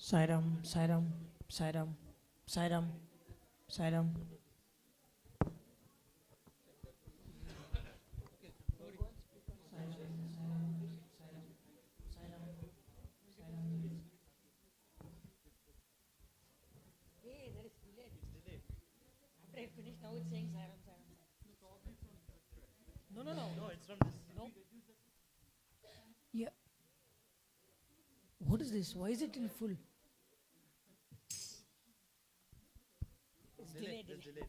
Sairam, Sairam, Sairam, Sairam, Sairam. Hey, there is delay. After I finish, now it's saying Sairam, Sairam. No, no, no. No, it's from this. No. Yeah. What is this? Why is it in full? It's Delay. delayed. There's delay.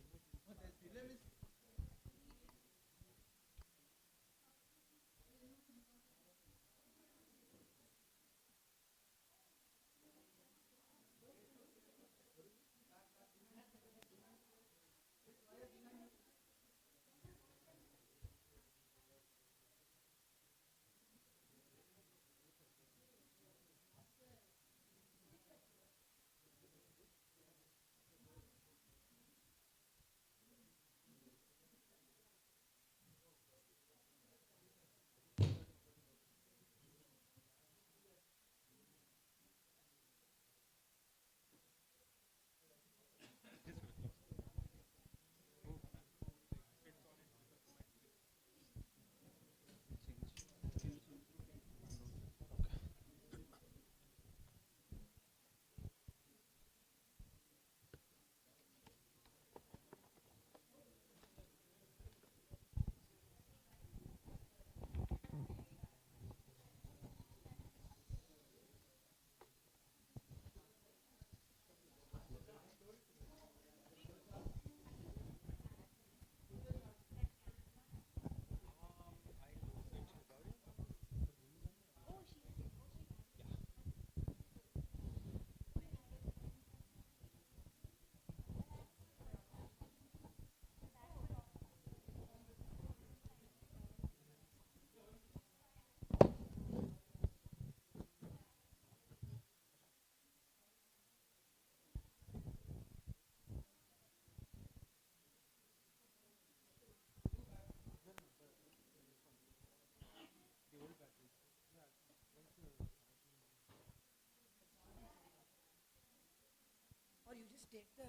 Or you just take the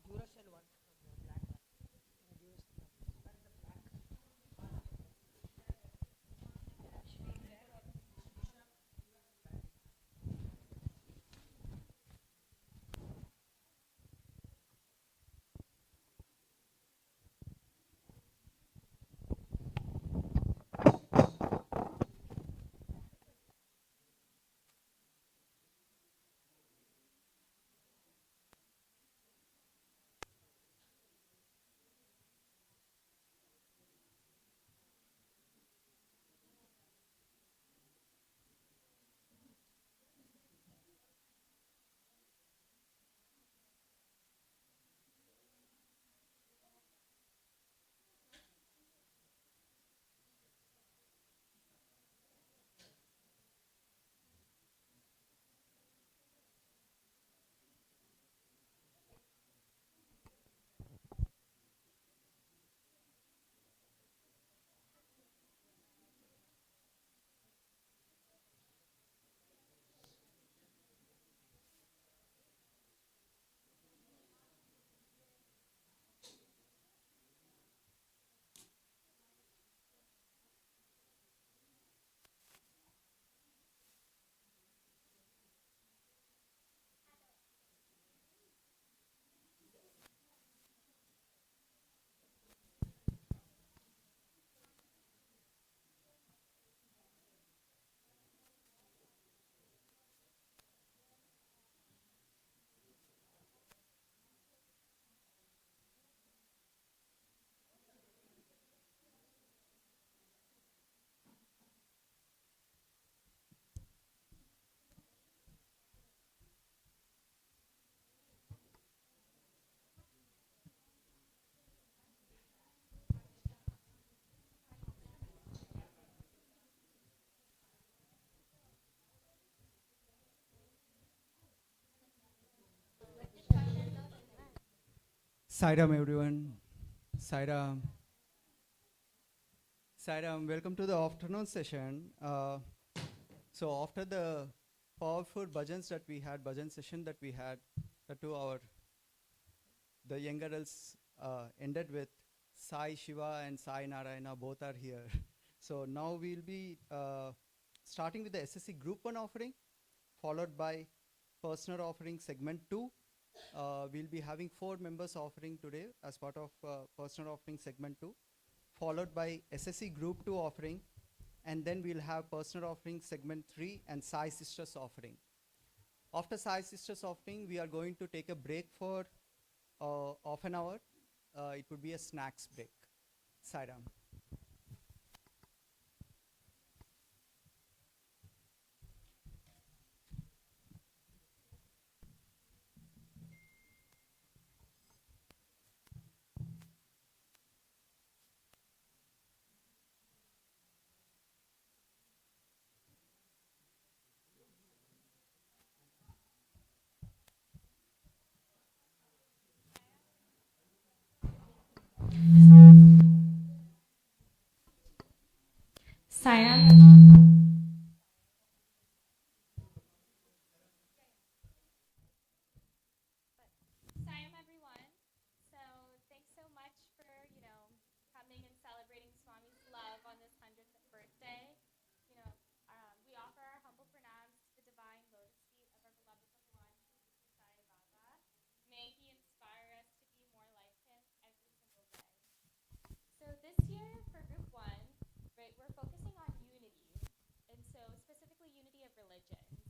Duracell one from the black one. Duracell. Where is the black? Sairam, everyone. Sairam. Sairam, welcome to the afternoon session. So after the powerful bhajans that we had, bhajan session that we had, the young adults ended with Sai Shiva and Sai Narayana, both are here. So now we'll be starting with the SSC Group 1 offering, followed by personal offering segment 2. We'll be having 4 members offering today as part of personal offering segment 2, followed by SSC Group 2 offering, and then we'll have personal offering segment 3 and Sai Sisters offering. After Sai Sisters offering, we are going to take a break for half an hour. It would be a snacks break. Sairam. Sairam. Sairam, everyone. So thanks so much for, coming and celebrating Swami's love on this 100th birthday. We offer our humble pranams to the divine lotus feet of our beloved Bhagwan, Sathya Sai Baba. May he inspire us to be more like him every single day. So this year for Group 1, right, we're focusing on unity, and so specifically unity of religions.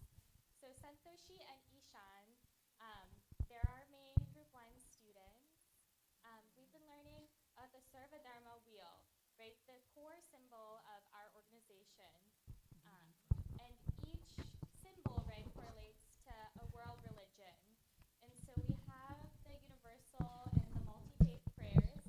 So Santoshi and Ishan, they're our main Group 1 students. We've been learning the Sarva Dharma wheel, right, the core symbol of our organization. And each symbol, right, correlates to a world religion. And so we have the universal and the multi-faith prayers.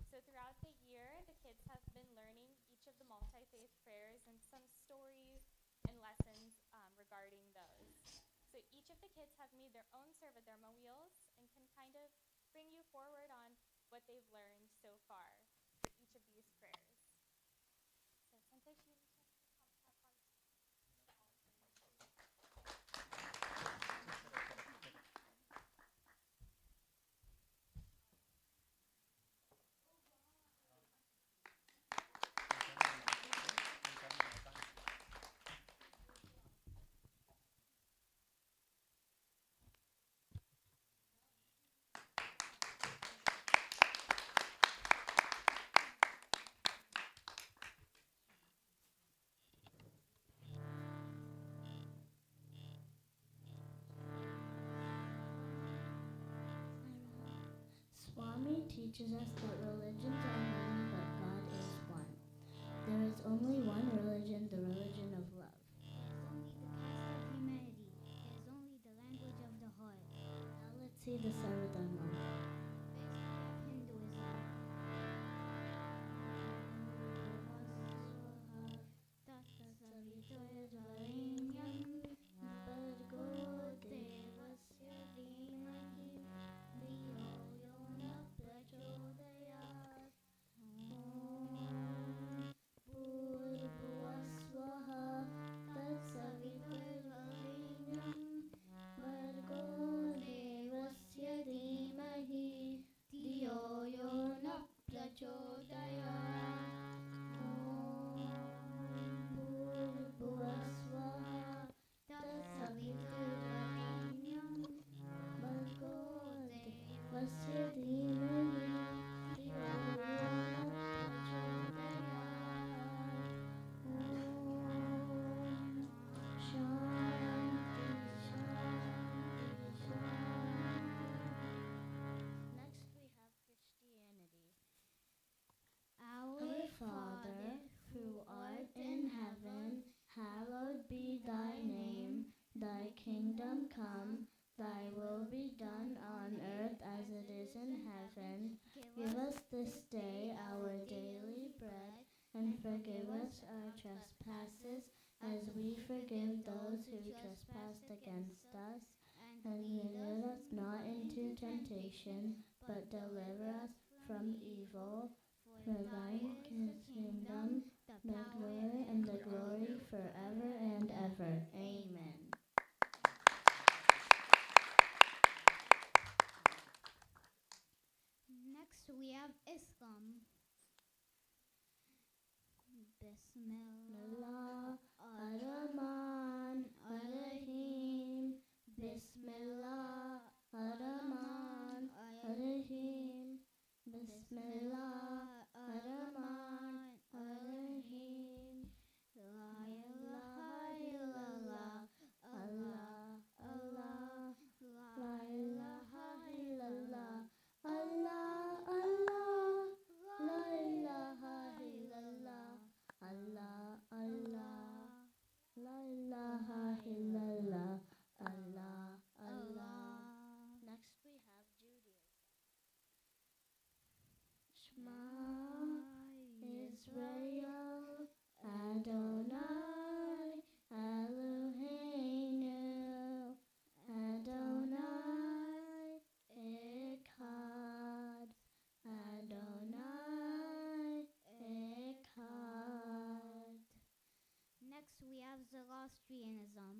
So throughout the year, the kids have been learning each of the multi-faith prayers and some stories and lessons regarding those. So each of the kids have made their own Sarva Dharma wheels and can kind of bring you forward on what they've learned so far for each of these prayers. So Santoshi, Swami teaches us that religions are many, but God is one. There is only one religion, the religion of love. It is only the caste of humanity. It is only the language of the heart. Now let's see the Sarva Dharma. Hinduism. Father, who art in heaven, hallowed be thy name. Thy kingdom come, thy will be done on earth as it is in heaven. Give us this day our daily bread, and forgive us our trespasses, as we forgive those who trespass against us. And lead us not into temptation, but deliver us from evil. For thine is the kingdom, the power, and the glory forever and ever. Amen. have Islam. Bismillah ar-Rahman ar-Rahim. Bismillah ar-Rahman ar-Rahim. Bismillah ar-Rahman ar-Rahim. La ilaha illallah, Allah, Allah. La ilaha illallah, Allah, Allah. La ilaha illallah, Allah, Allah. La ilaha illallah, Allah, Allah. Next we have Judaism. Shema Israel, Adonai Eloheinu, Adonai Echad, Adonai Echad. Next we have Zoroastrianism.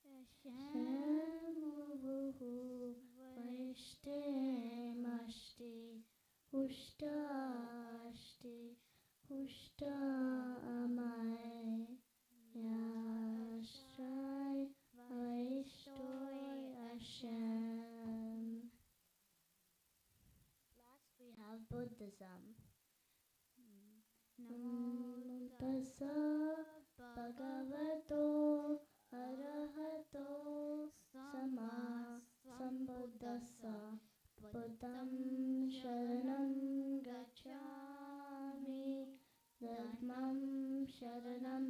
Hashem Uvuhu Vaishte Mashti Hushta Ashti Hushta Amai Yashrai Vaishtoi Hashem. Last we have Buddhism. Namo tassa bhagavato arahato sama sambuddhassa. Buddham sharanam gacchami, dhammam sharanam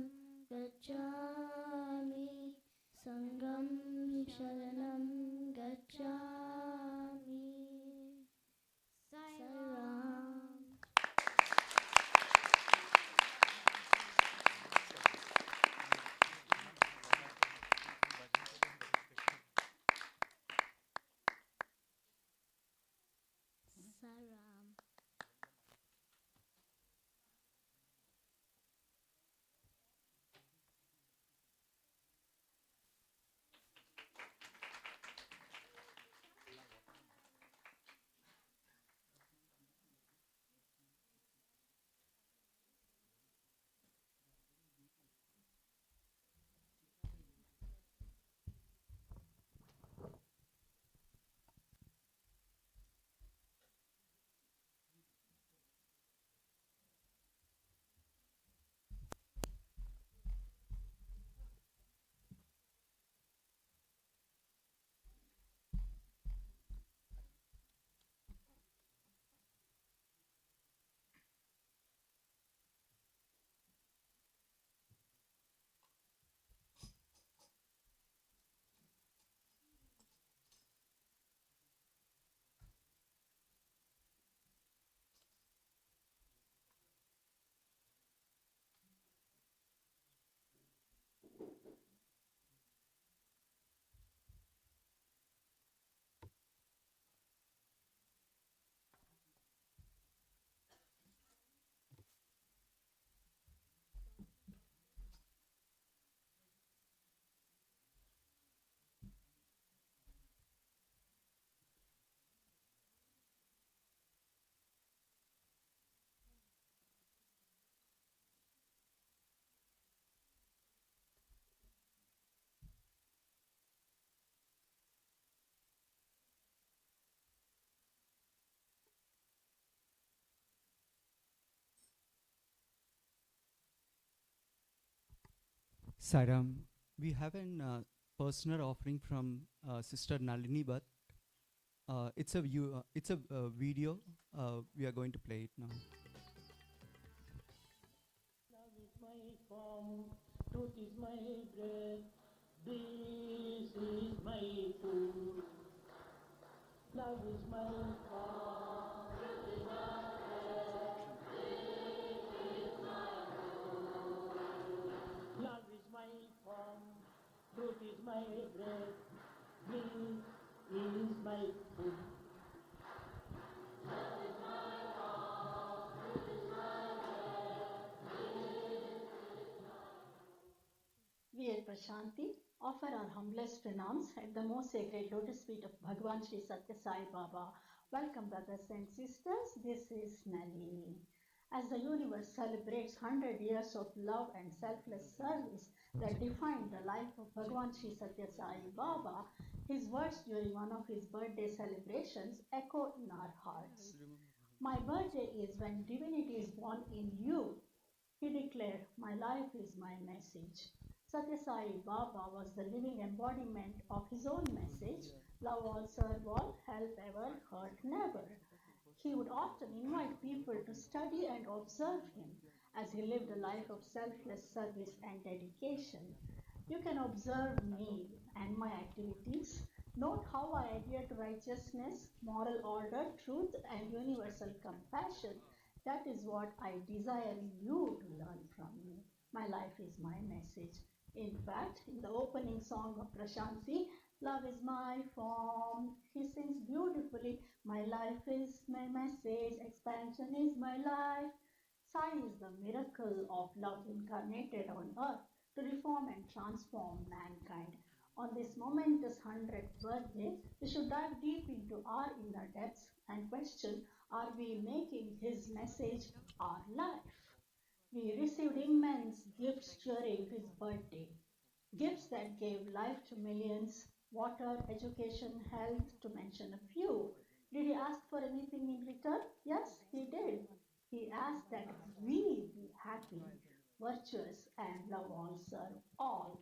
gacchami, sangham sharanam gacchami. Sai Ram. Sai Ram. Sairam, we have a personal offering from Sister Nalini Bhatt. It's a video. We are going to play it now. Love is my form, truth is my breath, this is my food. Love is my form, truth is my breath, this is my food. Love is my form, truth is my breath, this is my food. Dear Prashanti, Offer our humblest pranams at the most sacred lotus feet of Bhagwan Sri Sathya Sai Baba. Welcome, brothers and sisters. This is Nalini. As the universe celebrates 100 years of love and selfless service that defined the life of Bhagwan Sri Sathya Sai Baba, his words during one of his birthday celebrations echo in our hearts. My birthday is when divinity is born in you. He declared, my life is my message. Sathya Sai Baba was the living embodiment of his own message, love all, serve all, help ever, hurt never. He would often invite people to study and observe him as he lived a life of selfless service and dedication. You can observe me and my activities. Note how I adhere to righteousness, moral order, truth, and universal compassion. That is what I desire you to learn from me. My life is my message. In fact, in the opening song of Prashanti, love is my form, he sings beautifully, my life is my message, expansion is my life. Sai is the miracle of love incarnated on earth to reform and transform mankind. On this momentous 100th birthday, we should dive deep into our inner depths and question, are we making his message our life? We received immense gifts during his birthday. Gifts that gave life to millions, water, education, health, to mention a few. Did he ask for anything in return? Yes, he did. He asked that we be happy, virtuous, and love all, serve all.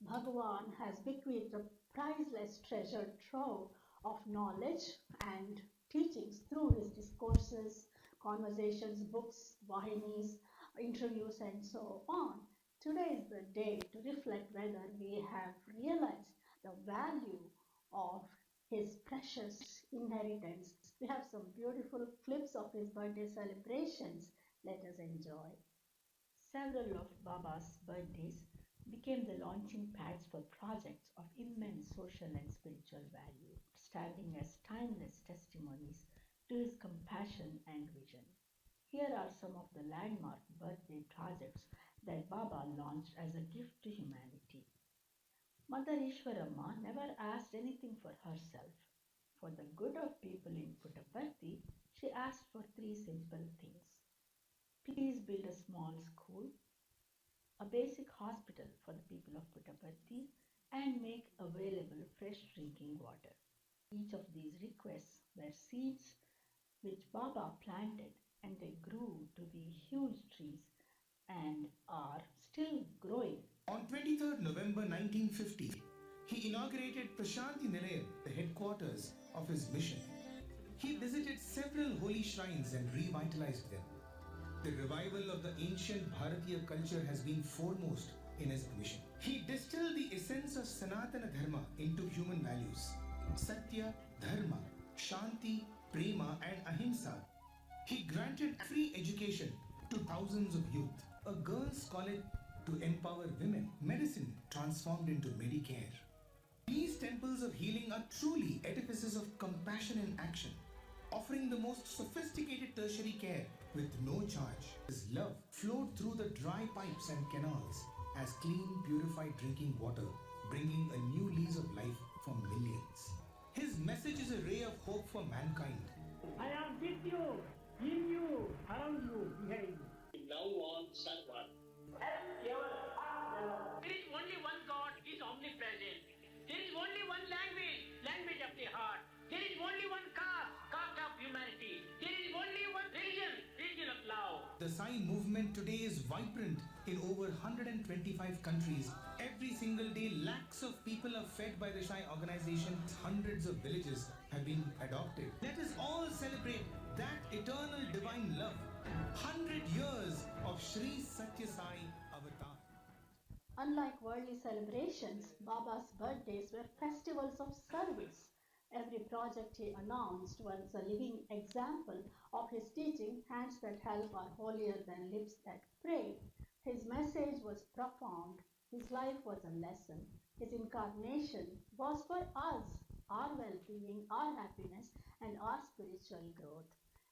Bhagavan has bequeathed a priceless treasure trove of knowledge and teachings through his discourses, conversations, books, vahinis, interviews, and so on. Today is the day to reflect whether we have realized the value of his precious inheritance. We have some beautiful clips of his birthday celebrations. Let us enjoy. Several of Baba's birthdays became the launching pads for projects of immense social and spiritual value, standing as timeless testimonies to his compassion and vision. Here are some of the landmark birthday projects that Baba launched as a gift to humanity. Mother Ishwaramma never asked anything for herself. For the good of people in Puttaparthi, she asked for three simple things. Please build a small school, a basic hospital for the people of Puttaparthi, and make available fresh drinking water. Each of these requests were seeds which Baba planted, and they grew to be huge trees and are still growing. On 23rd November 1950, he inaugurated Prashanti Nilayam, the headquarters of his mission. He visited several holy shrines and revitalized them. The revival of the ancient Bharatiya culture has been foremost in his mission. He distilled the essence of Sanatana Dharma into human values: Satya, Dharma, Shanti, Prema, and Ahimsa. He granted free education to thousands of youth, a girls' college to empower women, medicine transformed into Medicare. These temples of healing are truly edifices of compassion in action, offering the most sophisticated tertiary care with no charge. His love flowed through the dry pipes and canals as clean, purified drinking water, bringing a new lease of life for millions. His message is a ray of hope for mankind. I am with you, in you, around you, behind you. Now on Sarvat. There is only one God, He is omnipresent. There is only one language, language of the heart. There is only one caste, caste of humanity. There is only one religion, religion of love. The Sai movement today is vibrant in over 125 countries. Every single day, lakhs of people are fed by the Sai organization. Hundreds of villages have been adopted. Let us all celebrate that eternal divine love. 100 years of Sri Sathya Sai Avatar. Unlike worldly celebrations, Baba's birthdays were festivals of service. Every project he announced was a living example of his teaching, hands that help are holier than lips that pray. His message was profound. His life was a lesson. His incarnation was for us, our well-being, our happiness, and our spiritual growth.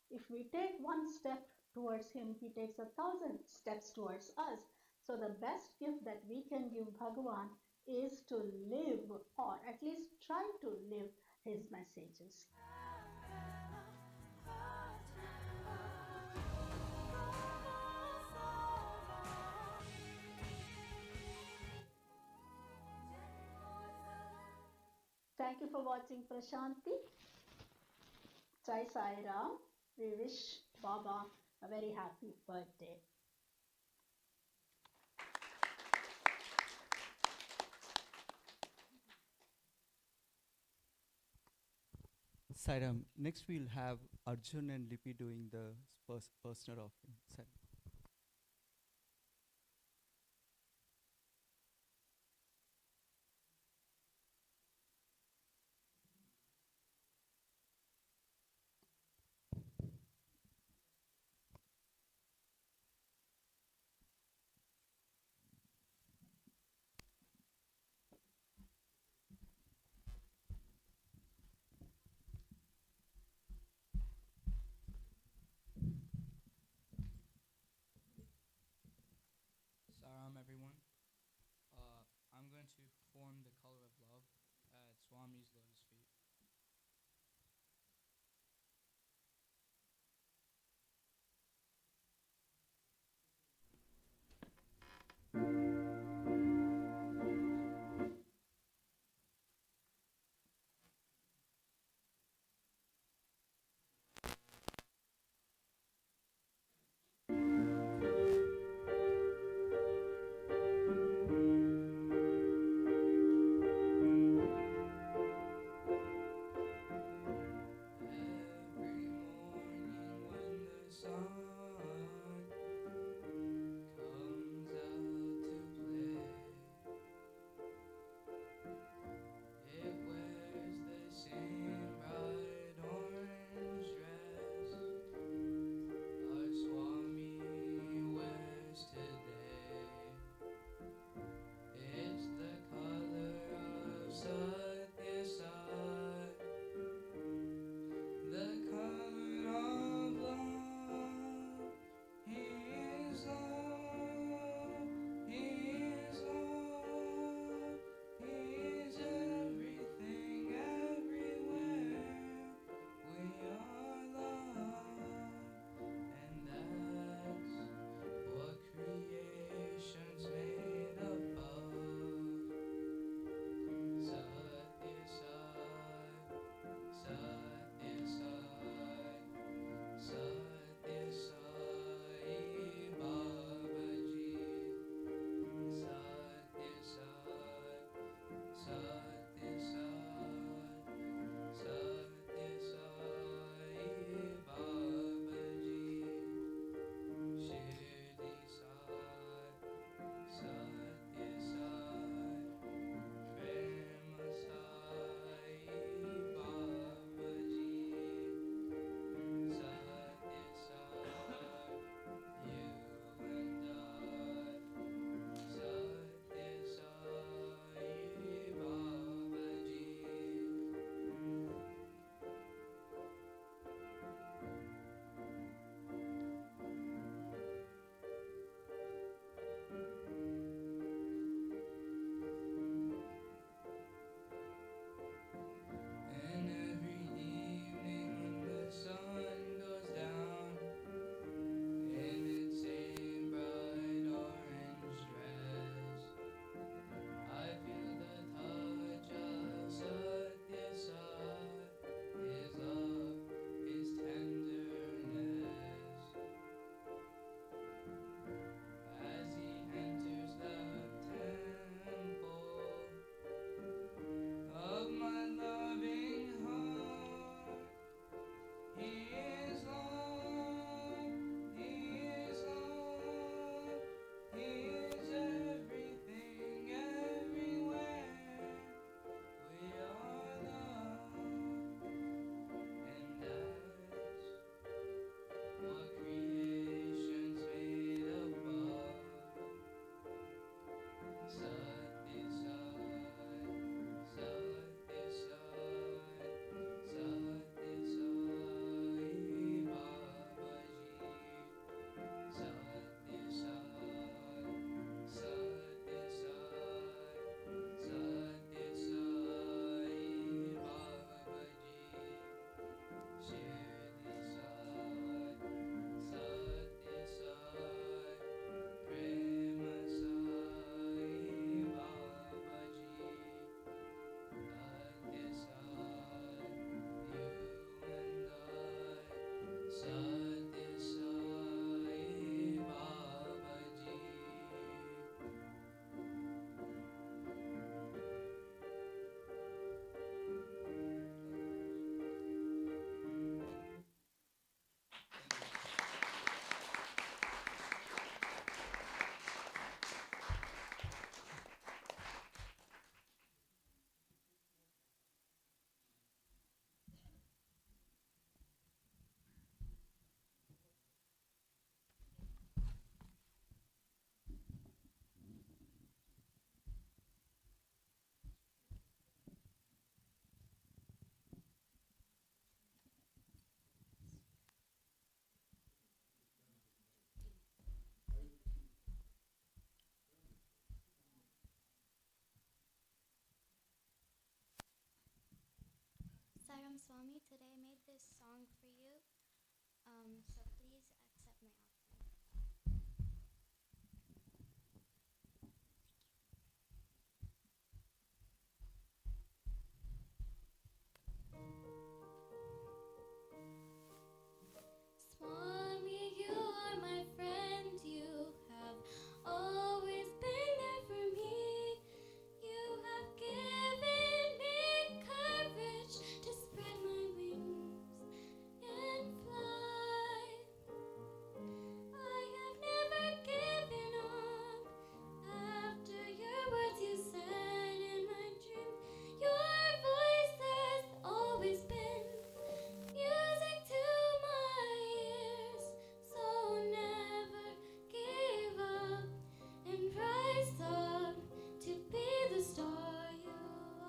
If we take one step towards him, he takes 1,000 steps towards us. So the best gift that we can give Bhagavan is to live, or at least try to live, his messages. Thank you for watching Prashanti. Sai Sai Ram. We wish Baba a very happy birthday. Sairam, next we'll have Arjun and Lipi doing the personal offering. Sairam. Saram, everyone. I'm going to perform the color of love at Swami's lotus feet. Swami today made this song for you, so please accept my offering. Swami, you are my friend, you have always been there for me. You have given me courage to spread my wings and fly. I have never given up after your words you said in my dream. Your voice has always been music to my ears, so never give up and rise up to be the star you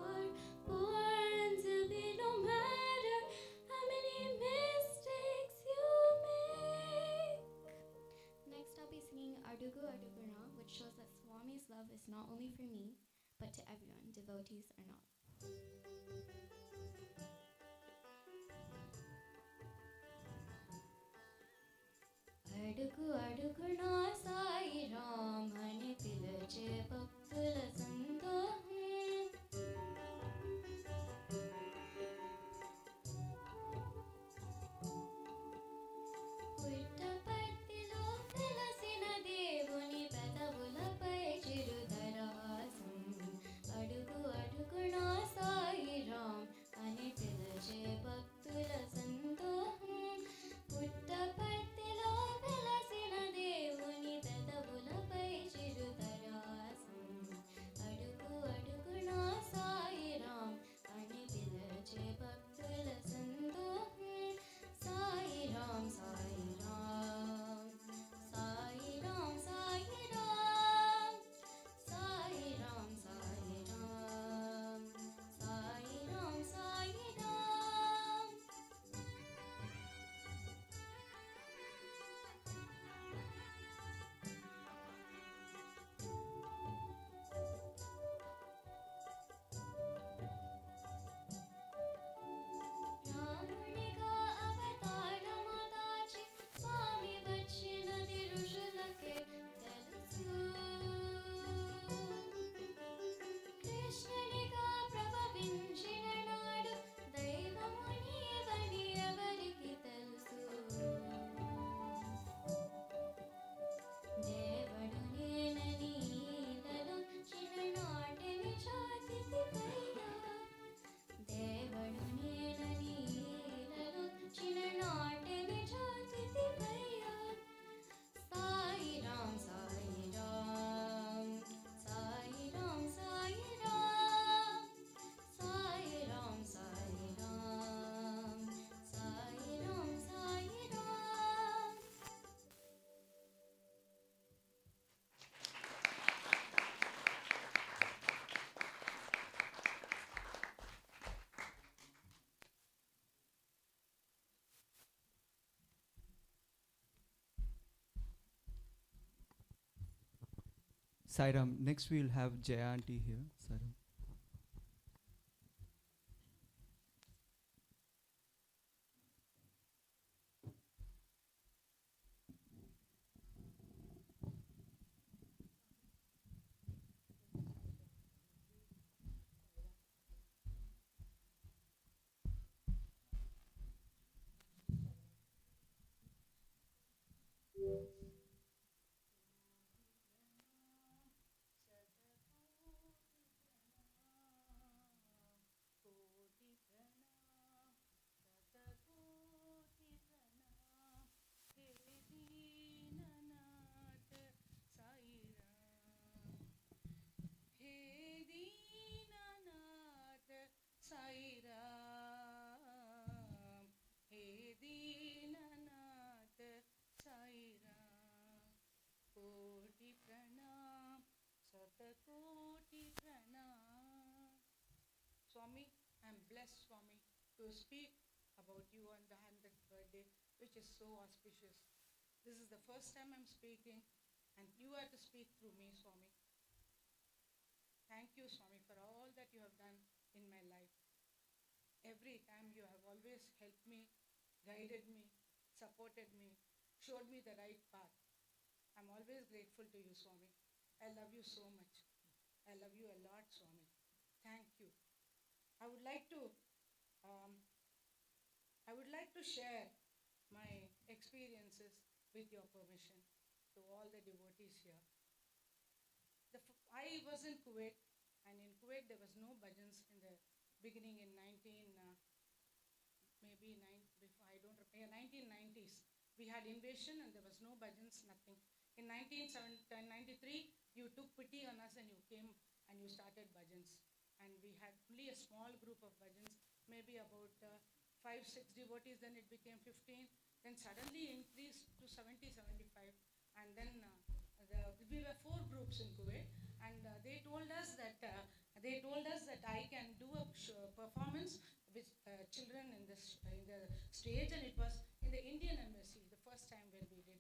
are born to be, no matter how many mistakes you make. Next, I'll be singing Ardugu Ardugu Na, which shows that Swami's love is not only for me, but to everyone, devotees or not. అడుగు అడుగునా సాయి రామ్ అని పిలిచే భక్తుల సందోహం. పుట్టపర్తిలో వెలసిన దేవుని పెదవులపై చిరుదరహాసం. అడుగు అడుగునా సాయి రామ్ అని పిలిచే భక్తుల సందోహం. పుట్టపర్తిలో వెలసిన దేవుని పెదవులపై చిరుదరహాసం. అడుగు అడుగునా సాయి రామ్ అని పిలిచే భక్తుల సందోహం. సాయి రామ్ సాయి రామ్ సాయి రామ్ సాయి రామ్ సాయి రామ్ సాయి రామ్ సాయి రామ్ సాయి రామ్. రామునిగా అవతారము దాచి స్వామి వచ్చినది ఋషులకే తెలుసు. కృష్ణునిగా ప్రభవించిన నాడు దైవము నీవని ఎవరికి తెలుసు. దేవుడు నేనని ఈలలో చిన్ననాటిని చాటితివయ్యా. దేవుడు నేనని ఈలలో చిన్ననాటిని చాటితివయ్యా. Sai Ram Sai Ram Sai Ram Sai Ram Sai Ram Sai Ram Sai Ram Sai Ram. Sairam, next we will have Jayanti here. Sairam. Swami, I'm blessed, Swami, to speak about you on the 100th birthday, which is so auspicious. This is the first time I'm speaking, and you are to speak through me, Swami. Thank you, Swami, for all that you have done in my life. Every time you have always helped me, guided me, supported me, showed me the right path. I'm always grateful to you, Swami. I love you so much. I love you a lot, Swami. Thank you. I would like to, um, I would like to share my experiences with your permission to all the devotees here. I was in Kuwait, and in Kuwait there was no bhajans in the beginning in 1990s. We had invasion and there was no bhajans, nothing. In 1993, you took pity on us and you came and you started bhajans. And we had only a small group of bhajans, maybe about 5-6 devotees, then it became 15, then suddenly increased to 70, 75. And then we were 4 groups in Kuwait, and they told us that I can do a performance with children in the stage, and it was in the Indian Embassy, the first time when we did.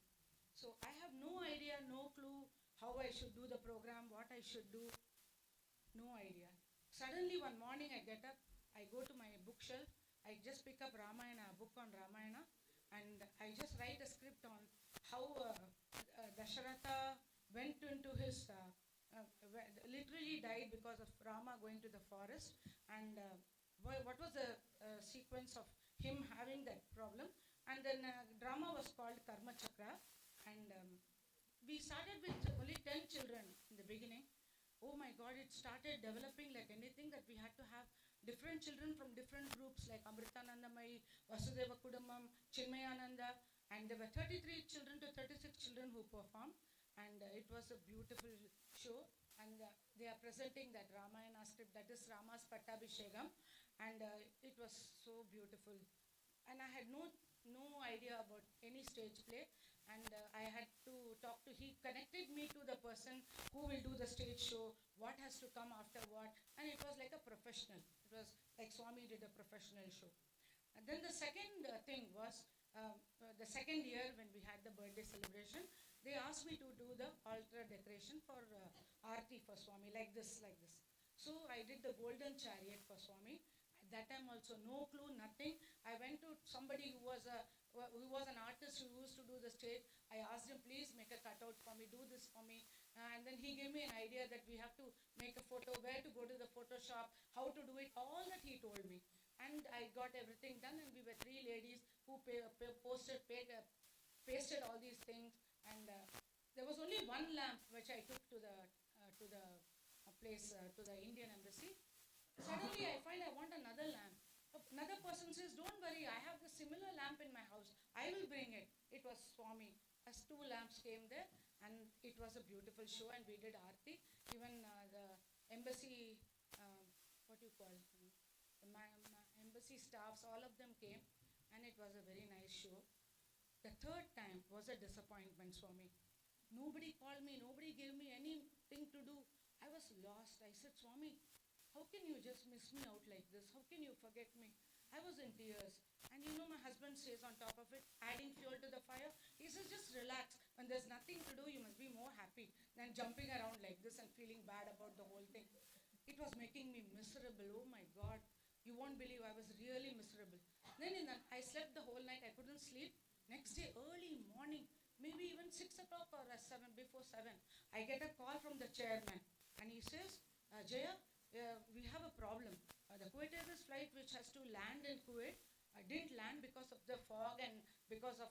So I have no idea, no clue how I should do the program, what I should do, no idea. Suddenly one morning I get up, I go to my bookshelf, I just pick up Ramayana, a book on Ramayana, and I just write a script on how Dasharatha went into his, literally died because of Rama going to the forest, and what was the sequence of him having that problem. And then drama was called Karma Chakra, and we started with only 10 children in the beginning. Oh my God, it started developing like anything, that we had to have different children from different groups like Amritanandamai, Vasudeva Kudambam, Chinmayananda, and there were 33 children to 36 children who performed, and it was a beautiful show. And they are presenting that Ramayana script, that is Rama's Pattabhishekam, and it was so beautiful. And I had no idea about any stage play, and I had to talk to, he connected me to the person who will do the stage show, what has to come after what, and it was like a professional. It was like Swami did a professional show. And then the second thing was, the second year when we had the birthday celebration, they asked me to do the altar decoration for Aarti for Swami, like this. So I did the golden chariot for Swami. At that time also, no clue, nothing. I went to somebody who was an artist who used to do the stage. I asked him, please make a cutout for me, do this for me. And then he gave me an idea that we have to make a photo, where to go to the Photoshop, how to do it, all that he told me. And I got everything done, and we were 3 ladies who pasted all these things. And there was only one lamp which I took to the place, to the Indian Embassy. Suddenly I find I want another lamp. Another person says, don't worry, I have the similar lamp in my house. I will bring it. It was Swami. As 2 lamps came there, and it was a beautiful show, and we did Aarti. Even the embassy, embassy staffs, all of them came, and it was a very nice show. The third time was a disappointment, Swami. Nobody called me, nobody gave me anything to do. I was lost. I said, Swami, how can you just miss me out like this? How can you forget me? I was in tears. And my husband stays on top of it, adding fuel to the fire. He says, just relax. When there's nothing to do, you must be more happy than jumping around like this and feeling bad about the whole thing. It was making me miserable. Oh my God. You won't believe, I was really miserable. Then I slept the whole night. I couldn't sleep. Next day, early morning, maybe even 6 o'clock or 7, before 7, I get a call from the chairman. And he says, Jaya, we have a problem. The Kuwait Airways flight which has to land in Kuwait didn't land because of the fog, and because of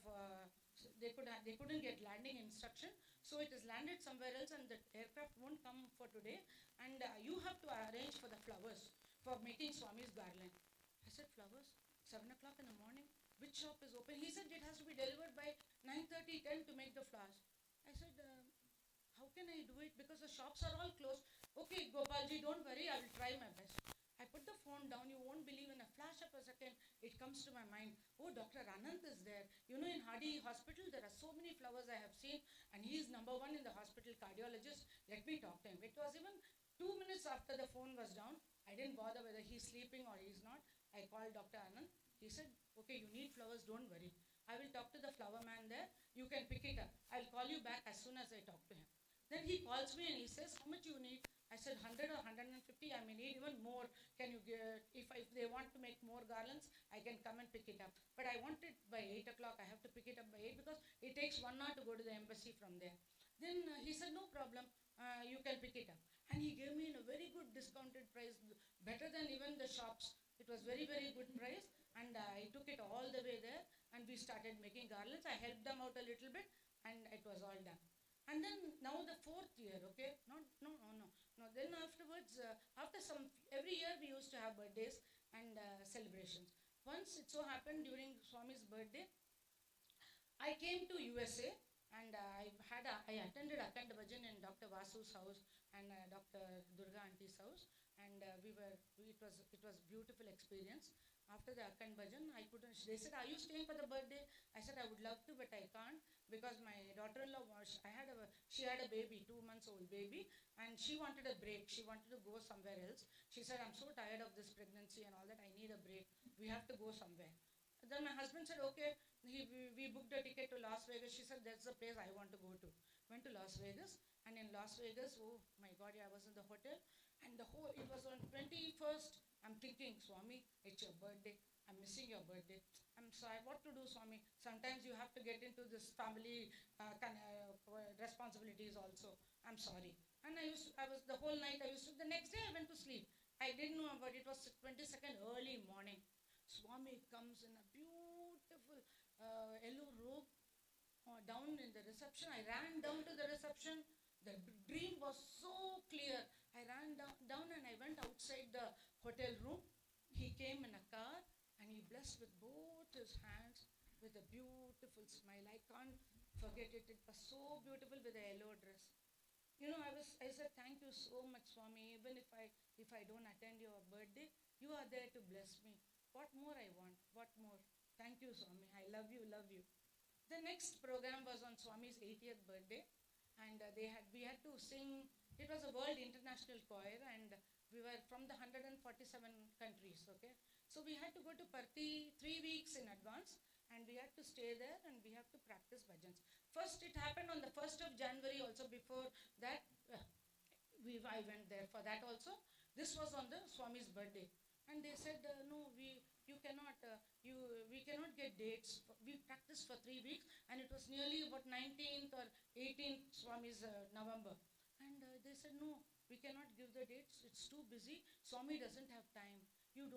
they couldn't get landing instruction. So it is landed somewhere else, and the aircraft won't come for today. And you have to arrange for the flowers for making Swami's garland. I said, flowers? 7 o'clock in the morning? Which shop is open? He said it has to be delivered by 9:30, 10 to make the flowers. I said, how can I do it? Because the shops are all closed. Okay, Gopalji, don't worry, I will try my best. I put the phone down. You won't believe, in a flash of a second, it comes to my mind. Oh, Dr. Anand is there. In Hardy Hospital, there are so many flowers I have seen, and he is number 1 in the hospital, cardiologist. Let me talk to him. It was even 2 minutes after the phone was down. I didn't bother whether he's sleeping or he's not. I called Dr. Anand. He said, okay, you need flowers, don't worry. I will talk to the flower man there. You can pick it up. I'll call you back as soon as I talk to him. Then he calls me and he says, how much you need? I said, 100 or 150, I may need even more. can you get, if they want to make more garlands, I can come and pick it up. But I want it by 8 o'clock. I have to pick it up by 8 because it takes 1 hour to go to the embassy from there. Then he said, no problem, you can pick it up. And he gave me in a very good discounted price, better than even the shops. It was very, very good price. And I took it all the way there and we started making garlands. I helped them out a little bit and it was all done. And then now the 4th year, okay? No. Then afterwards, every year we used to have birthdays and celebrations. Once it so happened during Swami's birthday, I came to USA and I attended Akhand Bhajan in Dr. Vasu's house and Dr. Durga Auntie's house, and it was beautiful experience. After the Akhand Bhajan, they said, are you staying for the birthday? I said, I would love to, but I can't because my daughter-in-law she had a baby, 2 months old baby, and she wanted a break. She wanted to go somewhere else. She said, I'm so tired of this pregnancy and all that. I need a break. We have to go somewhere. Then my husband said, okay, we booked a ticket to Las Vegas. She said, that's the place I want to go to. Went to Las Vegas, and in Las Vegas, oh my God, I was in the hotel, and it was on 21st. I'm thinking, Swami, it's your birthday. I'm missing your birthday. I'm sorry, what to do, Swami? Sometimes you have to get into this family responsibilities also. I'm sorry. And the whole night the next day I went to sleep. I didn't know about it. It was 22nd early morning. Swami comes in a beautiful yellow robe down in the reception. I ran down to the reception. The dream was so clear. I ran down and I went outside the hotel room. He came in a car and he blessed with both his hands with a beautiful smile. I can't forget it. It was so beautiful with a yellow dress. I said, thank you so much, Swami. Even if I don't attend your birthday, you are there to bless me. What more I want? What more? Thank you, Swami. I love you, love you. The next program was on Swami's 80th birthday, and we had to sing. It was a World International Choir, and we were from the 147 countries, okay? So we had to go to Parthi 3 weeks in advance, and we had to stay there, and we have to practice bhajans. First, it happened on the 1st of January also. Before that, I went there for that also. This was on the Swami's birthday. And they said, no, we cannot get dates. We practiced for 3 weeks, and it was nearly about 19th or 18th Swami's November. And they said, no, we cannot give the dates. It's too busy. Swami doesn't have time. You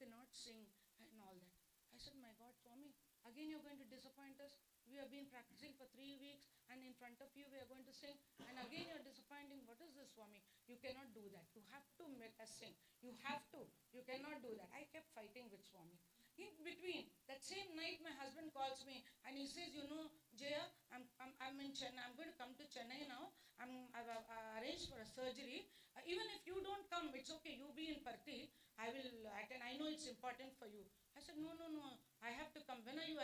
cannot sing and all that. I said, my God, Swami, again you're going to disappoint us. We have been practicing for 3 weeks, and in front of you we are going to sing, and again you're disappointing. What is this, Swami? You cannot do that. You have to make us sing. You have to. You cannot do that. I kept fighting with Swami. In between, that same night my husband calls me and he says, Jaya, I'm in Chennai. I'm going to come to Chennai now. I've arranged for a surgery. Even if you don't come, it's okay. You be in Parthi. I will attend. I know it's important for you. I said, no. I have to come. When are you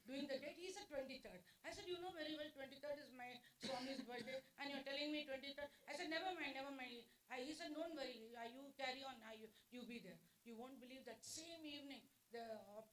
doing the date? He said 23rd. I said, you know very well 23rd is my Swami's birthday, and you're telling me 23rd. I said, never mind. He said, don't worry. You carry on. You be there. You won't believe that same evening, the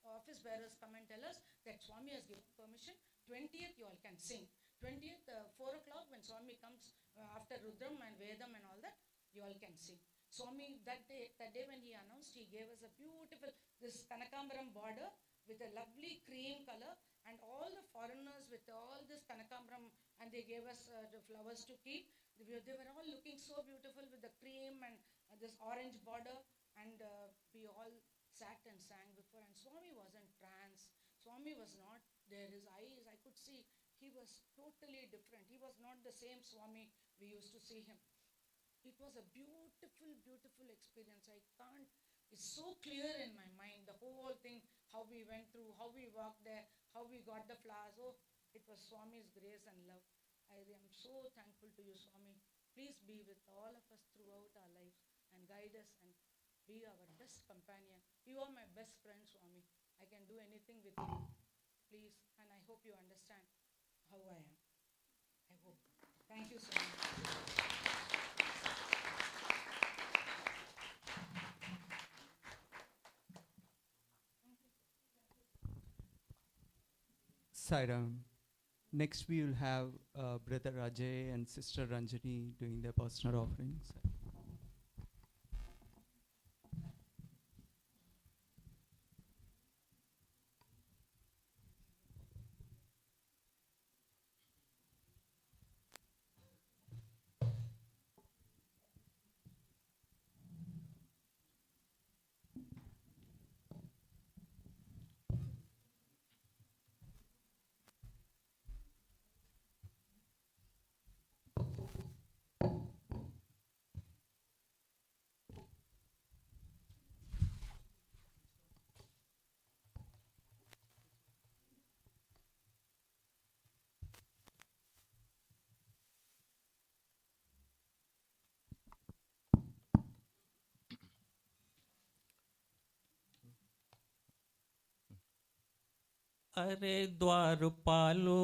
office bearers come and tell us that Swami has given permission. 20th, you all can sing. 20th, 4 o'clock, when Swami comes after Rudram and Vedam and all that, you all can sing. Swami, that day when he announced, he gave us a beautiful, this Kanakambaram border with a lovely cream color, and all the foreigners with all this Kanakambaram, and they gave us the flowers to keep. They were all looking so beautiful with the cream and this orange border, and we all sat and sang before, and Swami was in trance. Swami was not there. His eyes, I could see, he was totally different. He was not the same Swami we used to see him. It was a beautiful, beautiful experience. It's so clear in my mind, the whole thing, how we went through, how we walked there, how we got the flowers. Oh, it was Swami's grace and love. I am so thankful to you, Swami. Please be with all of us throughout our lives and guide us and be our best companion. You are my best friend, Swami. I can do anything with you. Please, and I hope you understand how I am. I hope. Thank you so much. Sairam. Next we will have Brother Ajay and Sister Ranjani doing their personal offerings. अरे द्वारपालो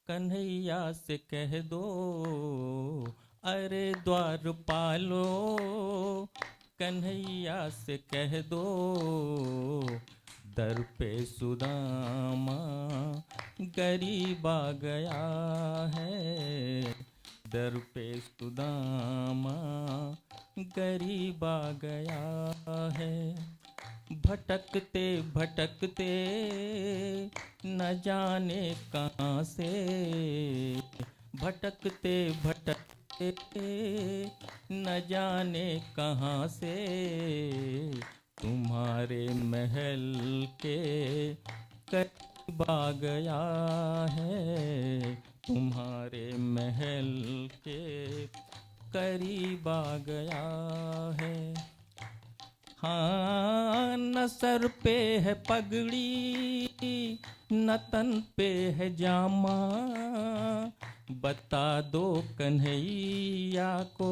कन्हैया से कह दो, अरे द्वारपालो कन्हैया से कह दो, दर पे सुदामा गरीब आ गया है, दर पे सुदामा गरीब आ गया है। भटकते भटकते न जाने कहाँ से, भटकते भटकते न जाने कहाँ से, तुम्हारे महल के करीब आ गया है, तुम्हारे महल के करीब आ गया है। हाँ, न सर पे है पगड़ी न तन पे है जामा, बता दो कन्हैया को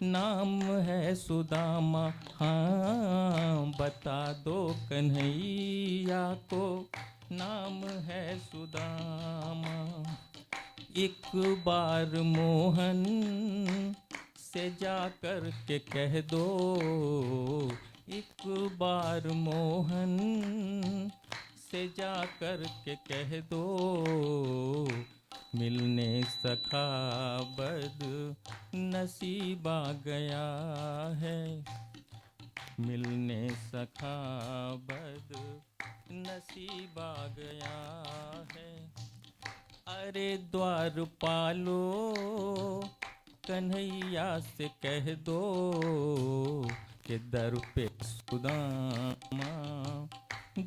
नाम है सुदामा, हाँ बता दो कन्हैया को नाम है सुदामा। एक बार मोहन से जा कर के कह दो, एक बार मोहन से जा कर के कह दो, मिलने सखा बद नसीब आ गया है, मिलने सखा बद नसीब आ गया है। अरे द्वारपालो कन्हैया से कह दो कि दर पे सुदामा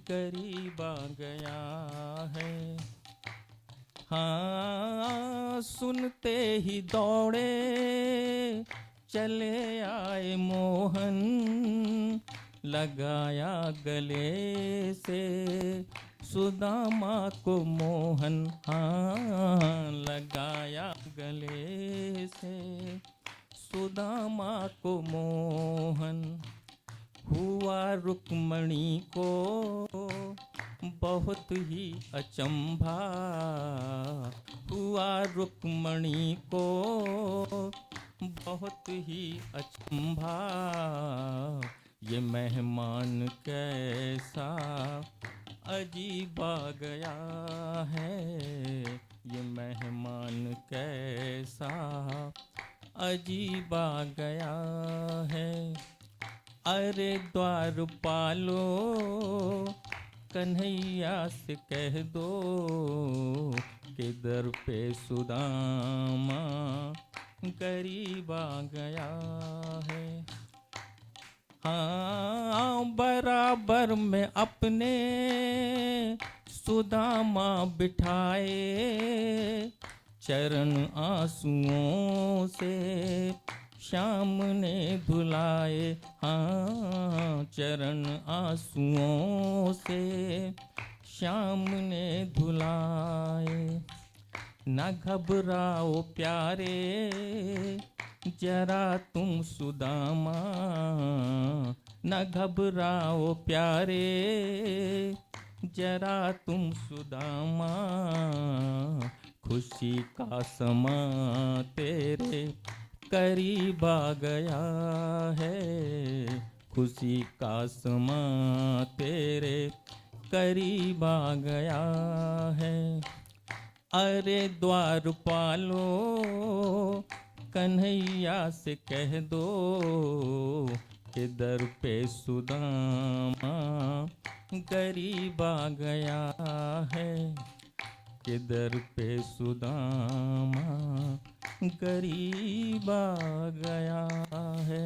गरीब आ गया है। हाँ, सुनते ही दौड़े चले आए मोहन, लगाया गले से सुदामा को मोहन, हाँ लगाया गले से सुदामा को मोहन। हुआ रुक्मणी को बहुत ही अचंभा, हुआ रुक्मणी को बहुत ही अचंभा, ये मेहमान कैसा अजीब आ गया है, ये मेहमान कैसा अजीब आ गया है। अरे द्वारपालो कन्हैया से कह दो कि दर पे सुदामा गरीब आ गया है। हाँ, बराबर में अपने सुदामा बिठाए, चरण आंसुओं से श्याम ने धुलाए, हाँ चरण आंसुओं से श्याम ने धुलाए। न घबराओ प्यारे जरा तुम सुदामा, न घबराओ प्यारे जरा तुम सुदामा, खुशी का समा तेरे करीब आ गया है, खुशी का समा तेरे करीब आ गया है। अरे द्वारपालो कन्हैया से कह दो कि दर पे सुदामा गरीब आ गया है, कि दर पे सुदामा गरीब आ गया है।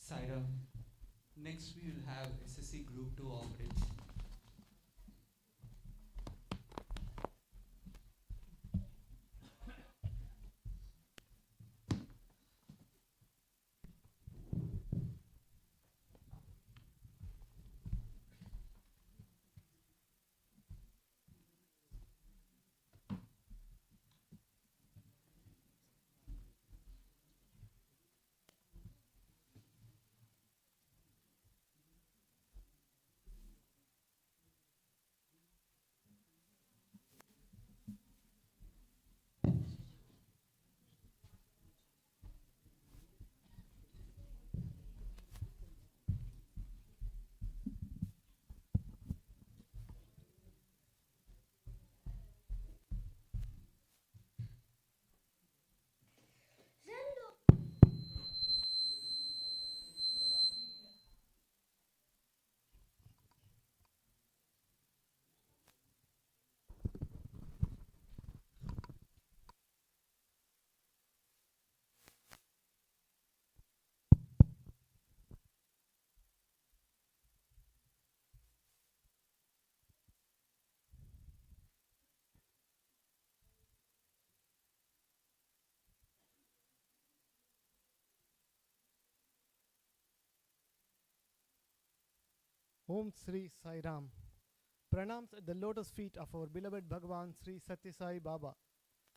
Saira. Next we will have SSC Group 2 offering. Om Sri Sai Ram. Pranams at the lotus feet of our beloved Bhagavan Sri Sathya Sai Baba.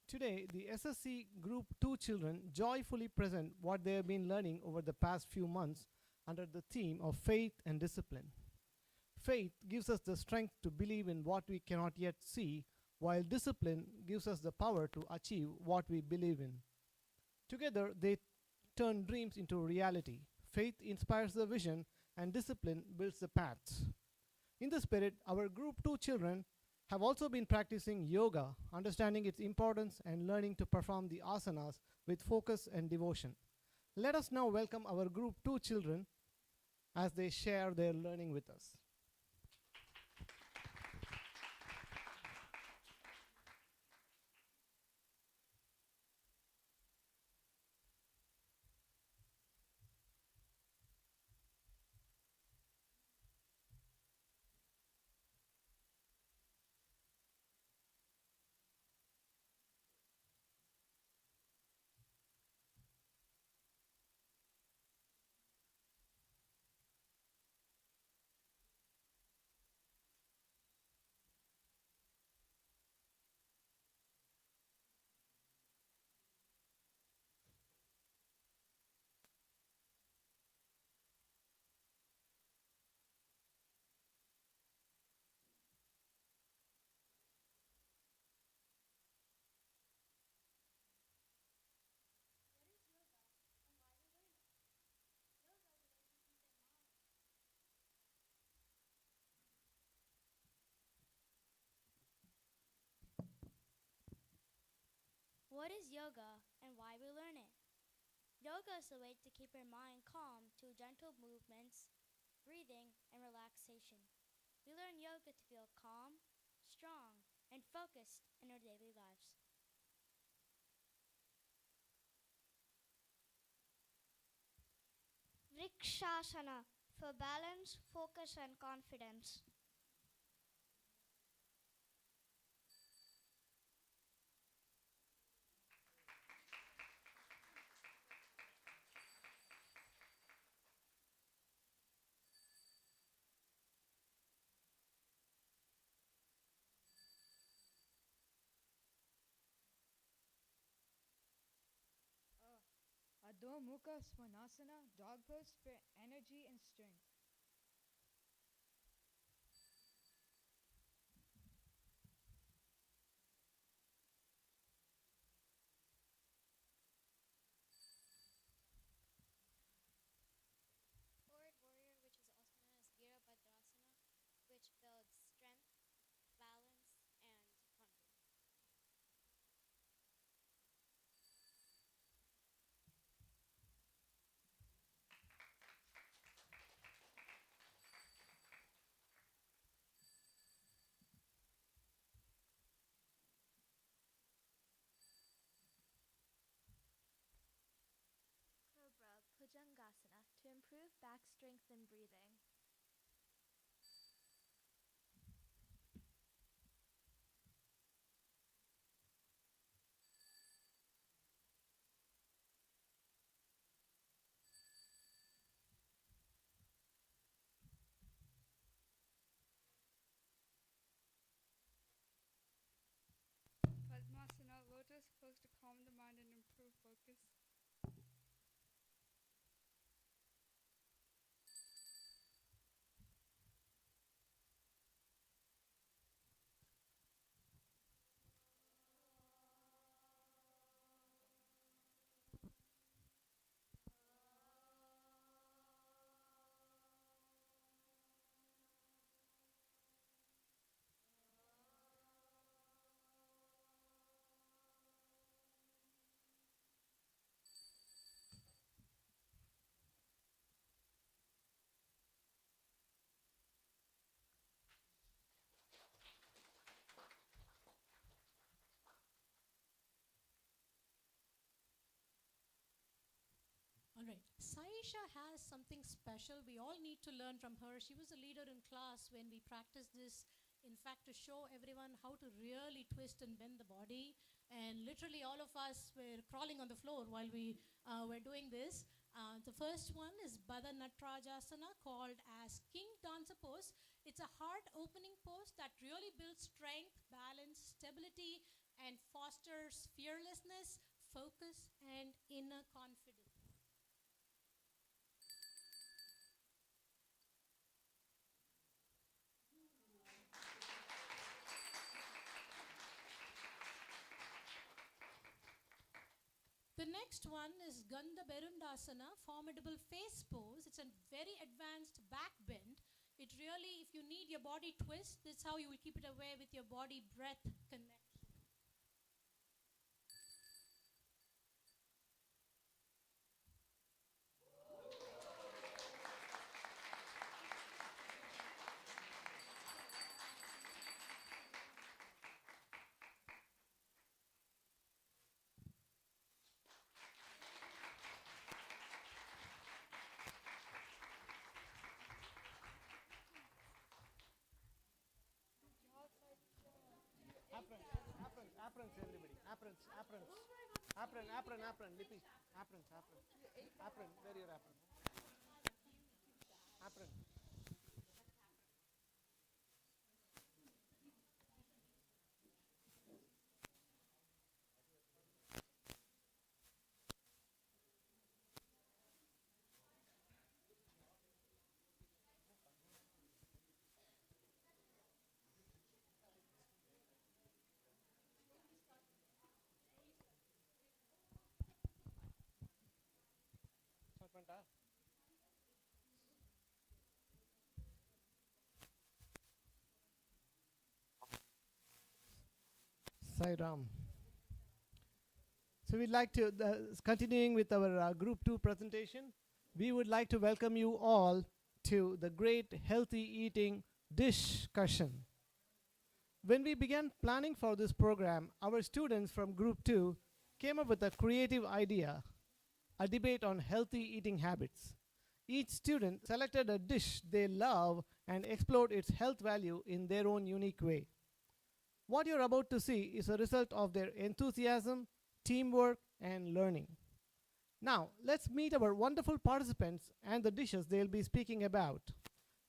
Today, the SSC Group 2 children joyfully present what they have been learning over the past few months under the theme of faith and discipline. Faith gives us the strength to believe in what we cannot yet see, while discipline gives us the power to achieve what we believe in. Together, they turn dreams into reality. Faith inspires the vision, and discipline builds the paths. In the spirit, our Group 2 children have also been practicing yoga, understanding its importance and learning to perform the asanas with focus and devotion. Let us now welcome our Group 2 children as they share their learning with us. What is yoga and why we learn it? Yoga is a way to keep your mind calm through gentle movements, breathing, and relaxation. We learn yoga to feel calm, strong, and focused in our daily lives. Vrikshasana for balance, focus, and confidence. Adho Mukha Svanasana, dog pose for energy and strength. Forward warrior, which is also known as Virabhadrasana, which builds strength, balance, and confidence. Cobra Bhujangasana to improve back strength and breathing. Padmasana, lotus pose to calm the mind and improve focus. All right. Saisha has something special. We all need to learn from her. She was a leader in class when we practiced this, in fact, to show everyone how to really twist and bend the body. And literally all of us were crawling on the floor while we were doing this. The first one is Bada Natrajasana, called as King Dancer Pose. It's a heart opening pose that really builds strength, balance, stability, and fosters fearlessness, focus, and inner confidence. The next one is Gandha Berundasana, formidable face pose. It's a very advanced back bend. It really, if you need your body twist, this is how you will keep it away with your body breath connection. Aprons, everybody. Aprons. Apron, Lippy. Aprons. Apron, where your apron? Apron. Sai Ram. So we'd like to, continuing with our Group 2 presentation, we would like to welcome you all to the great healthy eating discussion. When we began planning for this program, our students from Group 2 came up with a creative idea, a debate on healthy eating habits. Each student selected a dish they love and explored its health value in their own unique way. What you're about to see is a result of their enthusiasm, teamwork, and learning. Now, let's meet our wonderful participants and the dishes they'll be speaking about.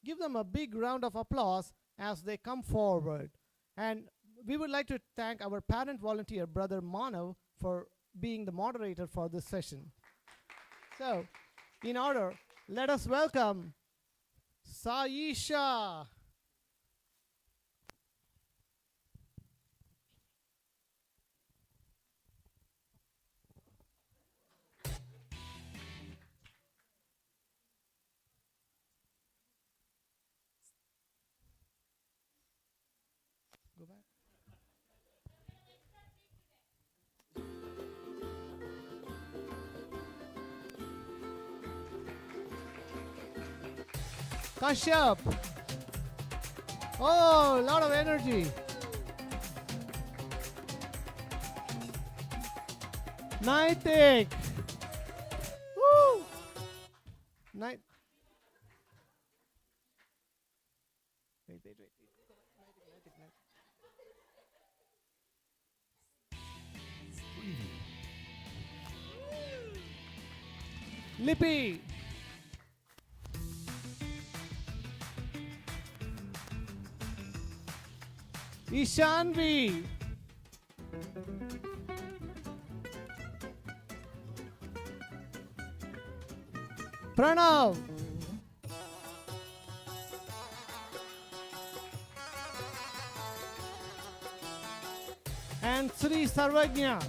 Give them a big round of applause as they come forward. And we would like to thank our parent volunteer, Brother Manav, for being the moderator for this session. So, in order, let us welcome Saisha. Go back. Kashyap. Oh, a lot of energy. Naitik. Woo. Night. Wait. Lippy. Ishanvi. Pranav. And Sri Sarvajna.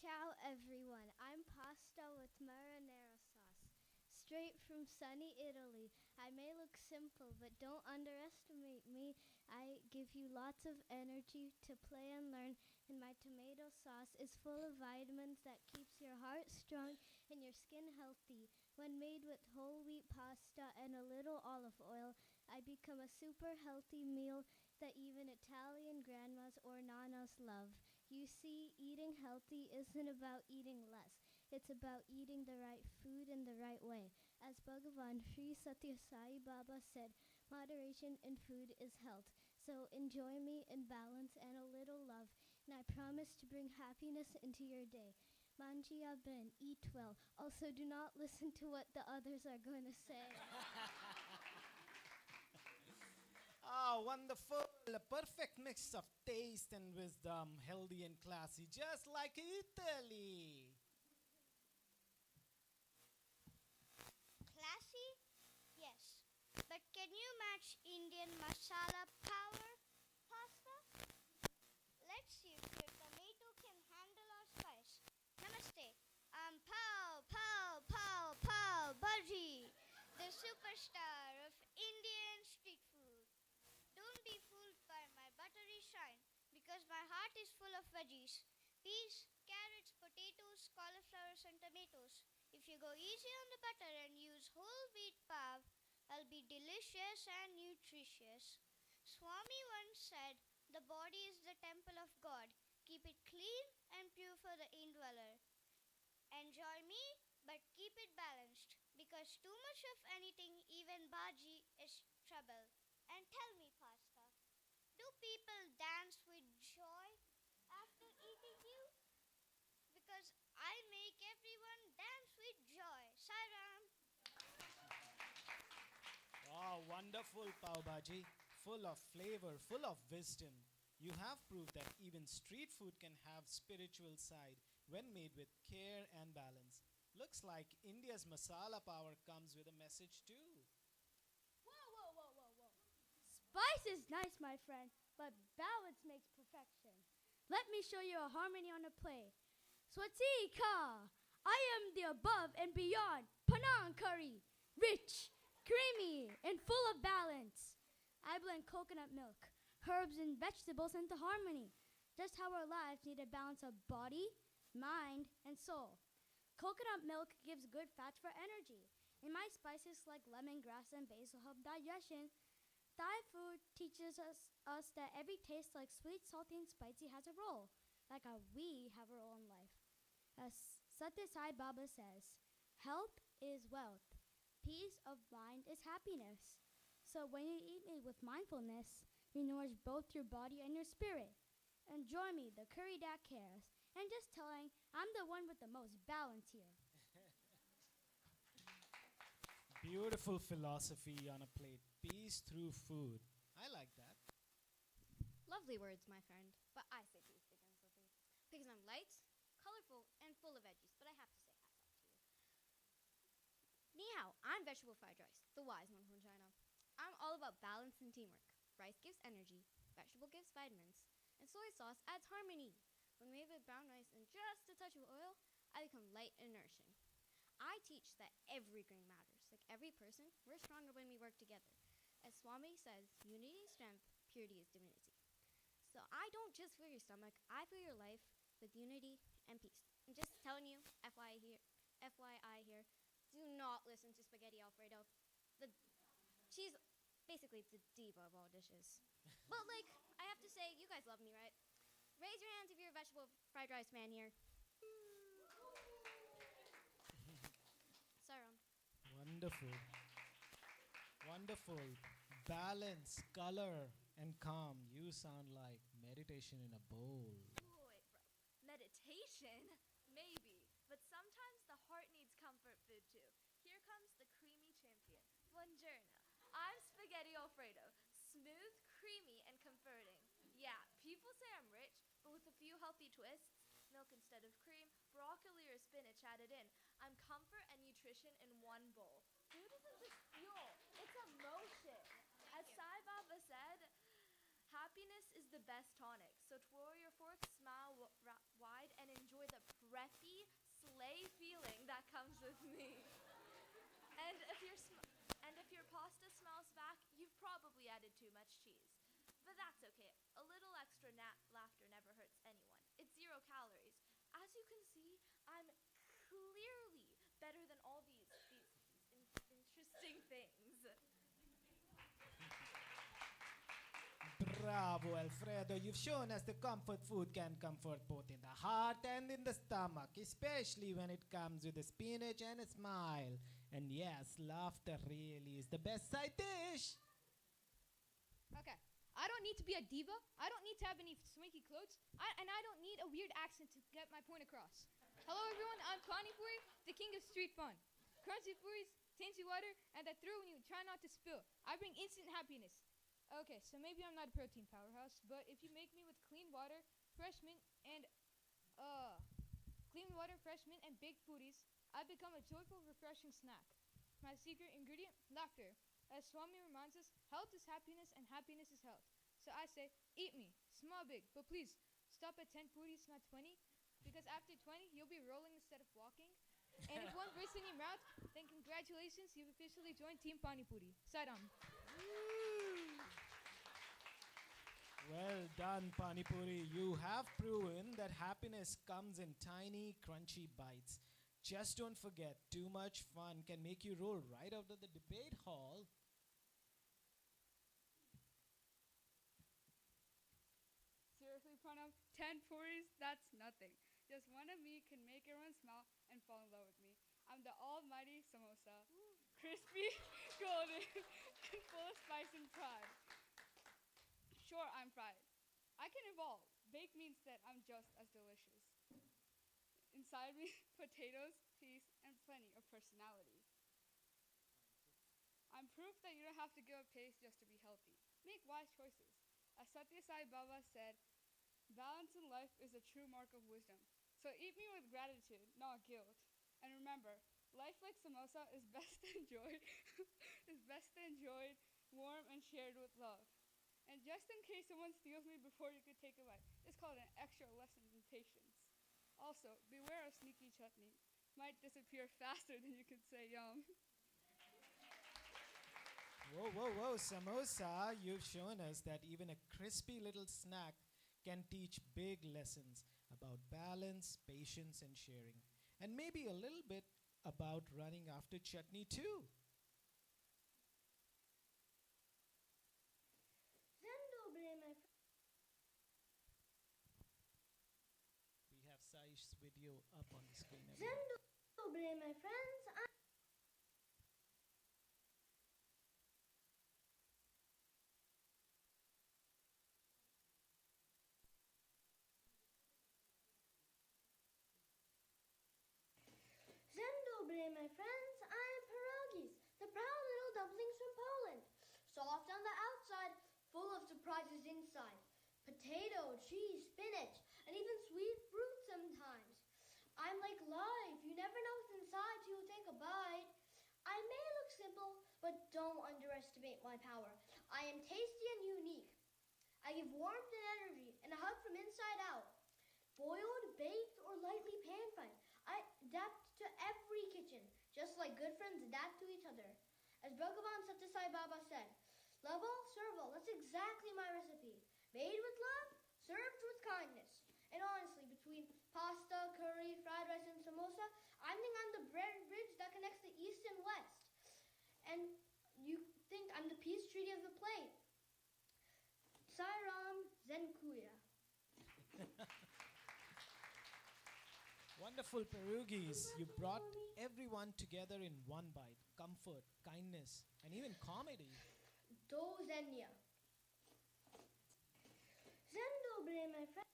Ciao everyone, I'm pasta with marinara sauce, straight from sunny Italy. I may look simple, but don't underestimate me. I give you lots of energy to play and learn, and my tomato sauce is full of vitamins that keeps your heart strong and your skin healthy. When made with whole wheat pasta and a little olive oil, I become a super healthy meal that even Italian grandmas or nanas love. You see, eating healthy isn't about eating less. It's about eating the right food in the right way. As Bhagavan Sri Sathya Sai Baba said, moderation in food is health. So enjoy me in balance and a little love, and I promise to bring happiness into your day. Manjiya Ben, eat well. Also, do not listen to what the others are going to say. Ah, wonderful. A perfect mix of taste and wisdom, healthy and classy, just like Italy. Classy? Yes. But can you match Indian masala power pasta? Let's see if your tomato can handle our spice. Namaste. I'm Pow, Pow, Pow, Pow Bhaji, the superstar of Indian street food. Don't be fooled by my buttery shine, because my heart is full of veggies. Peas, carrots, potatoes, cauliflowers, and tomatoes. If you go easy on the butter and use whole wheat pav, I'll be delicious and nutritious. Swami once said, the body is the temple of God. Keep it clean and pure for the indweller. Enjoy me, but keep it balanced, because too much of anything, even bhaji, is trouble. And tell me, Pasta, do people dance with joy after eating you? Because I make everyone dance with joy. Sairam. Wow, wonderful Pav Bhaji. Full of flavor, full of wisdom. You have proved that even street food can have spiritual side when made with care and balance. Looks like India's masala power comes with a message too. Spice is nice, my friend, but balance makes perfection. Let me show you a harmony on a plate. Swatika! I am the above and beyond Panang curry, rich, creamy, and full of balance. I blend coconut milk, herbs, and vegetables into harmony, just how our lives need a balance of body, mind, and soul. Coconut milk gives good fats for energy, and my spices like lemongrass and basil help digestion. Thai food teaches us that every taste like sweet, salty, and spicy has a role, like how we have a role in life. As Sathya Sai Baba says, health is wealth. Peace of mind is happiness. So when you eat me with mindfulness, you nourish both your body and your spirit. Enjoy me, the curry that cares. And just telling, I'm the one with the most balance here. Beautiful philosophy on a plate. Peace through food. I like that. Lovely words, my friend. But I say peace begins with me. Because I'm light, colorful, and full of veggies. But I have to say hats off to you. Ni hao, I'm vegetable fried rice, the wise one from China. I'm all about balance and teamwork. Rice gives energy, vegetable gives vitamins, and soy sauce adds harmony. When made with brown rice and just a touch of oil, I become light and nourishing. I teach that every grain matters. Like every person, we're stronger when we work together. As Swami says, unity is strength, purity is divinity. So I don't just fill your stomach, I fill your life with unity and peace. And just telling you, FYI here, do not listen to spaghetti Alfredo. She's basically the diva of all dishes. But like, I have to say, you guys love me, right? Raise your hands if you're a vegetable fried rice man here. Saram. Wonderful. Wonderful. Balance, color, and calm. You sound like meditation in a bowl. Wait, bro. Meditation? Maybe. But sometimes the heart needs comfort food too. Here comes the creamy champion. Buongiorno. I'm Spaghetti Alfredo. Smooth, creamy, and comforting. Yeah, people say I'm rich, but with a few healthy twists, milk instead of cream, broccoli or spinach added in, I'm comfort and nutrition in one bowl. Food isn't just fuel, it's emotion. As Sai Baba said, happiness is the best tonic. So twirl your fork, smile wide, and enjoy the breathy, slay feeling that comes with me. And if your pasta smells back, you've probably added too much cheese. But that's okay. A little extra laughter never hurts anyone. It's 0 calories. As you can see, I'm clearly better than all these interesting things. Bravo, Alfredo. You've shown us the comfort food can comfort both in the heart and in the stomach, especially when it comes with a spinach and a smile. And yes, laughter really is the best side dish. Okay. I don't need to be a diva. I don't need to have any swanky clothes. And I don't need a weird accent to get my point across. Hello, everyone. I'm Pani Puri, the king of street fun. Crunchy puris, tasty water, and that thrill when you try not to spill. I bring instant happiness. Okay, so maybe I'm not a protein powerhouse, but if you make me with clean water, fresh mint, and baked puris, I become a joyful, refreshing snack. My secret ingredient, laughter. As Swami reminds us, health is happiness and happiness is health. So I say, eat me, small, big, but please stop at 10 puris, not 20, because after 20, you'll be rolling instead of walking. And if one bursts in your mouth, then congratulations, you've officially joined Team Pani Puri. Saidam. Well done, Panipuri. You have proven that happiness comes in tiny, crunchy bites. Just don't forget, too much fun can make you roll right out of the debate hall. Seriously, Pranav, 10 puris, that's nothing. Just one of me can make everyone smile and fall in love with me. I'm the almighty samosa. Crispy, golden, and full of spice and pride. Sure, I'm fried. I can evolve. Baked means that I'm just as delicious. Inside me, potatoes, peas, and plenty of personality. I'm proof that you don't have to give up taste just to be healthy. Make wise choices. As Sathya Sai Baba said, balance in life is a true mark of wisdom. So eat me with gratitude, not guilt. And remember, life like samosa is best enjoyed, warm and shared with love. And just in case someone steals me before you could take a bite, it's called an extra lesson in patience. Also, beware of sneaky chutney. Might disappear faster than you could say yum. Whoa, whoa, whoa, samosa, you've shown us that even a crispy little snack can teach big lessons about balance, patience, and sharing. And maybe a little bit about running after chutney too. We have Sai's video up on the screen. Zendobre, my friends. Zendobre, my friends. I'm pierogies, the proud little dumplings from Poland. Soft on the outside, full of surprises inside. Potato, cheese, spinach, and even sweet fruit sometimes. I'm like life. You never know what's inside till you take a bite. I may look simple, but don't underestimate my power. I am tasty and unique. I give warmth and energy and a hug from inside out. Boiled, baked, or lightly pan-fried, I adapt to every kitchen, just like good friends adapt to each other. As Bhagavan Sathya Sai Baba said, love all, serve all. That's exactly my recipe. Made with love, served with kindness. And honestly, between pasta, curry, fried rice, and samosa, I think I'm the bridge that connects the East and West. And you think I'm the peace treaty of the plate. Sairam Zenkuya. Wonderful pierogies. You brought everyone together in one bite. Comfort, kindness, and even comedy. Dozenya. Zendobre, my friend.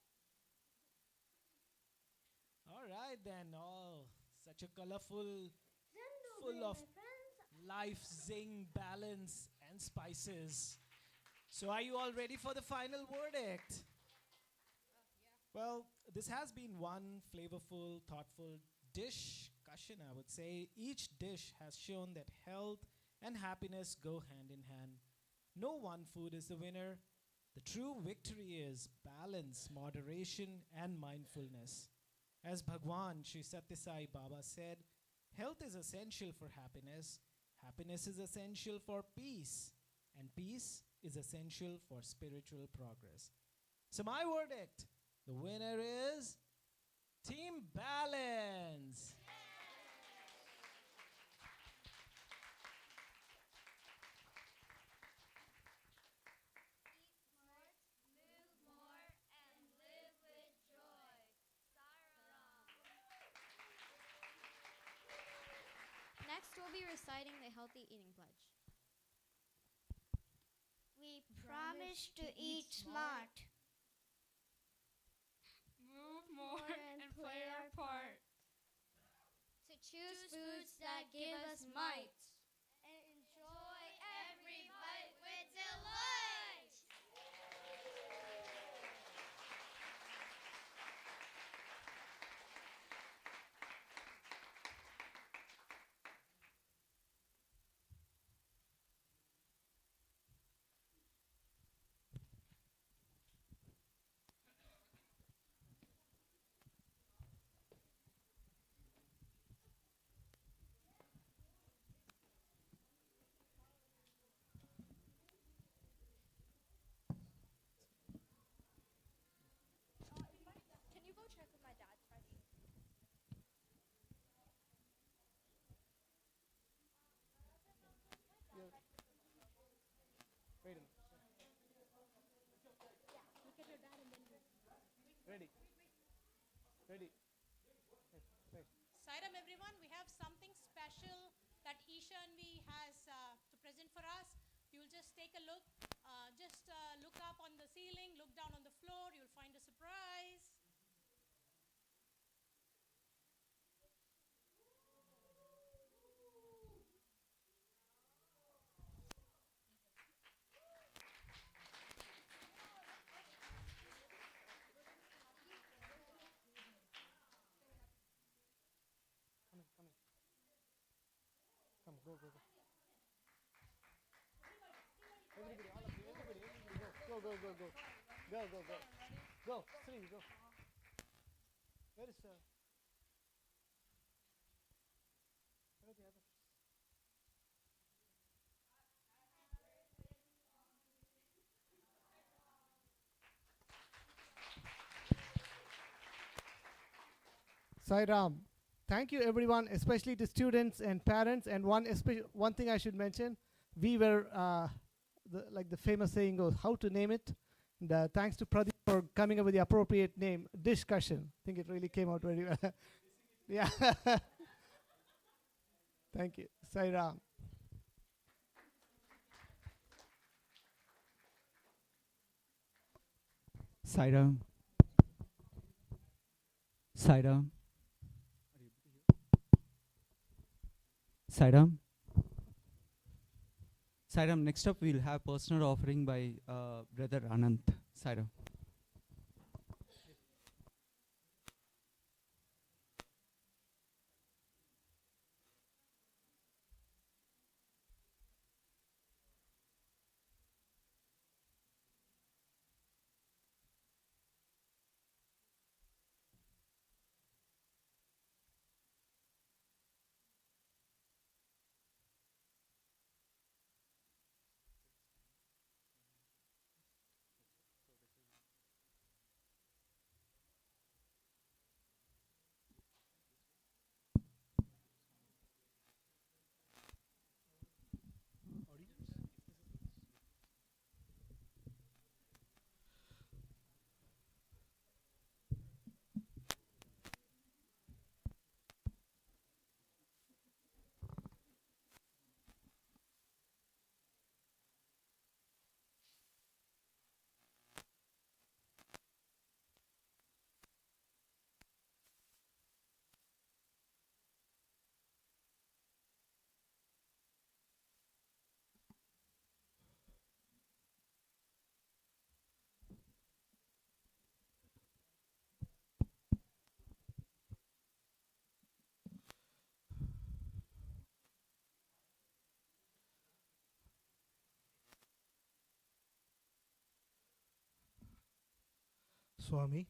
All right then. Oh, such a colorful, Zendobre, full of my friends. life, zing, balance, and spices. So are you all ready for the final verdict? Well, this has been one flavorful, thoughtful discussion, I would say. Each dish has shown that health and happiness go hand in hand. No one food is the winner. The true victory is balance, moderation, and mindfulness. As Bhagwan Sri Sathya Sai Baba said, health is essential for happiness, happiness is essential for peace, and peace is essential for spiritual progress. So my verdict, the winner is Team Balance. be reciting the healthy eating pledge. We promise to eat smart. Move more and play our part. To choose foods that give us might. And enjoy every bite with delight. Can you go check with my dad's friend? Wait a minute. Look at your dad and then you. Ready. Ready. Wait. Sairam, everyone, we have something special that Ishanvi has to present for us. You'll just take a look. Look up on the ceiling, look down on the floor. You'll find a surprise. Come in. Come, go. Everybody, all of you, everybody, go. Go, Sri, go. Where is where are the others? Sai Ram. Thank you everyone, especially to students and parents. And one thing I should mention, we were like the famous saying goes, how to name it. And, thanks to Pradeep for coming up with the appropriate name, Discussion. I think it really came out very well. Yeah. Thank you. Sai Ram. Sairam. Sairam. Sairam. Sairam, next up we'll have personal offering by Brother Anant. Sairam. Swami.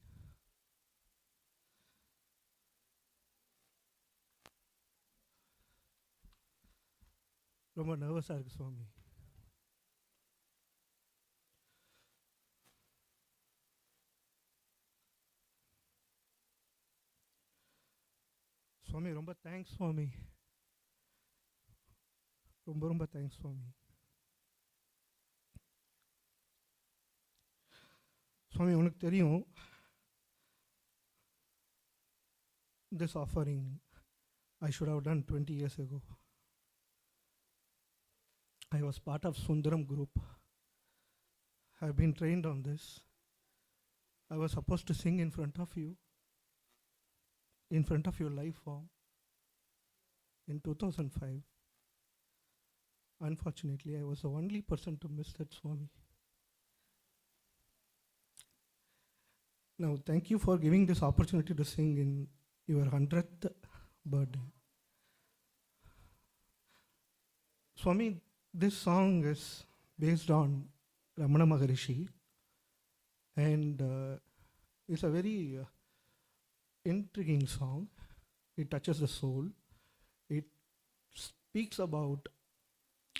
ரொம்ப நர்வஸாக இருக்கு சுவாமி. சுவாமி ரொம்ப thanks சுவாமி. ரொம்ப thanks சுவாமி. சுவாமி உனக்கு தெரியும், this offering I should have done 20 years ago. I was part of Sundaram group. I've been trained on this. I was supposed to sing in front of you, in front of your live form, in 2005. Unfortunately, I was the only person to miss that, Swami. Now, thank you for giving this opportunity to sing in your 100th birthday. Swami, this song is based on Ramana Maharishi, and it's a very intriguing song. It touches the soul. It speaks about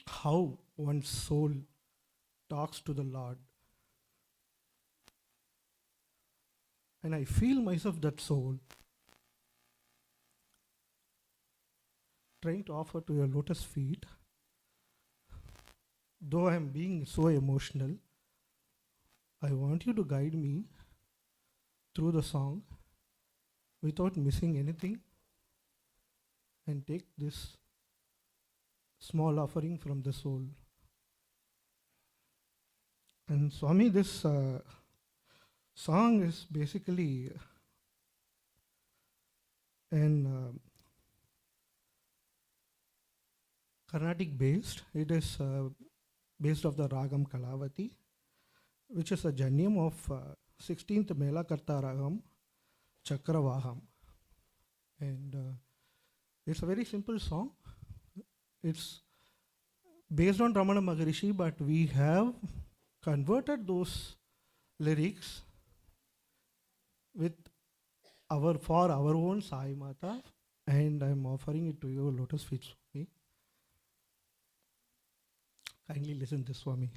how one's soul talks to the Lord. And I feel myself that soul trying to offer to your lotus feet. Though I am being so emotional, I want you to guide me through the song without missing anything and take this small offering from the soul. And Swami, this song is basically an Carnatic based. It is based of the Ragam Kalavati, which is a janyam of 16th Melakarta Ragam Chakravaham. And it's a very simple song. It's based on Ramana Maharishi, but we have converted those lyrics for our own Sai Mata, and I'm offering it to your lotus feet, Swami. Kindly listen to Swami.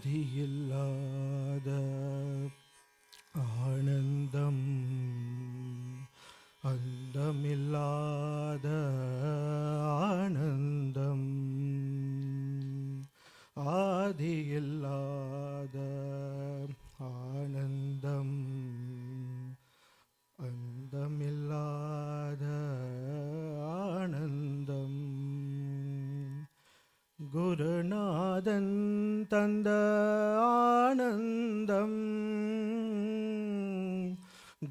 ஆதியில்லாத ஆனந்தம் அந்தமில்லாத ஆனந்தம் ஆதியில்லாத ஆனந்தம் அந்தமில்லாத ஆனந்தம் குருநாதன் தந்த ஆனந்தம்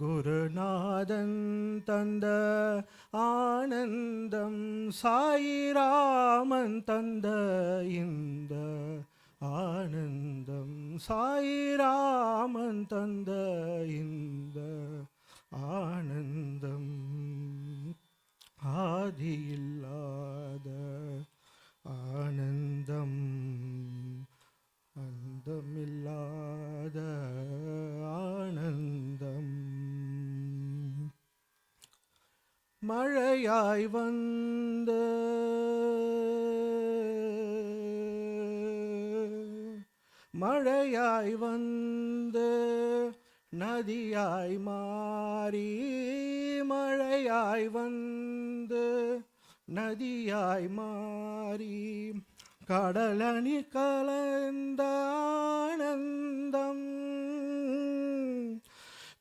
குருநாதன் தந்த ஆனந்தம் சாயிராமன் தந்த இந்த ஆனந்தம் சாயிராமன் தந்த இந்த ஆனந்தம் ஆதியில்லாத ஆனந்தம் அந்தமில்லாத ஆனந்தம் மழையாய் வந்து மழையாய் வந்து நதியாய் மாறி மழையாய் வந்து நதியாய் மாறி கடலணி கலந்த ஆனந்தம்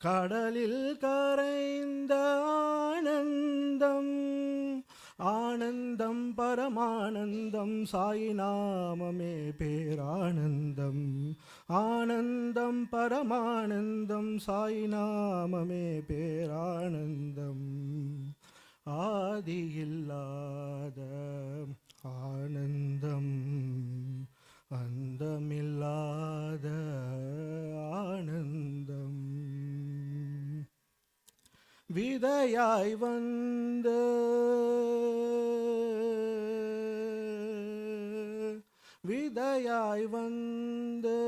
கடலில் கரைந்த ஆனந்தம் ஆனந்தம் பரமானந்தம் சாயிநாமமே பேரானந்தம் ஆனந்தம் பரமானந்தம் சாயிநாமமே பேரானந்தம் ஆதியில்லாத ஆனந்தம் அந்தமில்லாத ஆனந்தம் விதையாய் வந்து விதையாய் வந்து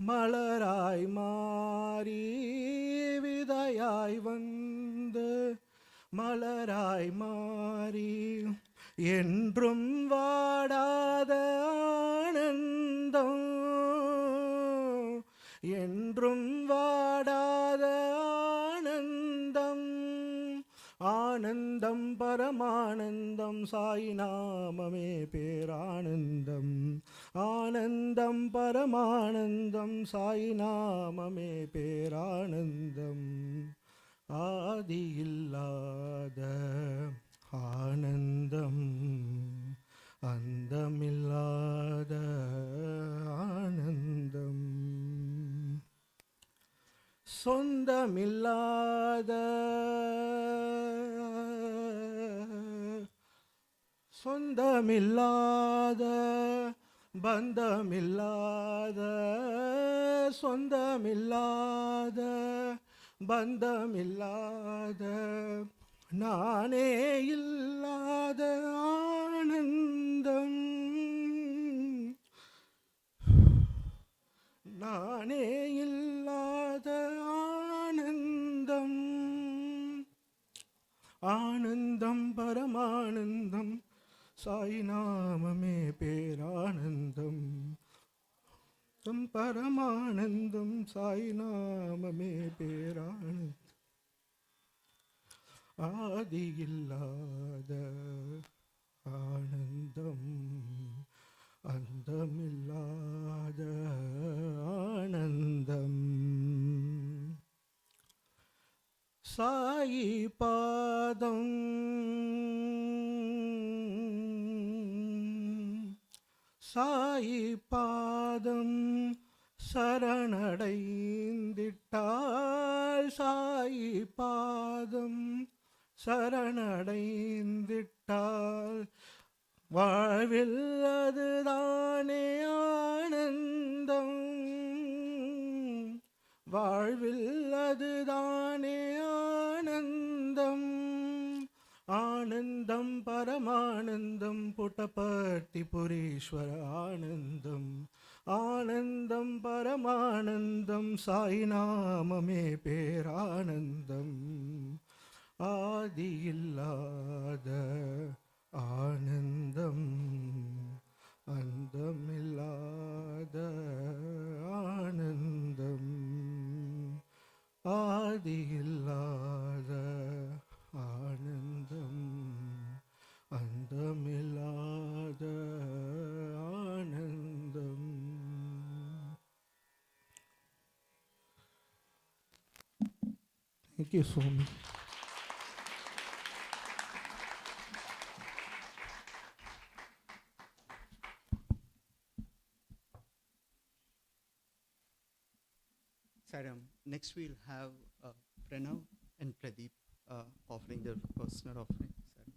மலராய் மாறி விதையாய் வந்து மலராய் மாறி என்றும் வாடாத ஆனந்தம் என்றும் வாடாத ஆனந்தம் ஆனந்தம் பரமானந்தம் சாய் நாமமே பேரானந்தம் ஆனந்தம் பரமானந்தம் சாய் நாமமே பேரானந்தம் ஆதியில்லாத ஆனந்தம் அந்தமில்லாத ஆனந்தம் சொந்தமில்லாத சொந்தமில்லாத பந்தமில்லாத சொந்தமில்லாத பந்தமில்லாத நானே இல்லாத ஆனந்தம் நானே இல்லாத ஆனந்தம் ஆனந்தம் பரமானந்தம் சாய் நாமமே பேரானந்தம் பரமானந்தம் சாய் நாமமே பேரானந்தம் ஆதியில்லாத ஆனந்தம் அந்தமில்லாத ஆனந்தம் சாயி பாதம் சாயி பாதம் சரணடைந்திட்டால் சாயி பாதம் சரணடைந்திட்டால் வாழ்வில் அதுதானே ஆனந்தம் வாழ்வில் அதுதானே ஆனந்தம் ஆனந்தம் பரமானந்தம் புட்டபர்த்தி புரீஸ்வர ஆனந்தம் ஆனந்தம் பரமானந்தம் சாய் நாமமே பேரானந்தம் ஆதியில்லாத ஆனந்தம் அந்தமில்லாத ஆனந்தம் ஆதியில்லாத ஆனந்தம் அந்தமில்லாத ஆனந்தம். Thank you so much. Saram, next we'll have Pranav and Pradeep offering their personal offering. Saram.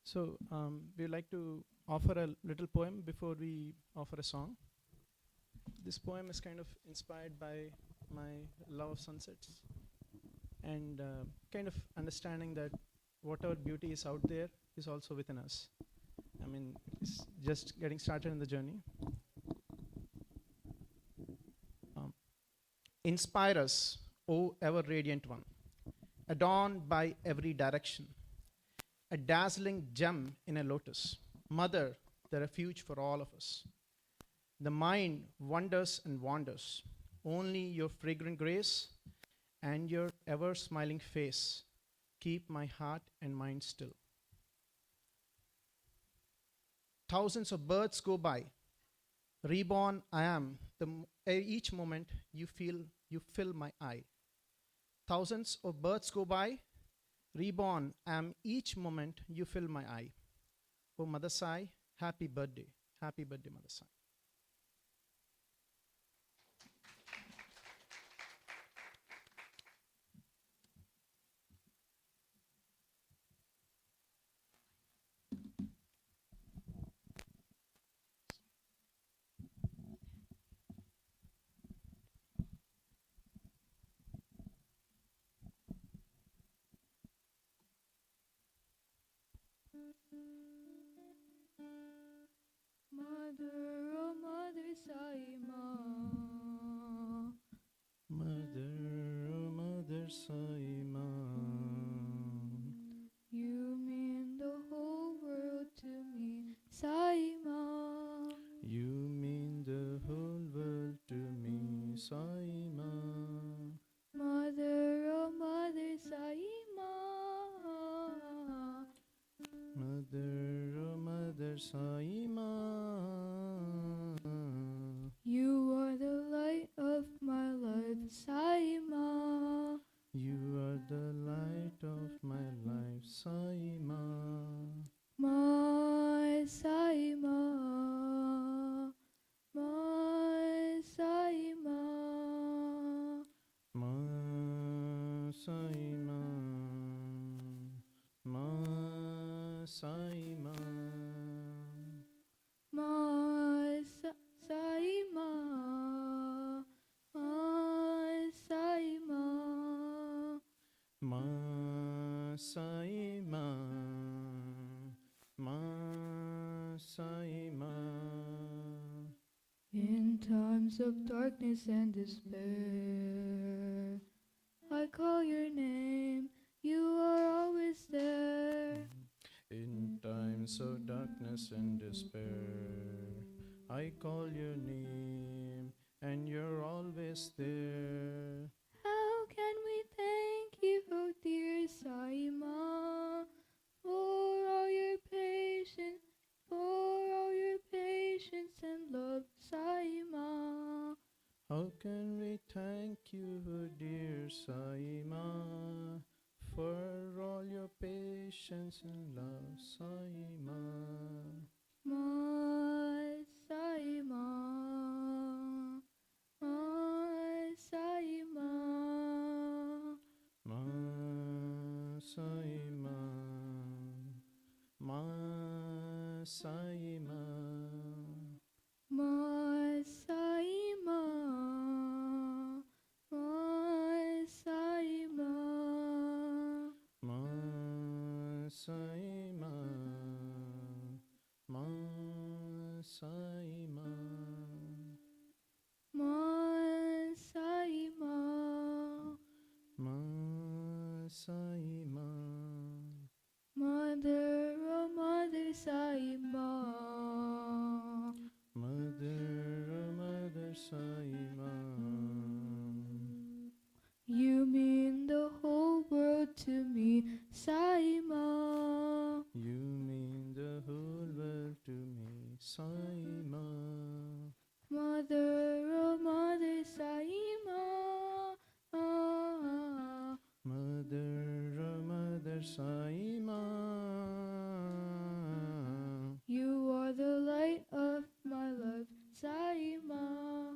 So we would like to offer a little poem before we offer a song. This poem is kind of inspired by my love of sunsets and kind of understanding that whatever beauty is out there is also within us. I mean, it's just getting started in the journey. Inspire us, O ever radiant one, adorned by every direction, a dazzling gem in a lotus, mother, the refuge for all of us. The mind wonders and wanders, Only your fragrant grace and your ever smiling face keep my heart and mind still. Thousands of births go by. Reborn I am. Each moment you fill my eye. Thousands of births go by. Reborn I am. Each moment you fill my eye. Oh, Mother Sai, happy birthday. Happy birthday, Mother Sai. Mother, oh Mother Sai Ma. Mother, oh Mother Sai Ma. You mean the whole world to me, Sai Ma. You mean the whole world to me, Sai Ma. Mother, oh Mother Sai Ma. Mother, oh Mother Sai Ma. You are the light of my life, Sai Ma. You are the light of my life, Sai Ma. My Sai Ma. My Sai Ma. Ma Sai Ma. Ma Sai Ma. My Sai Ma. My Sai Ma. Ma Sai Ma. Ma Sai Ma. In times of darkness and despair, I call your name, you are always there. In times of darkness and despair, I call your name, and you're always there. How can we thank you, oh dear Sai Ma, for all your patience, and love, Sai Ma. How can we thank you, dear Sai Ma, for all your patience and love, Sai Ma? My Sai Ma. My Sai Ma. Ma Sai Ma. Ma Sai Ma. My Sai Ma. My Sai Ma. Ma Sai Ma. Ma Sai Ma. My Sai Ma. Ma Sai Ma. Mother, oh Mother Sai Ma. Mother, oh Mother Sai Ma. You mean the whole world to me, Sai Ma. You mean the whole world to me, Sai Ma. Mother, oh Mother Sai Ma. Mother, oh Mother Sai Ma. You are the light of my life, Sai Ma.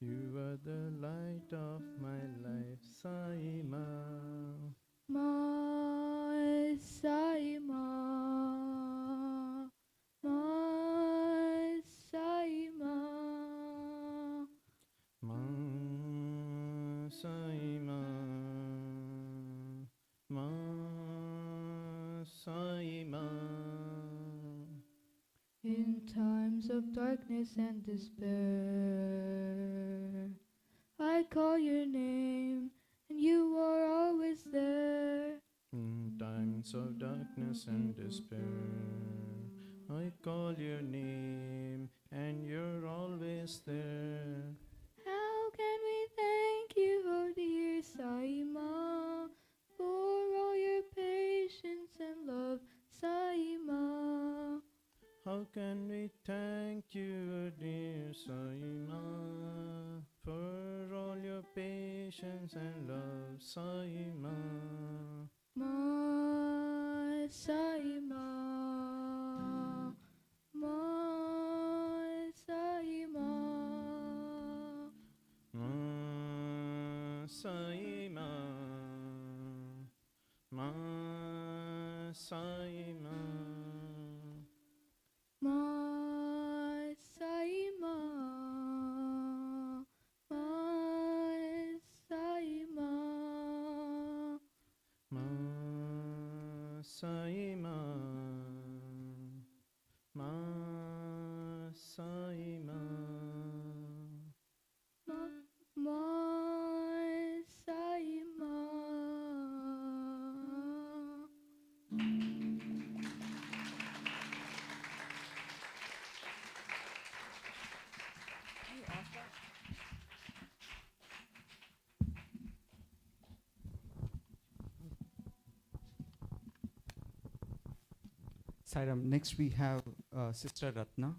You are the light of my life, Sai Ma. My Sai Ma. My Sai Ma. Ma Sai Ma. Ma Sai Ma. In times of darkness and despair, I call your name, and you are always there. In times of darkness and despair, I call your name, and you're always there. How can we We thank you, dear Saima, for all your patience and love, Saima. My Saima, my Saima, Saima, Ma Saima, my Saima, my Saima, Ma Saima, Ma Saima, my Saima. Sairam, next we have Sister Ratna.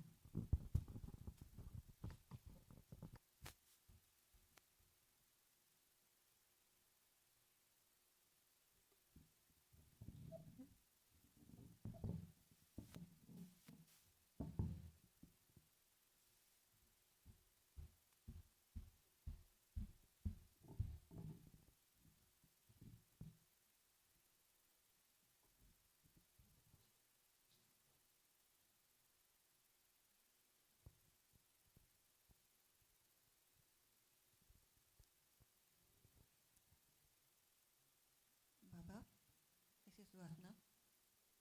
Baba, this is Ratna.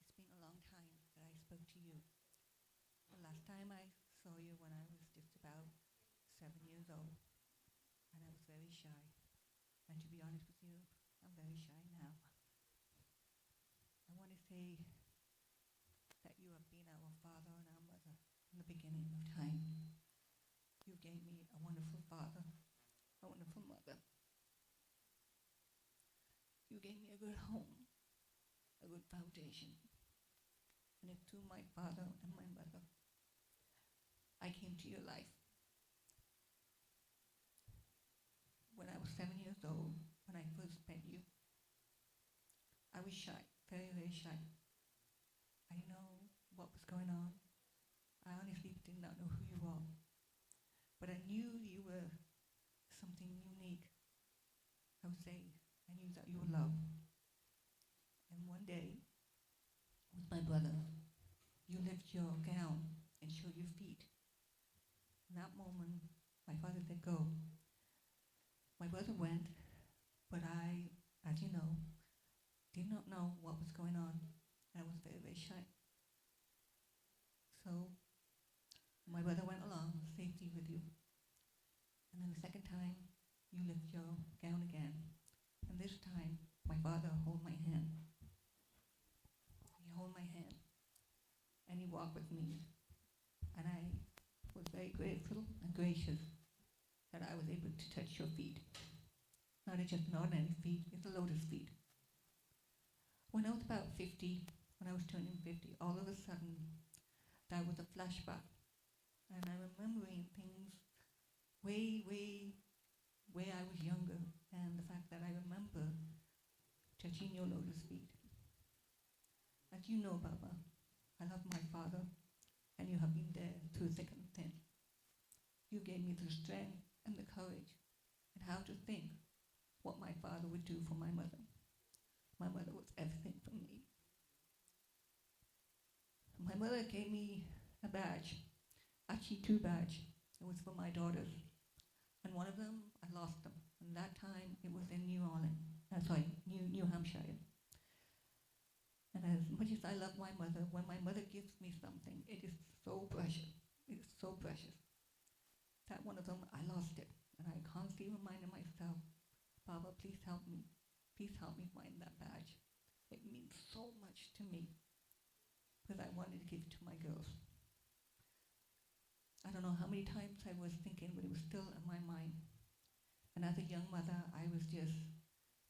It's been a long time that I spoke to you. The last time I saw you when I was just about 7 years old, and I was very shy. And to be honest with you, I'm very shy now. I want to say that you have been our father and our mother from the beginning of time. You gave me a wonderful father, a wonderful mother. You gave me a good home, a good foundation. And it's through my father and my mother I came to your life. When I was 7 years old, when I first met you, I was shy, very, very shy. I didn't know what was going on. I honestly did not know who you were. But I knew you were something unique. I would say I knew that you were loved. And one day, with my brother, you lift your gown and show your feet. In that moment, my father said, go. My brother went, but I, as you know, did not know what was going on. I was very, very shy. So my brother went along, safety with you. And then the second time, you lift your gown again. And this time, my father held my hand. He held my hand. And he walked with me. And I was very grateful and gracious that I was able to touch your feet. Not just an ordinary feet, it's a lotus feet. When I was about 50, when I was turning 50, all of a sudden, there was a flashback. And I'm remembering things way, way I was younger, and the fact that I remember touching your lotus feet. As you know, Baba, I love my father, and you have been there through thick and thin. You gave me the strength and the courage, and how to think what my father would do for my mother. My mother was everything for me. My mother gave me a badge, actually 2 badges. It was for my daughters. And one of them, I lost them. And that time, it was in New Hampshire. And as much as I love my mother, when my mother gives me something, it is so precious. It is so precious. That one of them, I lost it. And I constantly reminded myself, Baba, please help me. Please help me find that badge. It means so much to me. Because I wanted to give it to my girls. I don't know how many times I was thinking, but it was still in my mind. And as a young mother, I was just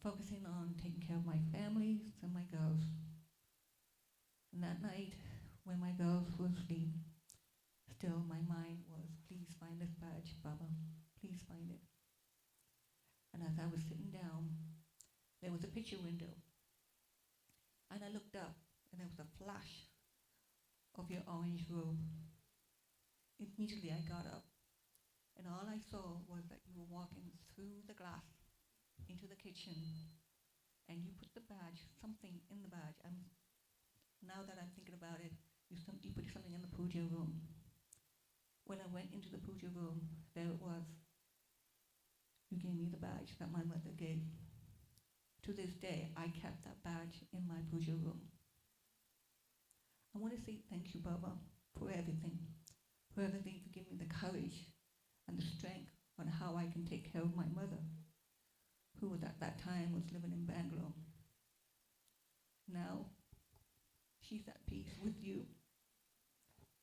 focusing on taking care of my families and my girls. And that night, when my girls were asleep, still my mind was, please find this badge, Baba. Please find it. And as I was sitting down, there was a picture window. And I looked up, and there was a flash of your orange robe. Immediately I got up, and all I saw was that you were walking through the glass into the kitchen, and you put the badge, something in the badge. Now that I'm thinking about it, you put something in the puja room. When I went into the puja room, there it was. You gave me the badge that my mother gave. To this day, I kept that badge in my puja room. I want to say thank you, Baba, for everything. For everything, for giving me the courage and the strength on how I can take care of my mother, who was at that time was living in Bangalore. Now, she's at peace with you.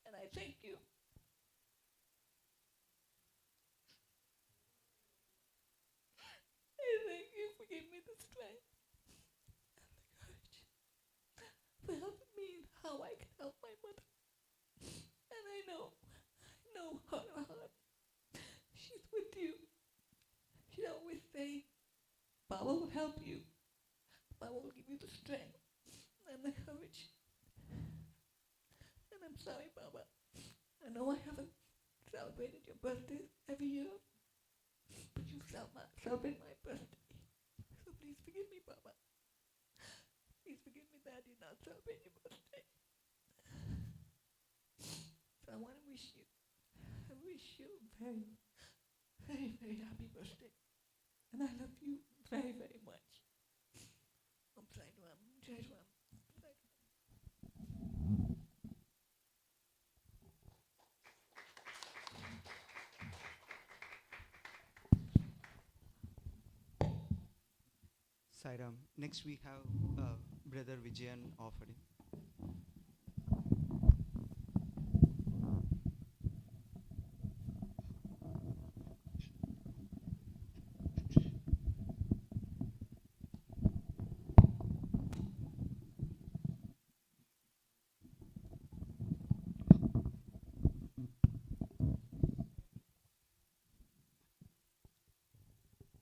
And I thank you. I thank you for giving me the strength and the courage for helping me in how I can help my mother. And I know heart to heart, she's with you. She'd always say, Baba will help you. Baba will give you the strength and the courage. And I'm sorry, Baba. I know I haven't celebrated your birthday every year, but you celebrate my birthday. So please forgive me, Baba. Please forgive me that I did not celebrate your birthday. So I want to wish you a very, very, very happy birthday. And I love you very, very much. Om Sai Ram, Jai Ram. Sairam. Next we have Brother Vijayan offering.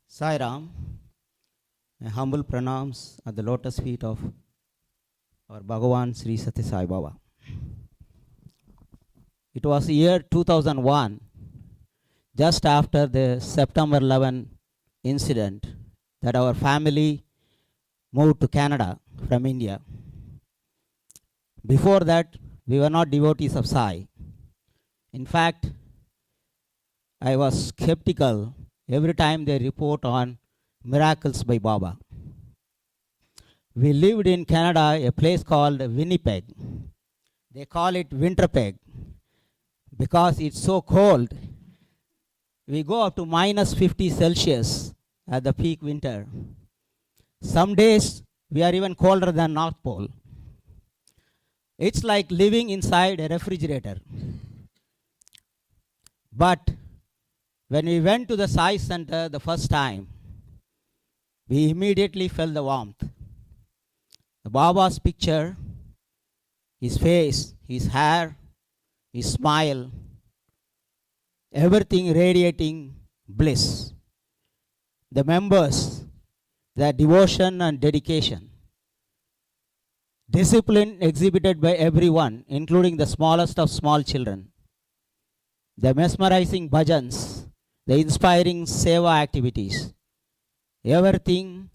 Sai Ram, my humble pranams at the lotus feet of our Bhagavan Sri Sathya Sai Baba. It was year 2001, just after the September 11 incident, that our family moved to Canada from India. Before that, we were not devotees of Sai. In fact, I was skeptical every time they report on miracles by Baba. We lived in Canada, a place called Winnipeg. They call it Winterpeg because it's so cold. We go up to minus 50 Celsius at the peak winter. Some days we are even colder than North Pole. It's like living inside a refrigerator. But when we went to the Sai Center the first time, we immediately felt the warmth. The Baba's picture, his face, his hair, his smile, everything radiating bliss. The members, their devotion and dedication. Discipline exhibited by everyone, including the smallest of small children. The mesmerizing bhajans, the inspiring seva activities. Everything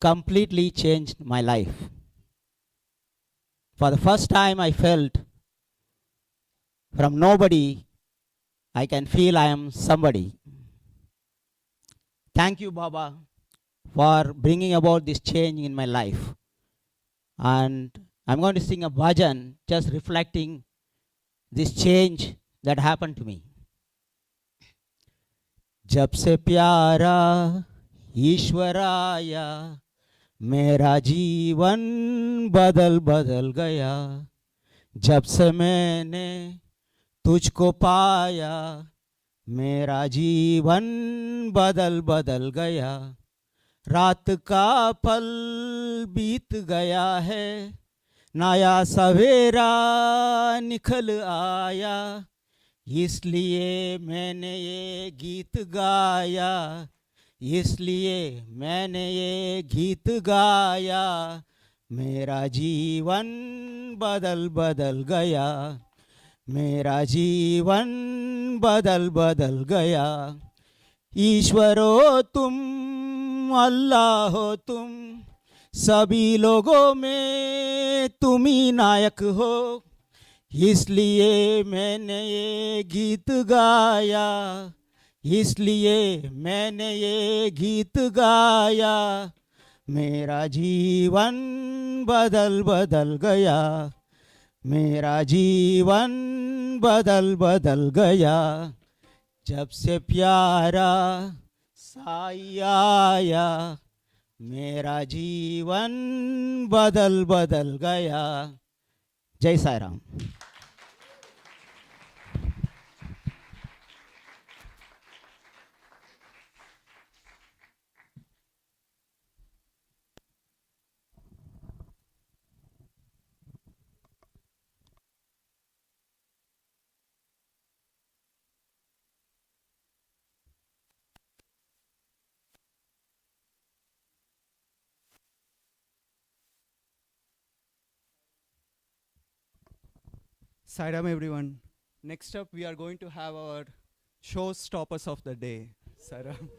completely changed my life. For the first time I felt from nobody I can feel I am somebody. Thank you, Baba, for bringing about this change in my life. And I'm going to sing a bhajan just reflecting this change that happened to me. जब से प्यारा ईश्वराया मेरा जीवन बदल बदल गया जब से मैंने तुझको पाया मेरा जीवन बदल बदल गया रात का पल बीत गया है नया सवेरा निकल आया इसलिए मैंने ये गीत गाया, इसलिए मैंने ये गीत गाया, मेरा जीवन बदल बदल गया, मेरा जीवन बदल बदल गया। ईश्वर हो तुम, अल्लाह हो तुम, सभी लोगों में तुम ही नायक हो, इसलिए मैंने ये गीत गाया, इसलिए मैंने ये गीत गाया, मेरा जीवन बदल बदल गया, मेरा जीवन बदल बदल गया। जब से प्यारा साई आया, मेरा जीवन बदल बदल गया। जय Sai Ram. Sairam everyone. Next up we are going to have our showstoppers of the day. Sairam.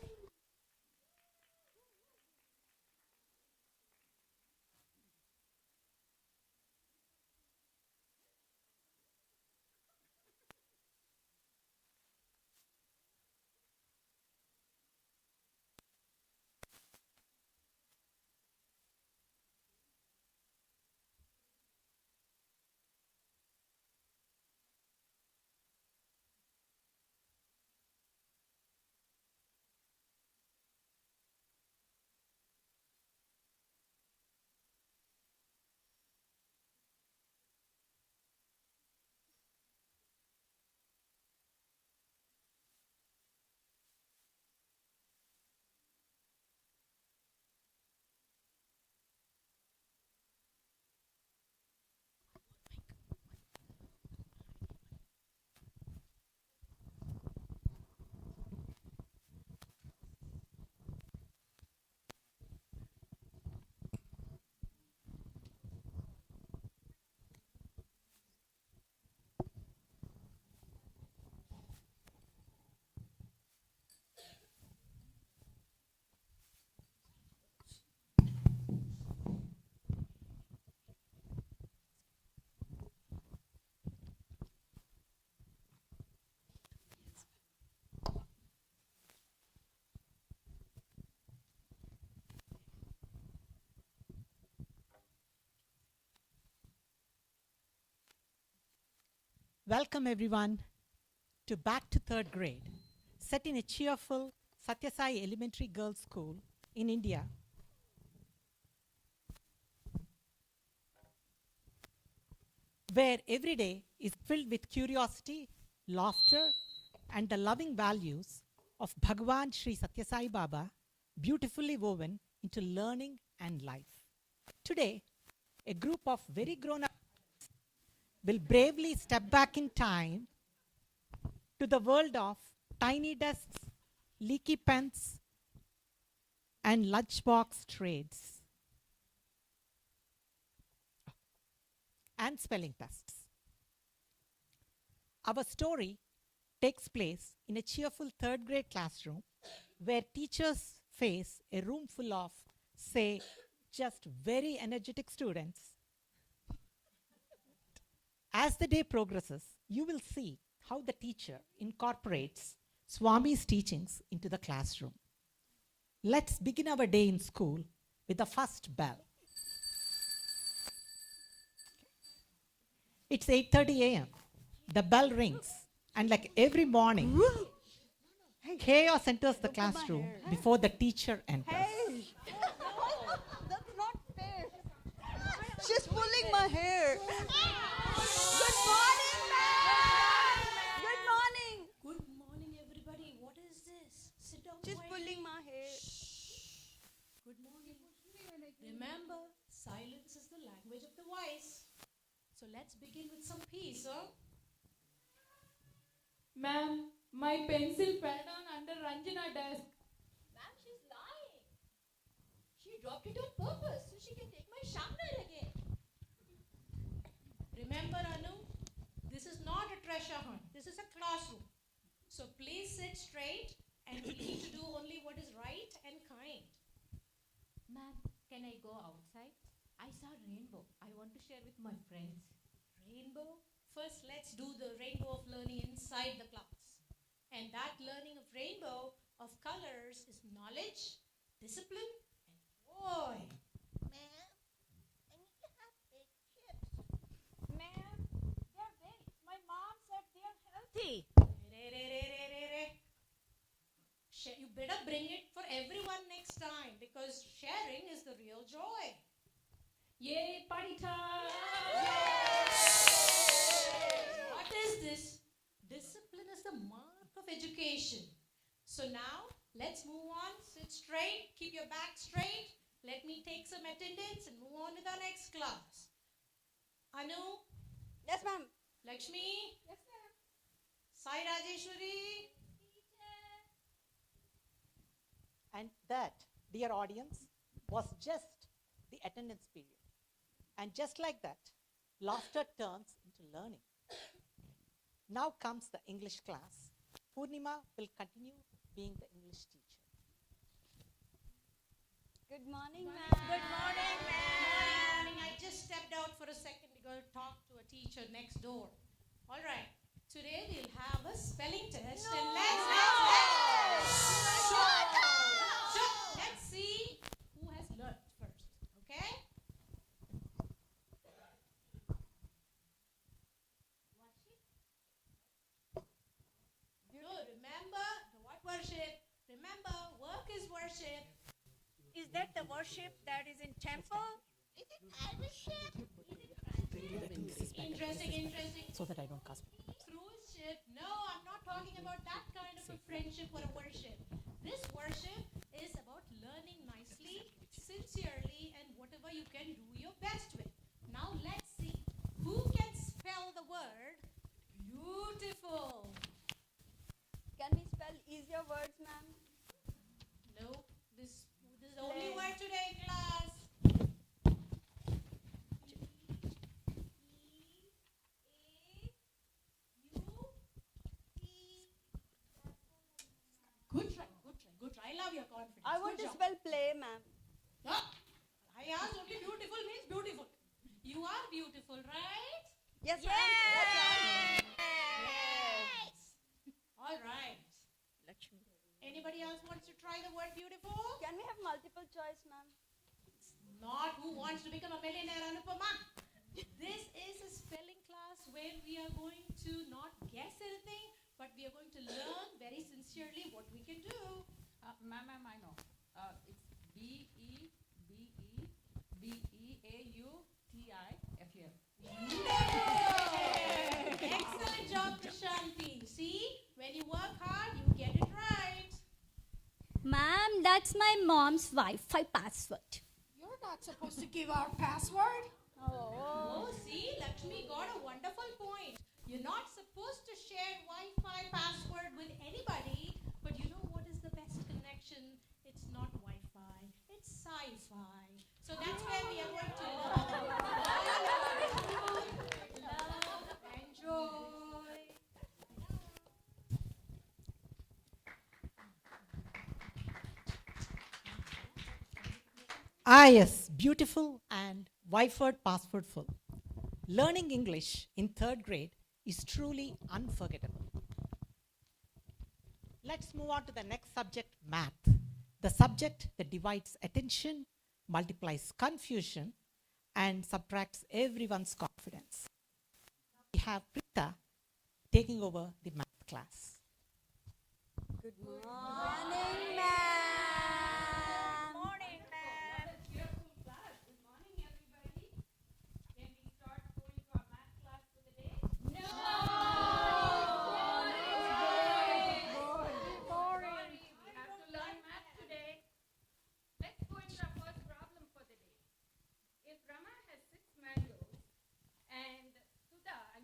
Welcome everyone to Back to Third Grade, set in a cheerful Sathya Sai Elementary Girls' School in India. Where every day is filled with curiosity, laughter, and the loving values of Bhagwan Sri Sathya Sai Baba, beautifully woven into learning and life. Today, a group of very grown-up will bravely step back in time to the world of tiny desks, leaky pens, and lunchbox trades, and spelling tests. Our story takes place in a cheerful third grade classroom where teachers face a room full of, say, just very energetic students. As the day progresses, you will see how the teacher incorporates Swami's teachings into the classroom. Let's begin our day in school with the first bell. It's 8:30 a.m. The bell rings, and like every morning, chaos enters the classroom before the teacher enters. Hey! No, that's not fair. She's pulling my hair. Good morning, ma'am. Good morning. Good morning, everybody. What is this? Sit down. She's quietly. pulling my hair. Good morning. Remember, silence is the language of the wise. So let's begin with some peace, huh? Ma'am, my pencil fell down under Ranjana's desk. Ma'am, she's lying. She dropped it on purpose so she can take my sharpener again. Remember, Anu, this is not a treasure hunt. This is a classroom. So please sit straight and we need to do only what is right and kind. Ma'am, can I go outside? I saw rainbow. I want to share with my friends. Rainbow? First, let's do the rainbow of learning inside the class. And that learning of rainbow of colors is knowledge, discipline, and joy. Ma'am, I need to have baked chips. Ma'am, they're baked. My mom said they're healthy. You better bring it for everyone next time because sharing is the real joy. Yay, party time! What is this? Discipline is the mark of education. So now, let's move on. Sit straight. Keep your back straight. Let me take some attendance and move on with our next class. Anu? Yes, ma'am. Lakshmi? Yes, ma'am. Sai Rajeshwari? And that, dear audience, was just the attendance period. And just like that, laughter turns into learning. Now comes the English class. Purnima will continue being the English teacher. Good morning, ma'am. Good morning, ma'am. I just stepped out for a second to go talk to a teacher next door. All right. Today we'll have a spelling test and let's see who has learned first. Okay? Good. Remember what worship? Remember, work is worship. Is that the worship that is in temple? Is it Irishship? Interesting. So that I don't cast. Cruise-ship. No, I'm not talking about that kind of a friendship or a worship. This worship is about learning nicely, sincerely, and whatever you can do your best with. Now let's see who can spell the word beautiful. Can we spell easier words, ma'am? No, this is the only word today, class. Good try. I love your confidence. I want Good to job. spell play, ma'am. I asked only beautiful means beautiful. You are beautiful, right? Yes, ma'am. Yes. Yes. All right. Anybody else wants to try the word beautiful? Can we have multiple choice, ma'am? Not who wants to become a millionaire, Anupama. This is a spelling class where we are going to not guess anything, but we are going to learn very sincerely what we can do. Ma'am, I know. It's BEBEAUTIFF. Excellent job, Prashanti. See, when you work hard, you get it right. Ma'am, that's my mom's Wi-Fi password. You're not supposed to give our password. Oh, see, Lakshmi got a wonderful point. You're not supposed to share Wi-Fi password with anybody, but you know what is the best connection? It's not Wi-Fi, it's sci-fi. So that's where we are going to love and joy. Yes, beautiful and Wi-Fi password full. Learning English in 3rd grade is truly unforgettable. Let's move on to the next subject, math. The subject that divides attention, multiplies confusion, and subtracts everyone's confidence. We have Prita taking over the math class. Good morning, ma'am. Morning, ma'am. Cheerful class. Good morning, everybody. Can we start going to our math class for the day? No! Boring. We have to learn math today. Let's go into our first problem for the day. If Rama has 6 mangoes and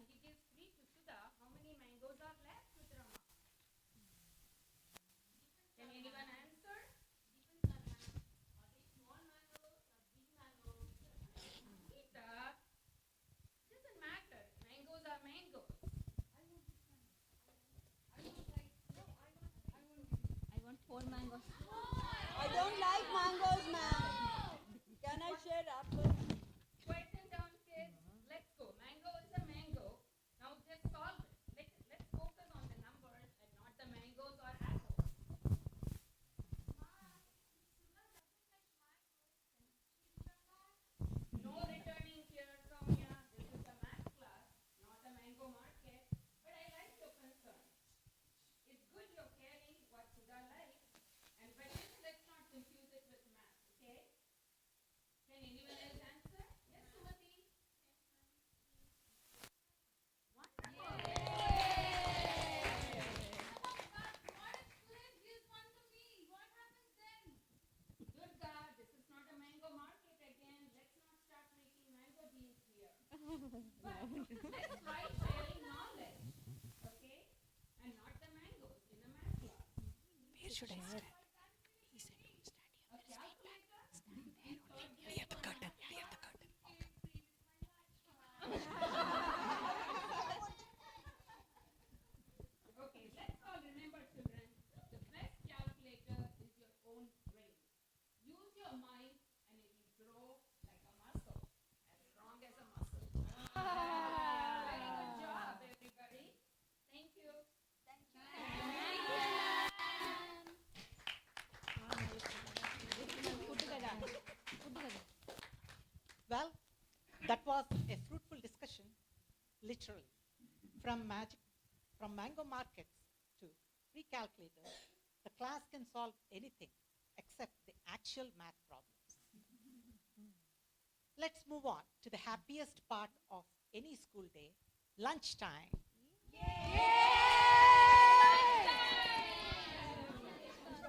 he gives 3 to Sudha, how many mangoes are left with Rama? Let's try sharing knowledge, okay? And not the mangoes in a math class. Where should I stand? He said to stand here. A calculator? Stand there only, near the curtain, near the curtain. Okay, let's all remember, children, the best calculator is your own brain. Use your mind and it will grow like a muscle, as strong as a muscle. Very good job, everybody. Thank you. Thank you. Well, that was a fruitful discussion, literally. From mango markets to free calculators, the class can solve anything except the actual math problems. Let's move on to the happiest part of any school day, lunchtime.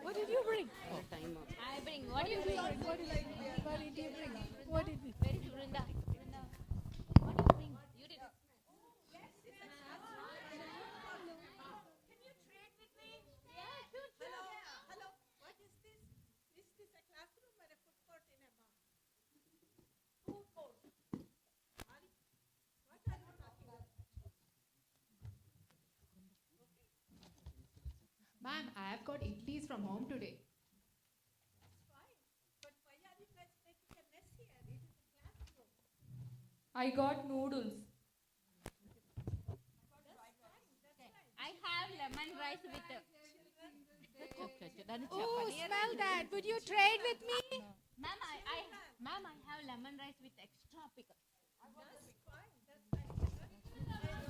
What did you bring? I bring. What do you bring? What did you bring? What did you Where is Vrinda? What do you bring? You did. Can you trade with me? Yeah, sure. Hello. What is this? Is this a classroom or a food court in a bar? Food court. Sorry. What are you talking about? Ma'am, I have got idlis from home today. That's fine. But why are you guys making a mess here? It is a classroom. I got noodles. I have lemon rice with the. Oh, smell that. Would you trade with me? Ma'am, I have lemon rice with extra pickle. That's fine.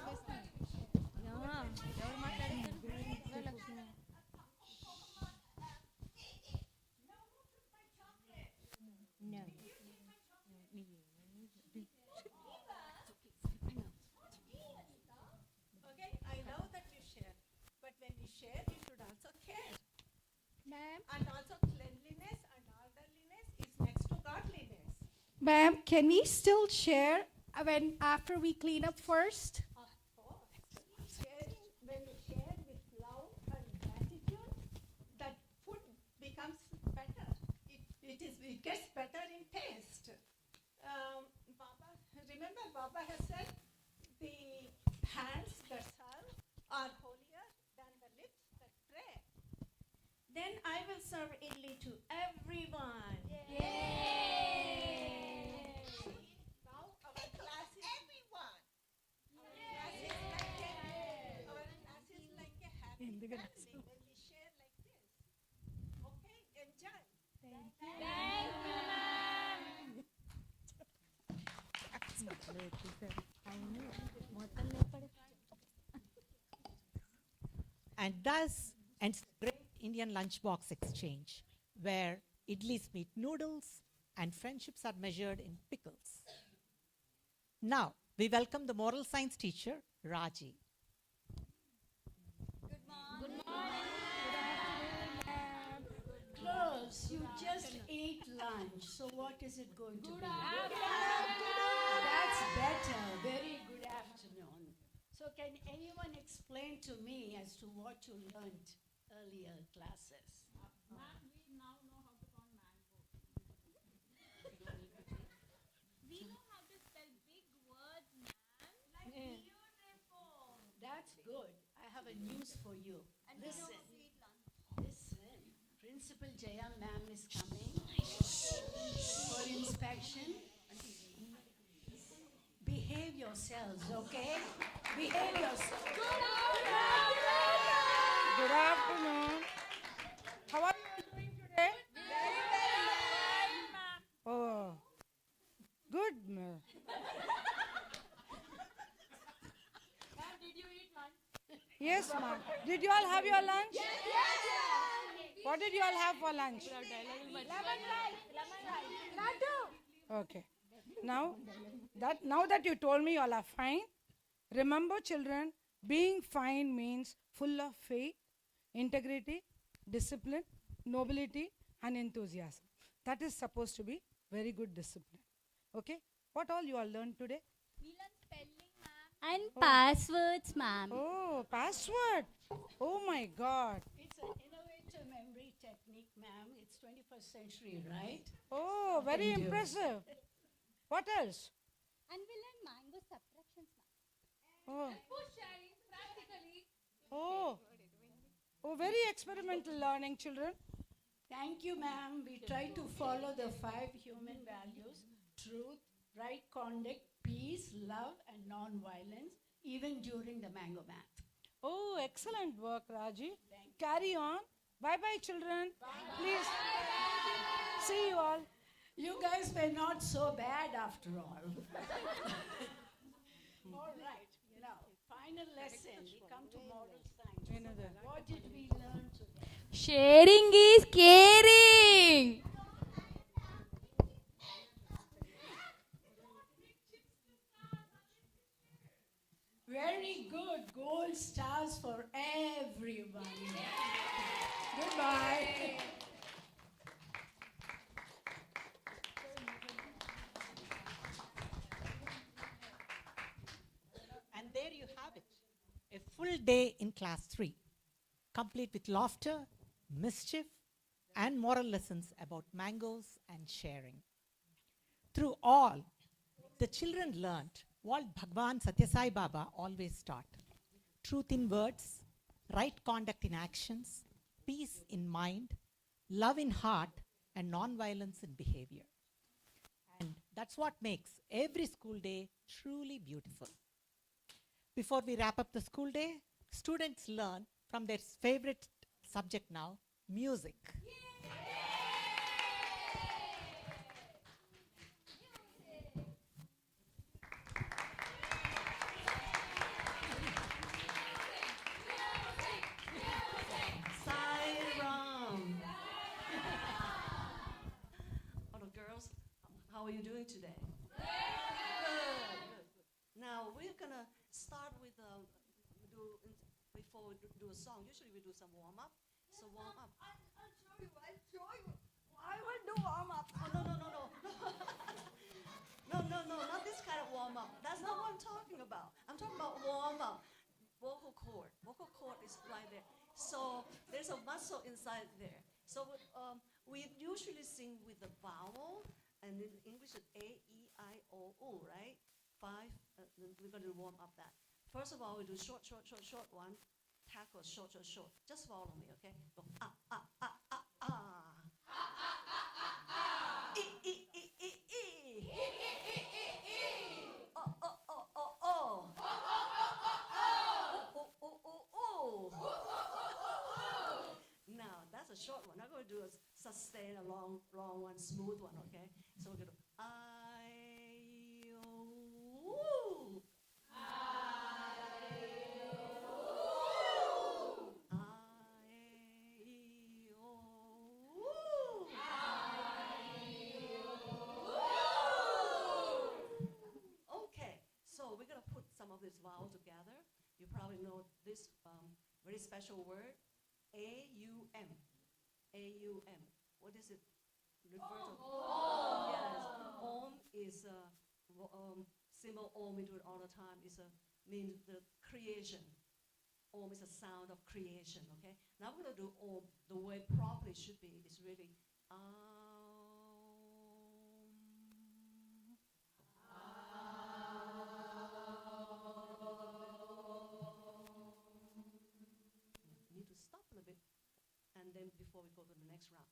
That's fine. ఎవరు మాట్లాడుతున్నారు? Lakshmi. No. Okay, I know that you share, but when you share, you should also care. Ma'am? And also cleanliness and orderliness is next to godliness. Ma'am, can we still share after we clean up first? Of course. Sharing, when you share with love and gratitude, that food becomes better. It gets better in taste. Baba has said the hands that serve are holier than the lips that pray. Then I will serve idli to everyone. Now our class is everyone. Our class is like a happy family when we share like this. Okay, enjoy. Thank And thus ends the great Indian lunchbox exchange, where idlis meet noodles and friendships are measured in pickles. Now, we welcome the moral science teacher, Raji. Girls, you just ate lunch, so what is it going to be? That's better. Very good afternoon. So can anyone explain to me as to what you learned earlier classes? Ma'am, we now know how to count mango. We know how to spell big words, ma'am. Like beautiful. That's good. I have a news for you. And we know Listen. how to eat lunch. Listen. Principal Jaya ma'am is coming for inspection. Behave yourselves, okay? Behave yourselves. Good afternoon. How are you doing today? Oh, good. Ma'am, did you eat lunch? Yes, ma'am. Did you all have your lunch? Yes. What did you all have for lunch? Lemon rice. Okay. Now that you told me you all are fine, remember children, being fine means full of faith, integrity, discipline, nobility and enthusiasm. That is supposed to be very good discipline. Okay? What all you all learned today? We learned spelling, ma'am. And passwords, ma'am. Oh, password. Oh my God. It's an innovative memory technique, ma'am. It's 21st century, right? Oh, very Can do. impressive. What else? And we learn mango subtractions, ma'am. Oh. Food sharing practically. Oh. Oh, very experimental learning, children. Thank you, ma'am. We try to follow the 5 human values: truth, right conduct, peace, love, and non-violence, even during the mango math. Oh, excellent work, Raji. Carry on. Bye-bye, children. Please. See you all. You guys were not so bad after all. All right. Now, final lesson. We come to moral science. What did we learn today? Sharing is caring. Very good. Gold stars for everyone. Goodbye. And there you have it, a full day in class 3, complete with laughter, mischief, and moral lessons about mangoes and sharing. Through all, the children learnt what Bhagwan Sathya Sai Baba always taught: truth in words, right conduct in actions, peace in mind, love in heart, and non-violence in behavior. And that's what makes every school day truly beautiful. Before we wrap up the school day, students learn from their favorite subject now, music. Sai Ram. Hello, girls. How are you doing today? Good. Now we're gonna start with before we do a song. Usually we do some warm up. So warm up. I'll show you. I will do warm up. Oh, no. No, not this kind of warm up. That's not what I'm talking about. I'm talking about warm up. Vocal cord. Vocal cord is right there. So there's a muscle inside there. So we usually sing with the vowel, and in English it's A, E, I, O, U, right? 5. We're going to warm up that. First of all, we do short one. Tackle short. Just follow me, okay? Go Now, that's a short one. I'm going to do a sustain, a long one, smooth one, okay? So we're going to I-O-U. Okay, so we're going to put some of these vowels together. You probably know this very special word, A-U-M. A-U-M. What does it refer to? Yes. Om is symbol Om, we do it all the time. Is means the creation. Om is a sound of creation, okay? Now we're going to do Om. The way properly should be is really need to stop a little bit, and then before we go to the next round.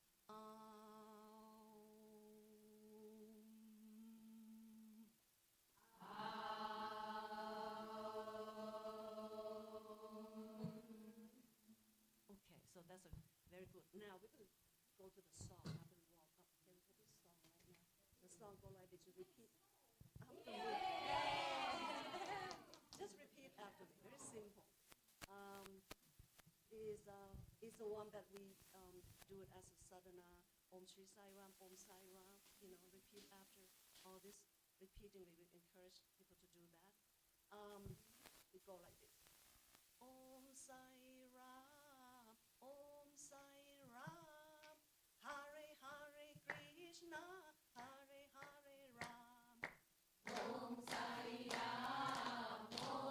Okay, so that's a very good. Now we're going to go to the song after we warm up. Can we put this song right now? The song go like this. You repeat. Just repeat after me. Very simple. Is the one that we do it as a sadhana. Om Shri Sai Ram, Om Sai Ram. Repeat after all this. Repeatedly, we encourage people to do that. We go like this. Om Sai Ram, Om Sai Ram, Hare Hare Krishna, Hare Hare Ram. Om Sai Ram, Om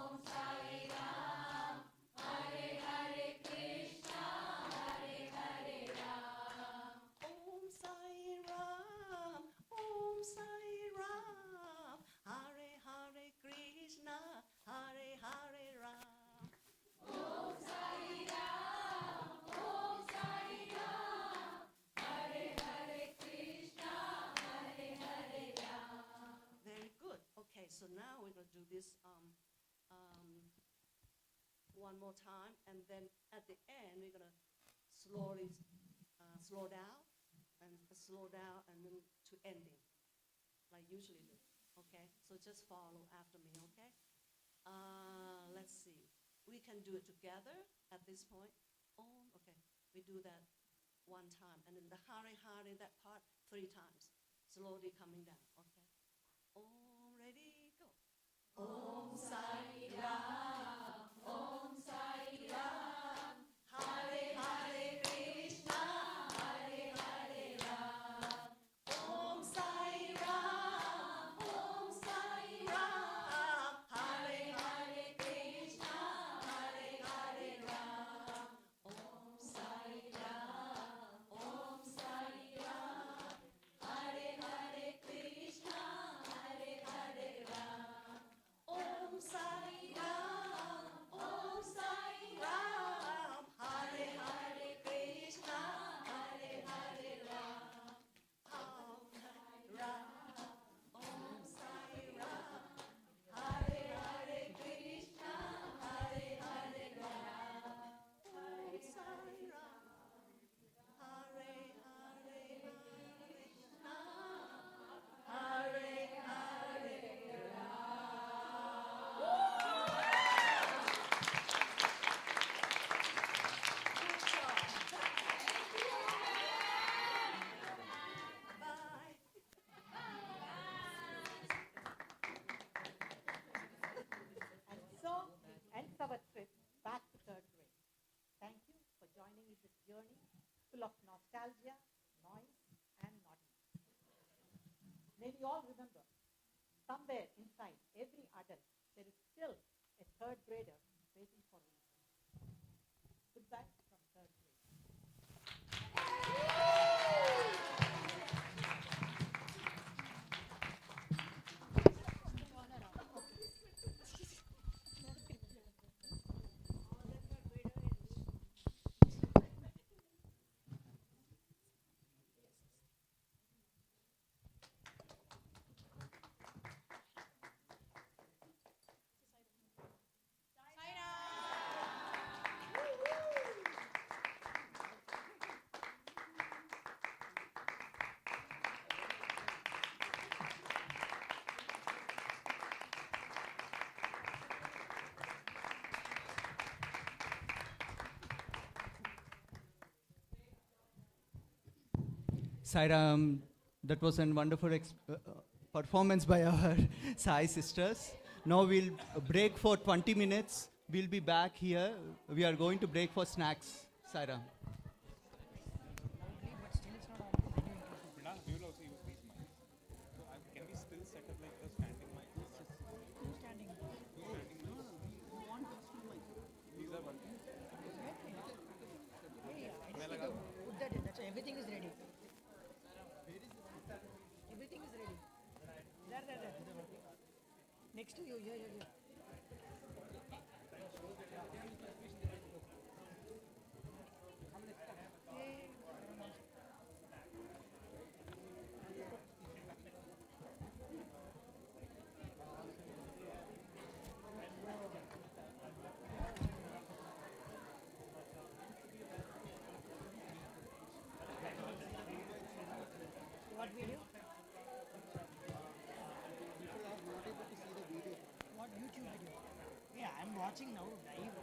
one more time, and then at the end, we're going to slowly slow down, and then to ending, like usually do, okay? So just follow after me, okay? Let's see. We can do it together at this point. Om, okay. We do that one time, and then the Hare Hare, that part, 3 times. Slowly coming down, okay? Om, ready, go. Om Sai Ram, Om Sai Ram, Hare Hare Krishna, Hare Hare Ram. Om Sai Ram, Om Sai Ram, Hare Hare Krishna, Hare Hare Ram. Om Sai Ram, Om Sai Ram, Hare Hare Krishna, Hare Hare Ram. Om Sai Ram, Om Sai Ram, Hare Hare Krishna, Hare Hare Ram. Om Sai Ram, Om Sai Ram, Hare Hare Krishna, Hare Hare Ram. Om Sai Ram, Hare Hare Krishna, Hare Hare And so ends our trip back to third grade. Thank you for joining in this journey full of nostalgia, noise, and naughtiness. May we all remember, somewhere inside every adult, there is still a third grader waiting for reason. Goodbye from third grade. Sairam, that was a wonderful performance by our Sai sisters. Now we'll break for 20 minutes. We'll be back here. We are going to break for snacks. Sairam. We will also use these mics. So can we still set up like the standing mics? Two standing mics. These are one. Put that in. That's everything is ready. Everything is ready. There. Next to you. Yeah. What video? What YouTube video? Yeah, I'm watching now live.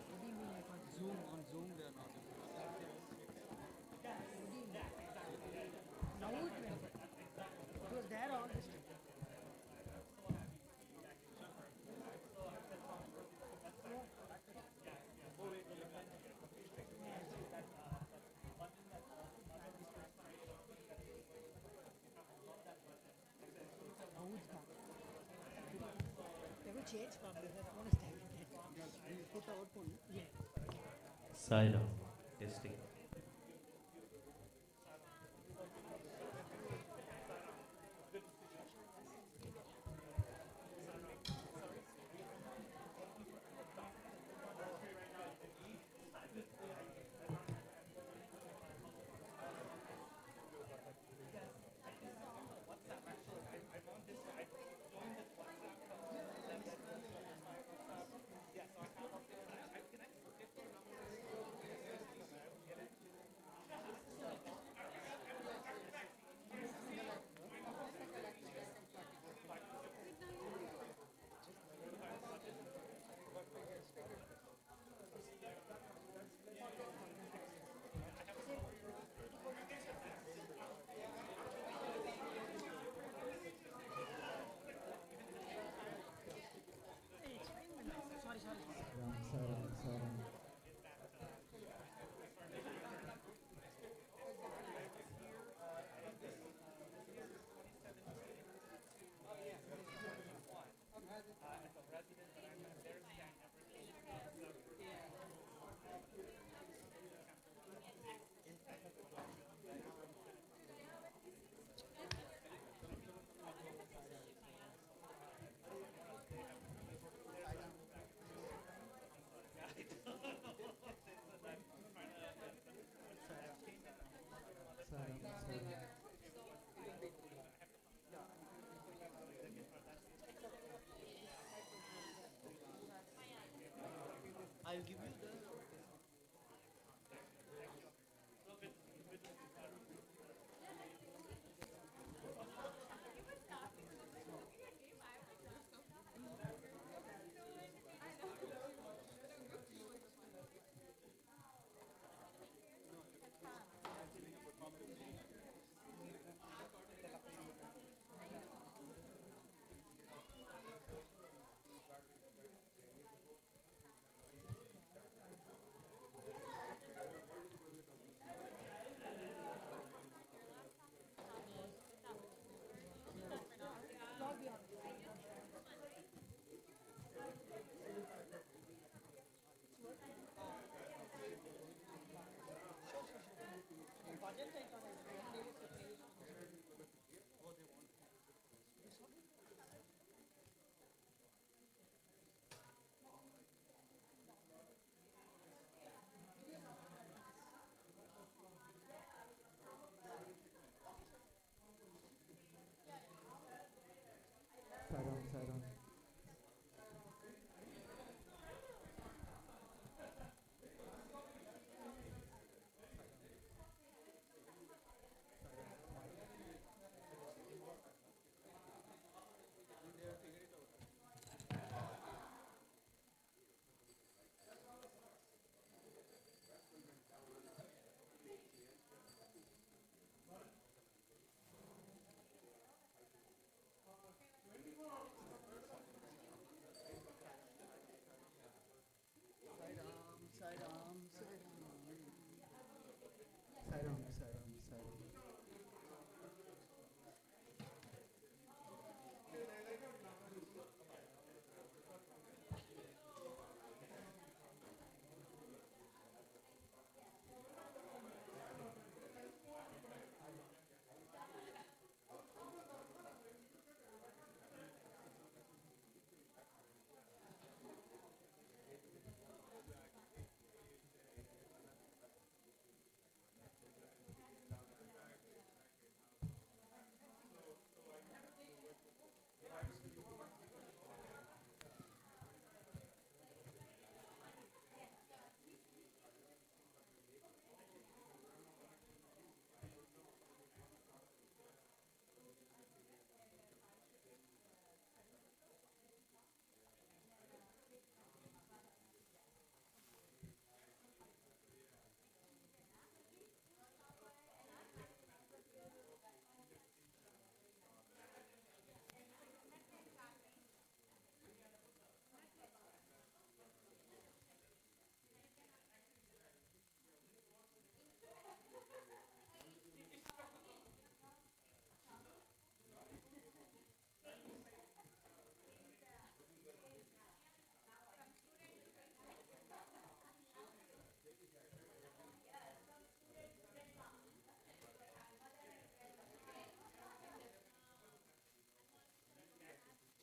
What do you mean? Like on Zoom they are not. Yeah, what do you mean? Now it went. It was there all this time. Now it's gone. They will change probably. The phone is taking it. We put our phone. Yeah. Saira, testing. Yeah, so I have I'll give you the.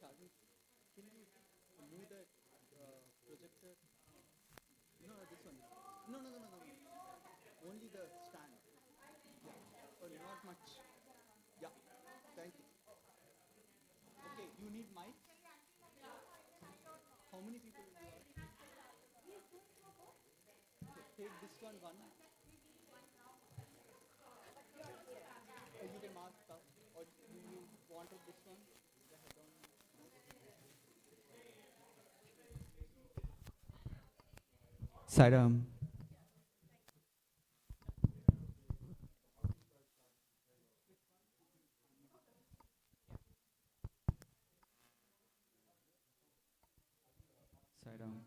Charlie, can you move that projector? No, this one. No. Only the stand. Yeah. Oh, not much. Yeah. Thank you. Okay, you need mic? How many people will you have? Okay, take this one. Or you can mark up. Or you wanted this one? Sidearm. Sidearm.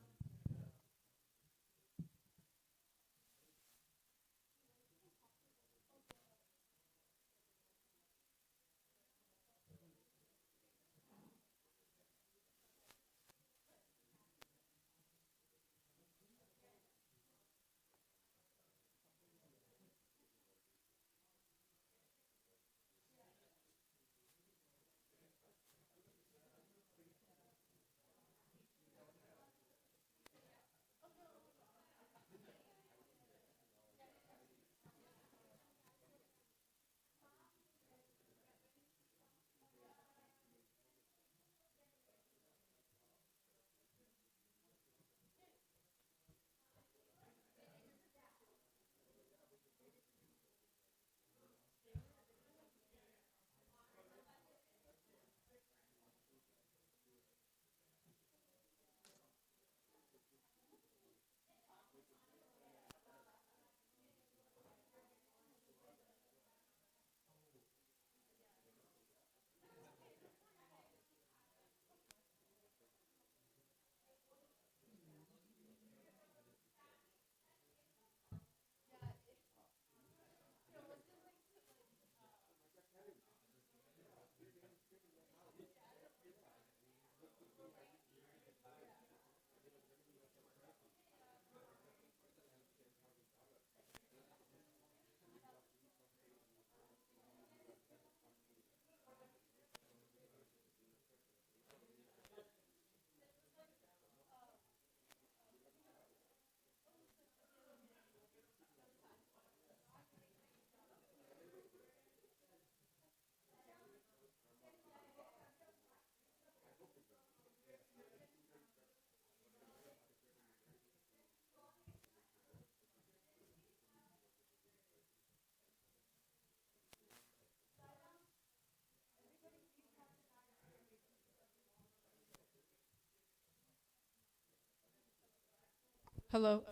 Hello.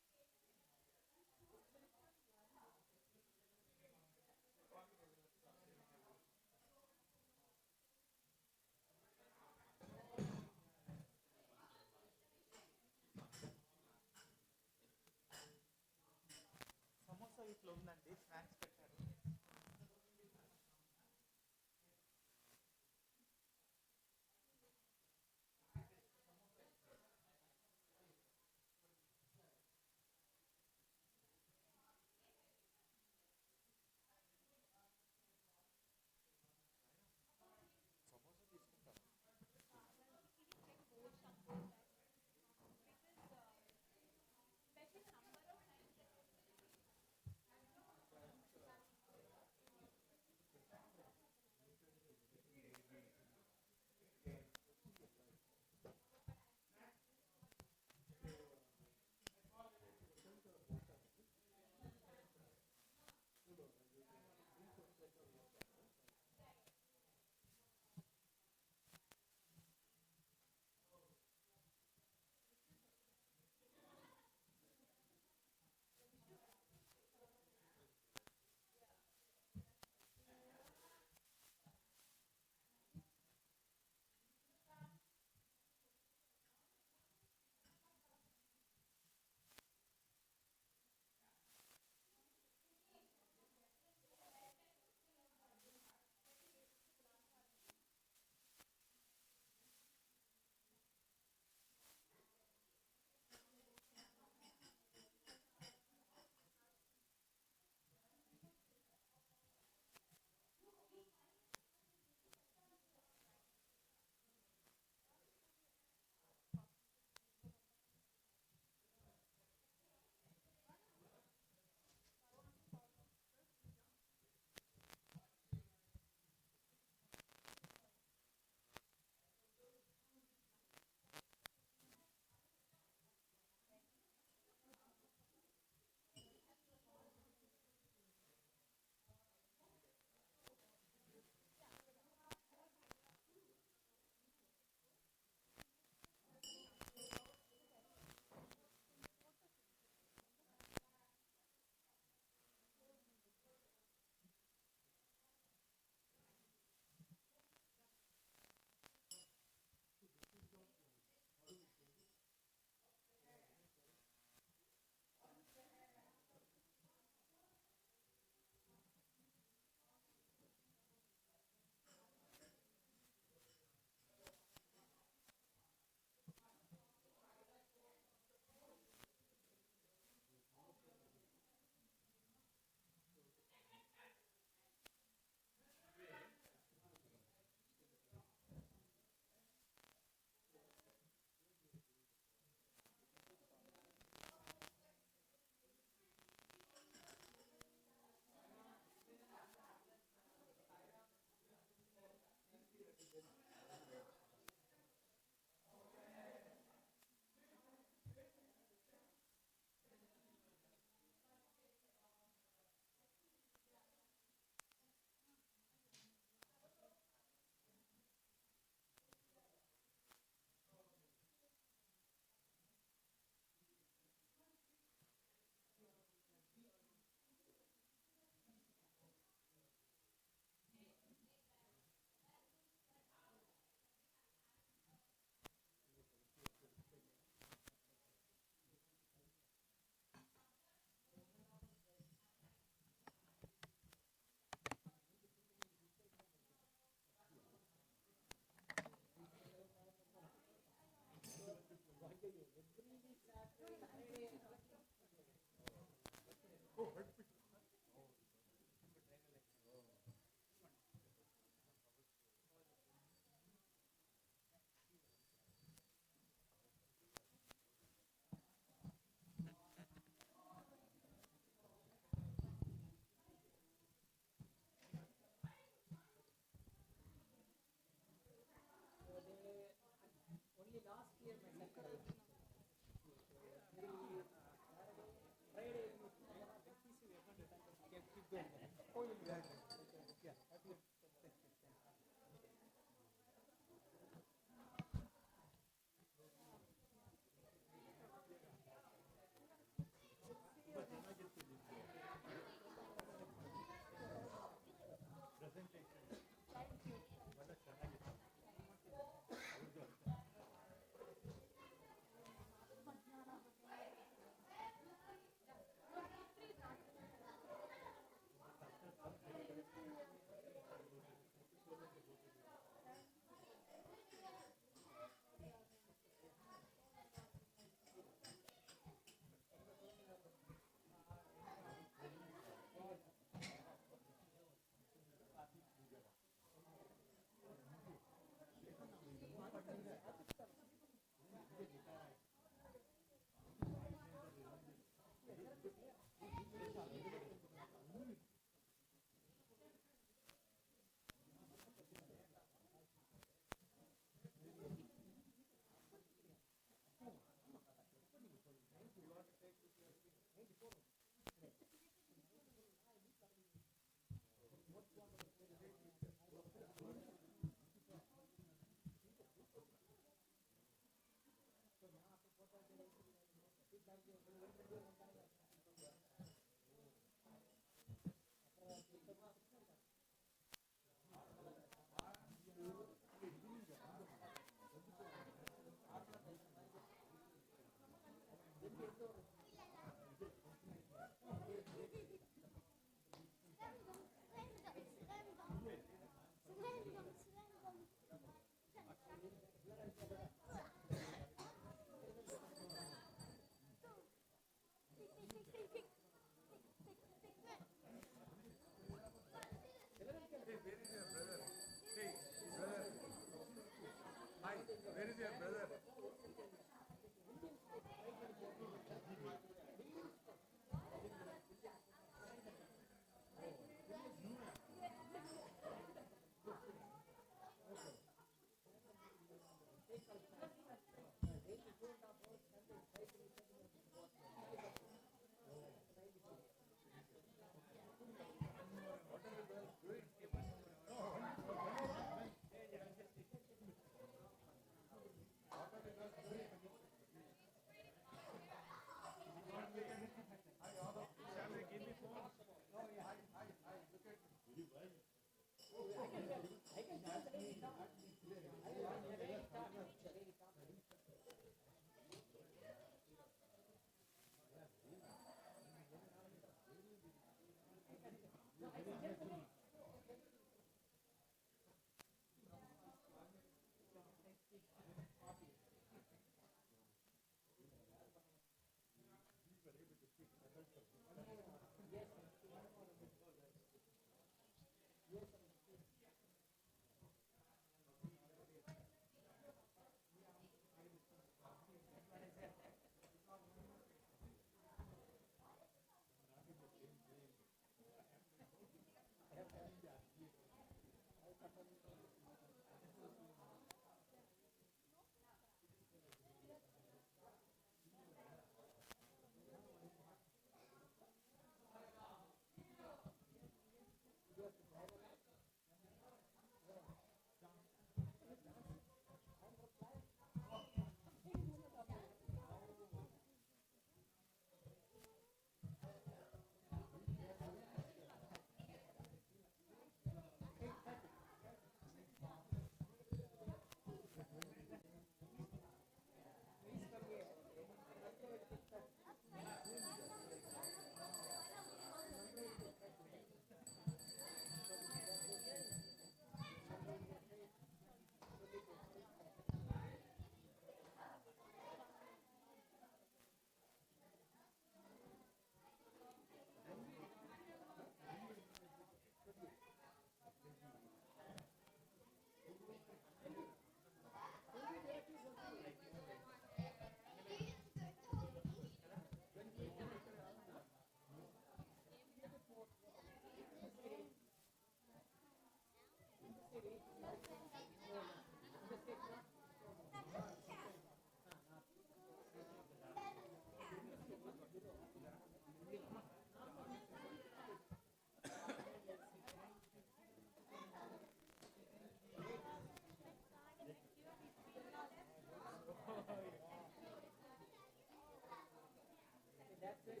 Sairam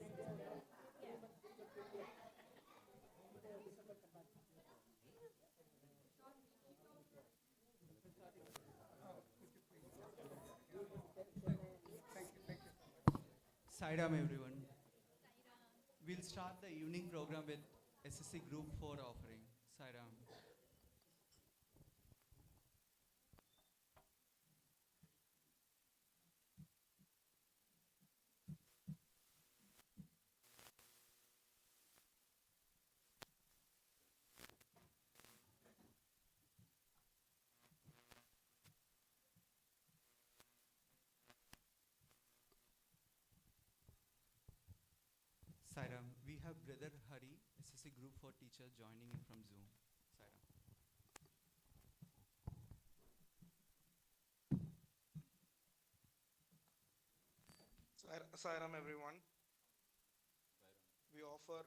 everyone. We'll start the evening program with SSC Group 4 offering. Sairam. Sairam, we have Brother Hari, SSC Group 4 teacher, joining in from Zoom. Sairam. Sairam everyone. We offer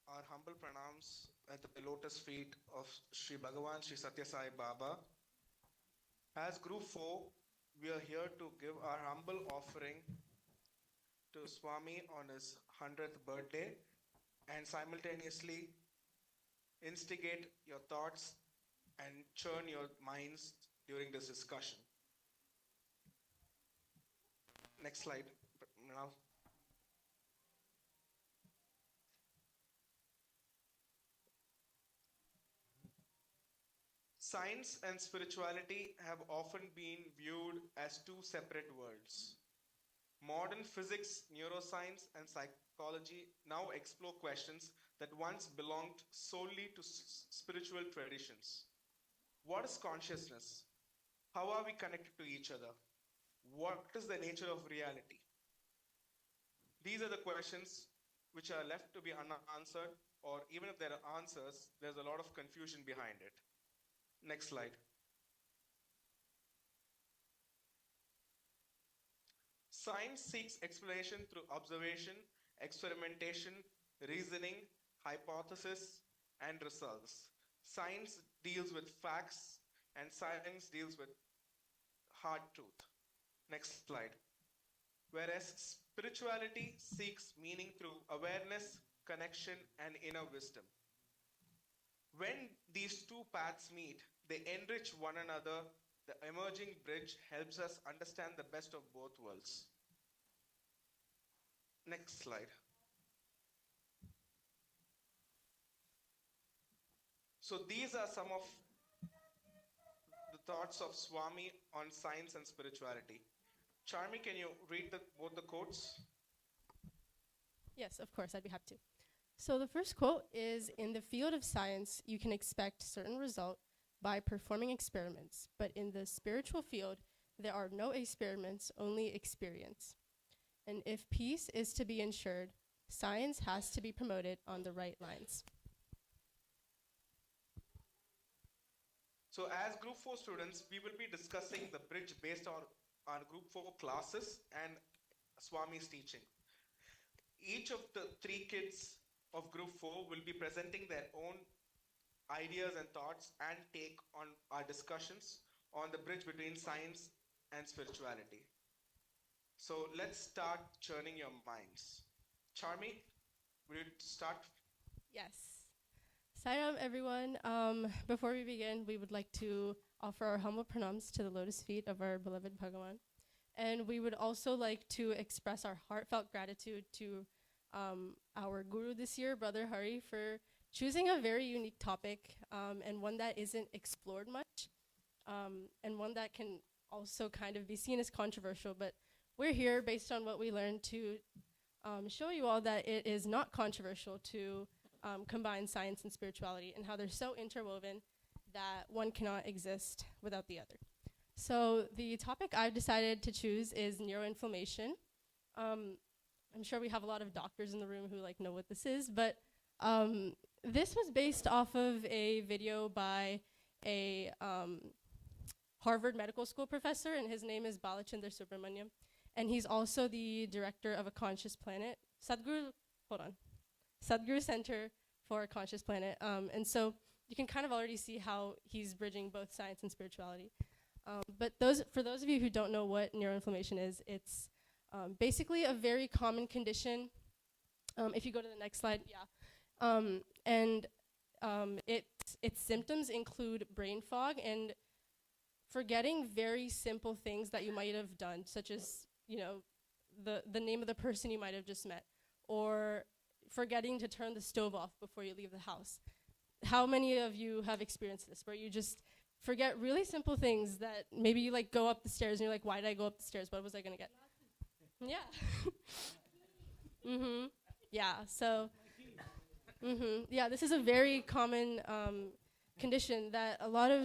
our humble pranams at the lotus feet of Sri Bhagavan Sri Sathya Sai Baba. As Group 4, we are here to give our humble offering to Swami on his 100th birthday and simultaneously instigate your thoughts and churn your minds during this discussion. Next slide. Now. Science and spirituality have often been viewed as two separate worlds. Modern physics, neuroscience, and psychology now explore questions that once belonged solely to spiritual traditions. What is consciousness? How are we connected to each other? What is the nature of reality? These are the questions which are left to be unanswered, or even if there are answers, there's a lot of confusion behind it. Next slide. Science seeks explanation through observation, experimentation, reasoning, hypothesis, and results. Science deals with facts, and science deals with hard truth. Next slide. Whereas spirituality seeks meaning through awareness, connection, and inner wisdom. When these two paths meet, they enrich one another. The emerging bridge helps us understand the best of both worlds. Next slide. So these are some of the thoughts of Swami on science and spirituality. Charmi, can you read both the quotes? Yes, of course, I'd be happy to. So the first quote is, "In the field of science, you can expect certain result by performing experiments, but in the spiritual field, there are no experiments, only experience. And if peace is to be ensured, science has to be promoted on the right lines." So as Group 4 students, we will be discussing the bridge based on our Group 4 classes and Swami's teaching. Each of the 3 kids of Group 4 will be presenting their own ideas and thoughts and take on our discussions on the bridge between science and spirituality. So let's start churning your minds. Charmi, will you start? Yes. Sairam, everyone. Before we begin, we would like to offer our humble pranams to the lotus feet of our beloved Bhagavan. And we would also like to express our heartfelt gratitude to our guru this year, Brother Hari, for choosing a very unique topic and one that isn't explored much and one that can also kind of be seen as controversial. But we're here based on what we learned to show you all that it is not controversial to combine science and spirituality and how they're so interwoven that one cannot exist without the other. So the topic I've decided to choose is neuroinflammation. I'm sure we have a lot of doctors in the room who know what this is, but this was based off of a video by a Harvard Medical School professor, and his name is Balachandra Subramaniam, and he's also the director of a Conscious Planet, Sadhguru Center for a Conscious Planet, and so you can kind of already see how he's bridging both science and spirituality. But for those of you who don't know what neuroinflammation is, it's basically a very common condition If you go to the next slide, yeah. And its symptoms include brain fog and forgetting very simple things that you might have done, such as, you know, the name of the person you might have just met, or forgetting to turn the stove off before you leave the house. How many of you have experienced this, where you just forget really simple things that maybe you like go up the stairs and you're like, why did I go up the stairs? What was I gonna get? Yeah. Yeah, so, yeah, this is a very common condition that a lot of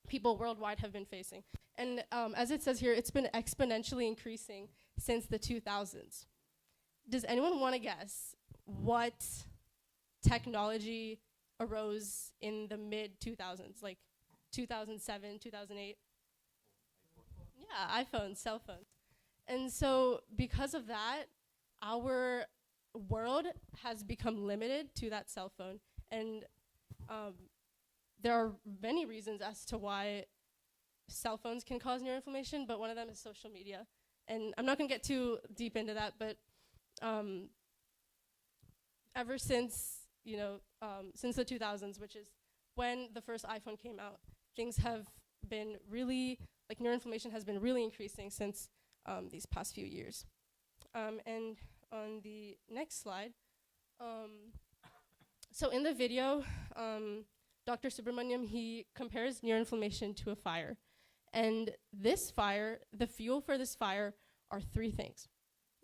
people worldwide have been facing. And as it says here, it's been exponentially increasing since the 2000s. Does anyone want to guess what technology arose in the mid-2000s, like 2007, 2008? Yeah, iPhones, cell phones. And so because of that, our world has become limited to that cell phone. And there are many reasons as to why cell phones can cause neuroinflammation, but one of them is social media. And I'm not going to get too deep into that, but ever since, you know, since the 2000s, which is when the first iPhone came out, things have been really, like neuroinflammation has been really increasing since these past few years. And on the next slide, so in the video, Dr. Subramaniam, he compares neuroinflammation to a fire. And this fire, the fuel for this fire are three things.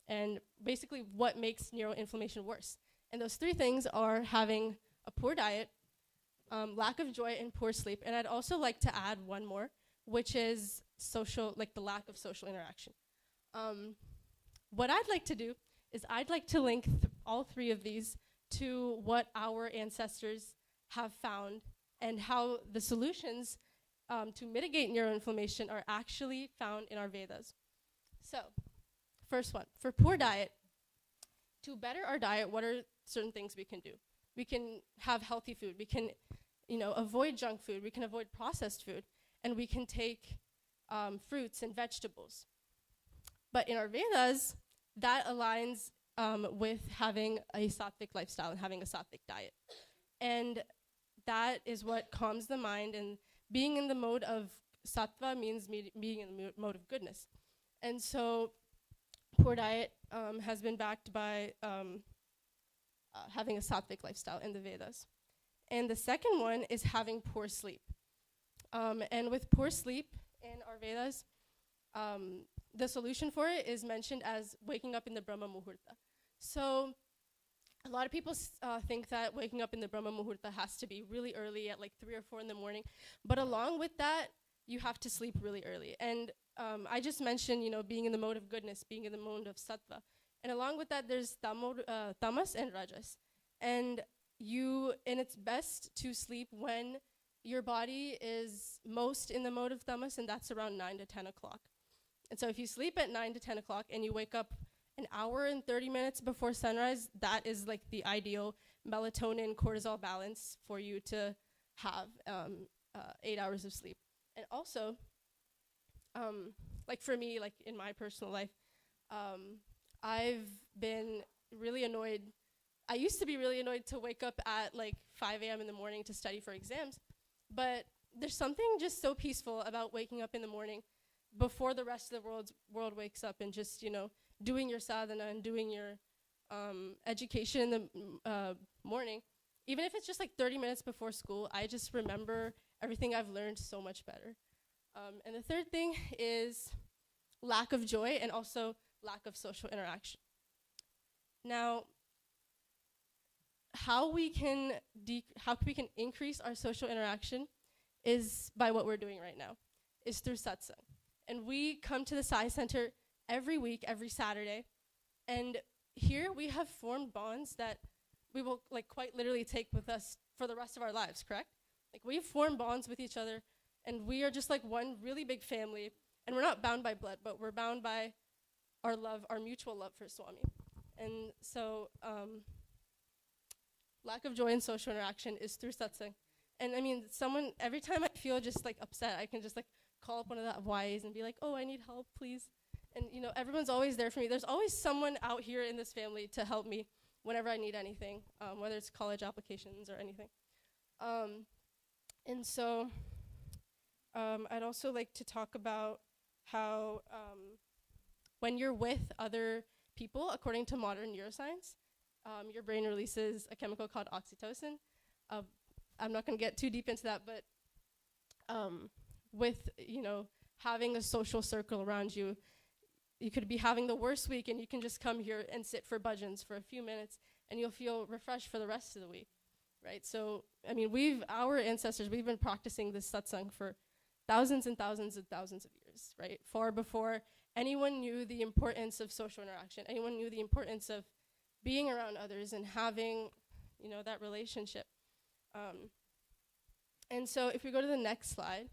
And basically what makes neuroinflammation worse. And those three things are having a poor diet, lack of joy, and poor sleep. And I'd also like to add one more, which is social, like the lack of social interaction. What I'd like to do is I'd like to link all three of these to what our ancestors have found and how the solutions to mitigate neuroinflammation are actually found in our Vedas. So, first one, for poor diet, to better our diet, what are certain things we can do? We can have healthy food. We can, you know, avoid junk food. We can avoid processed food. And we can take fruits and vegetables. But in our Vedas, that aligns with having a sattvic lifestyle and having a sattvic diet. And that is what calms the mind, and being in the mode of sattva means being in the mode of goodness. And so poor diet has been backed by having a sattvic lifestyle in the Vedas. And the second one is having poor sleep. And with poor sleep in our Vedas, the solution for it is mentioned as waking up in the Brahma Muhurta. So a lot of people think that waking up in the Brahma Muhurta has to be really early at like 3 or 4 in the morning. But along with that, you have to sleep really early. And I just mentioned, you know, being in the mode of goodness, being in the mode of sattva. And along with that, there's tamas and rajas. And it's best to sleep when your body is most in the mode of tamas, and that's around 9 to 10 o'clock. And so if you sleep at 9 to 10 o'clock and you wake up an hour and 30 minutes before sunrise, that is like the ideal melatonin cortisol balance for you to have 8 hours of sleep. And also, like for me, like in my personal life, I've been really annoyed. I used to be really annoyed to wake up at like 5 a.m. in the morning to study for exams, but there's something just so peaceful about waking up in the morning before the rest of the world wakes up and just, you know, doing your sadhana and doing your education in the morning. Even if it's just like 30 minutes before school, I just remember everything I've learned so much better. And the third thing is lack of joy and also lack of social interaction. Now, how we can increase our social interaction is by what we're doing right now, is through satsang. And we come to the Sai Center every week, every Saturday. And here we have formed bonds that we will like quite literally take with us for the rest of our lives, correct? Like we've formed bonds with each other, and we are just like one really big family. And we're not bound by blood, but we're bound by our love, our mutual love for Swami. And so lack of joy and social interaction is through satsang. And I mean, every time I feel just like upset, I can just like call up one of the Hawaiis and be like, oh, I need help, please. And everyone's always there for me. There's always someone out here in this family to help me whenever I need anything, whether it's college applications or anything. And so I'd also like to talk about how when you're with other people, according to modern neuroscience, your brain releases a chemical called oxytocin. I'm not going to get too deep into that, but with having a social circle around you, you could be having the worst week and you can just come here and sit for bhajans for a few minutes and you'll feel refreshed for the rest of the week, right? So, I mean, our ancestors, we've been practicing this satsang for thousands and thousands and thousands of years, right? Far before anyone knew the importance of social interaction, anyone knew the importance of being around others and having, that relationship. And so if we go to the next slide,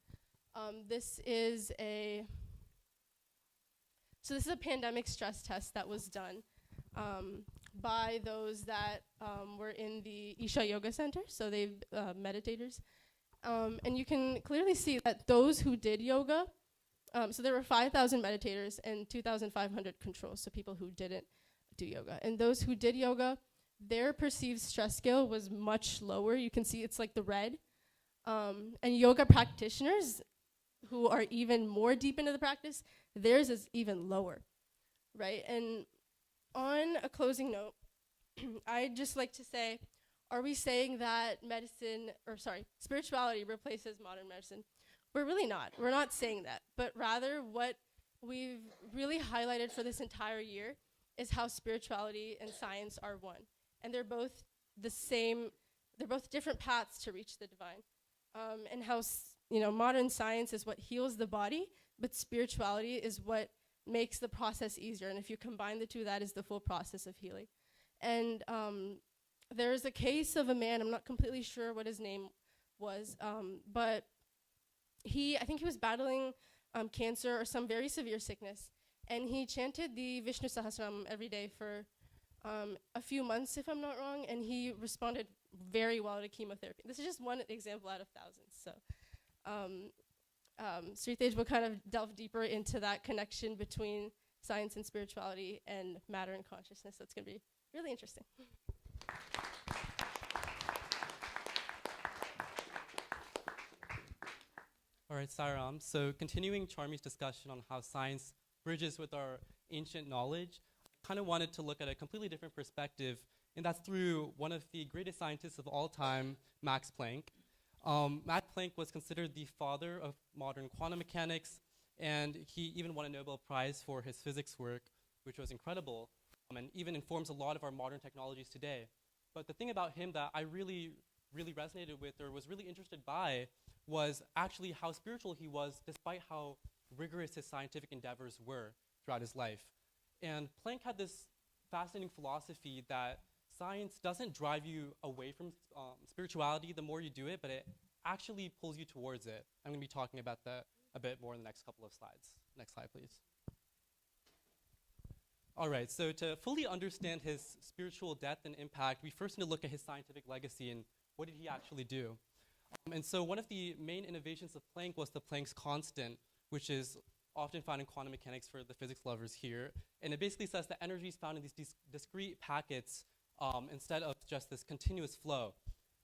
this is a pandemic stress test that was done by those that were in the Isha Yoga Center, so they meditators. And you can clearly see that those who did yoga, so there were 5,000 meditators and 2,500 controls, so people who didn't do yoga. And those who did yoga, their perceived stress scale was much lower. You can see it's like the red. And yoga practitioners who are even more deep into the practice, theirs is even lower, right? And on a closing note, I'd just like to say, are we saying that spirituality replaces modern medicine? We're really not. We're not saying that. But rather, what we've really highlighted for this entire year is how spirituality and science are one. And they're both the same, they're both different paths to reach the divine. And how modern science is what heals the body, but spirituality is what makes the process easier. And if you combine the two, that is the full process of healing. And there's a case of a man, I'm not completely sure what his name was, but I think he was battling cancer or some very severe sickness. And he chanted the Vishnu Sahasranam every day for a few months, if I'm not wrong, and he responded very well to chemotherapy. This is just one example out of thousands. So Sri Tej will kind of delve deeper into that connection between science and spirituality and matter and consciousness. That's going to be really interesting. All right, Sairam. So continuing Charmi's discussion on how science bridges with our ancient knowledge, I kind of wanted to look at a completely different perspective, and that's through one of the greatest scientists of all time, Max Planck. Max Planck was considered the father of modern quantum mechanics, and he even won a Nobel Prize for his physics work, which was incredible, and even informs a lot of our modern technologies today. But the thing about him that I really resonated with or was really interested by was actually how spiritual he was, despite how rigorous his scientific endeavors were throughout his life. And Planck had this fascinating philosophy that science doesn't drive you away from spirituality the more you do it, but it actually pulls you towards it. I'm going to be talking about that a bit more in the next couple of slides. Next slide, please. All right, so to fully understand his spiritual depth and impact, we first need to look at his scientific legacy and what did he actually do. And so one of the main innovations of Planck was the Planck's constant, which is often found in quantum mechanics for the physics lovers here. And it basically says that energy is found in these discrete packets instead of just this continuous flow.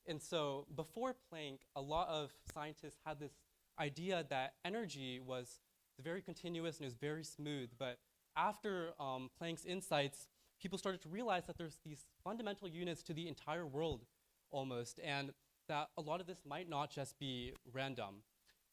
And so before Planck, a lot of scientists had this idea that energy was very continuous and it was very smooth. But after Planck's insights, people started to realize that there's these fundamental units to the entire world almost, and that a lot of this might not just be random.